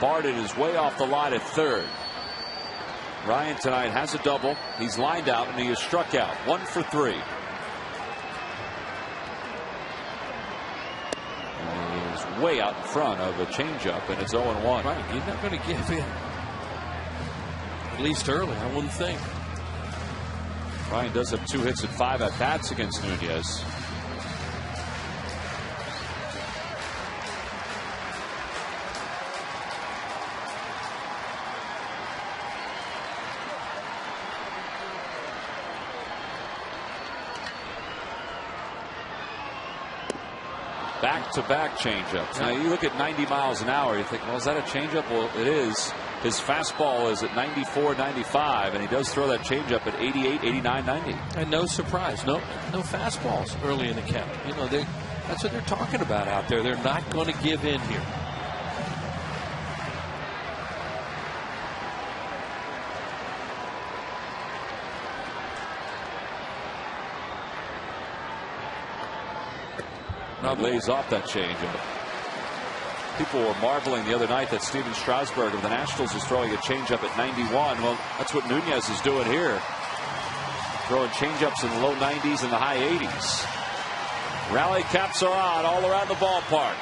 Barden is way off the line at third. Ryan tonight has a double. He's lined out and he is struck out. 1 for 3. Way out in front of a changeup, and it's 0-1. Right, you're not going to give in. At least early, I wouldn't think. Ryan does have 2 hits and 5 at-bats against Nunez. Back-to-back changeups. Now you look at 90 miles an hour, you think, well, is that a changeup? Well, it is. His fastball is at 94, 95, and he does throw that changeup at 88, 89, 90. And no surprise, no fastballs early in the count. You know, that's what they're talking about out there. They're not going to give in here. Lays off that changeup. People were marveling the other night that Steven Strasburg of the Nationals is throwing a changeup at 91. Well, that's what Nunez is doing here. Throwing changeups in the low 90s and the high 80s. Rally caps are on all around the ballpark.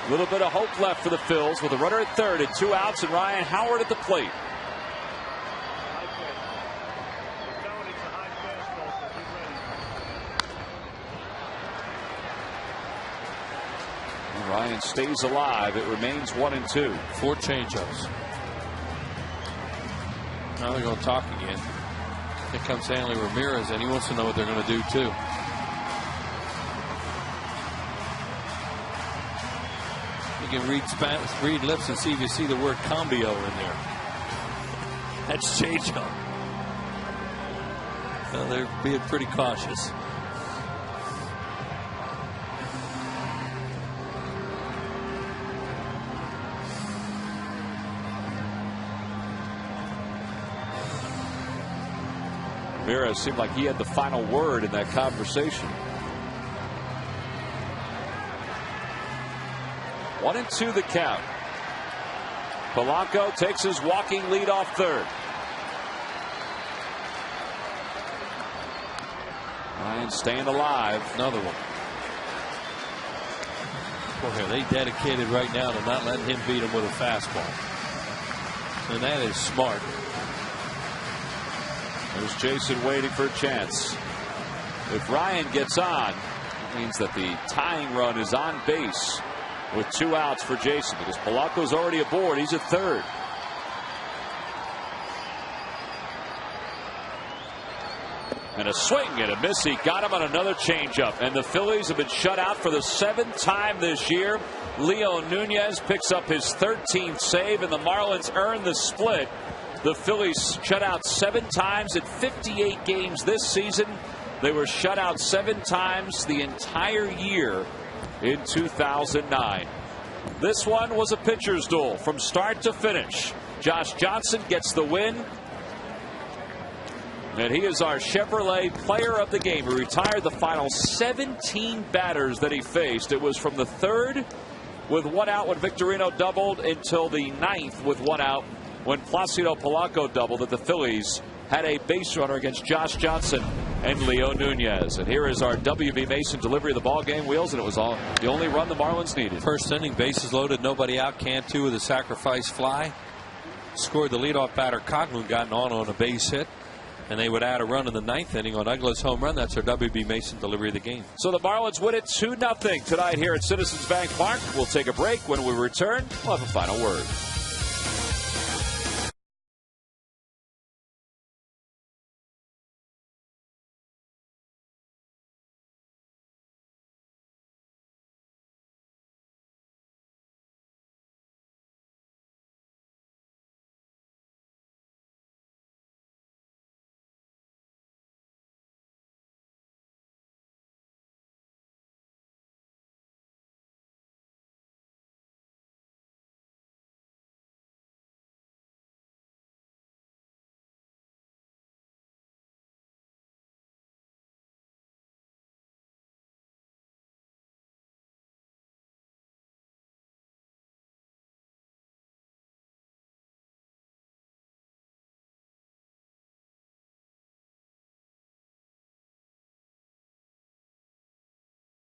A little bit of hope left for the Phils with a runner at third and 2 outs and Ryan Howard at the plate. Ryan stays alive. It remains 1-2. 4 changeups. Now they're going to talk again. Here comes Hanley Ramirez, and he wants to know what they're going to do too. You can read lips and see if you see the word cambio in there. That's changeup. Well, they're being pretty cautious. Ramirez seemed like he had the final word in that conversation. 1-2 the count. Polanco takes his walking lead off third. Ryan staying alive. Another one. Boy, are they dedicated right now to not letting him beat him with a fastball. And that is smart. There's Jason waiting for a chance. If Ryan gets on, it means that the tying run is on base with 2 outs for Jason, because Polanco's already aboard. He's at third. And a swing and a miss. He got him on another changeup. And the Phillies have been shut out for the 7th time this year. Leo Nunez picks up his 13th save, and the Marlins earn the split. The Phillies shut out 7 times in 58 games this season. They were shut out 7 times the entire year in 2009. This one was a pitcher's duel from start to finish. Josh Johnson gets the win. And he is our Chevrolet player of the game. He retired the final 17 batters that he faced. It was from the 3rd with 1 out when Victorino doubled until the 9th with 1 out when Placido Polanco doubled that the Phillies had a base runner against Josh Johnson and Leo Nunez. And here is our W.B. Mason delivery of the ball game wheels, and it was the only run the Marlins needed. First inning, bases loaded, nobody out. Cantu with a sacrifice fly. Scored the leadoff batter. Coghlan gotten on a base hit. And they would add a run in the 9th inning on Uggla's home run. That's our W.B. Mason delivery of the game. So the Marlins win it 2-0 tonight here at Citizens Bank Park. We'll take a break. When we return, we'll have a final word.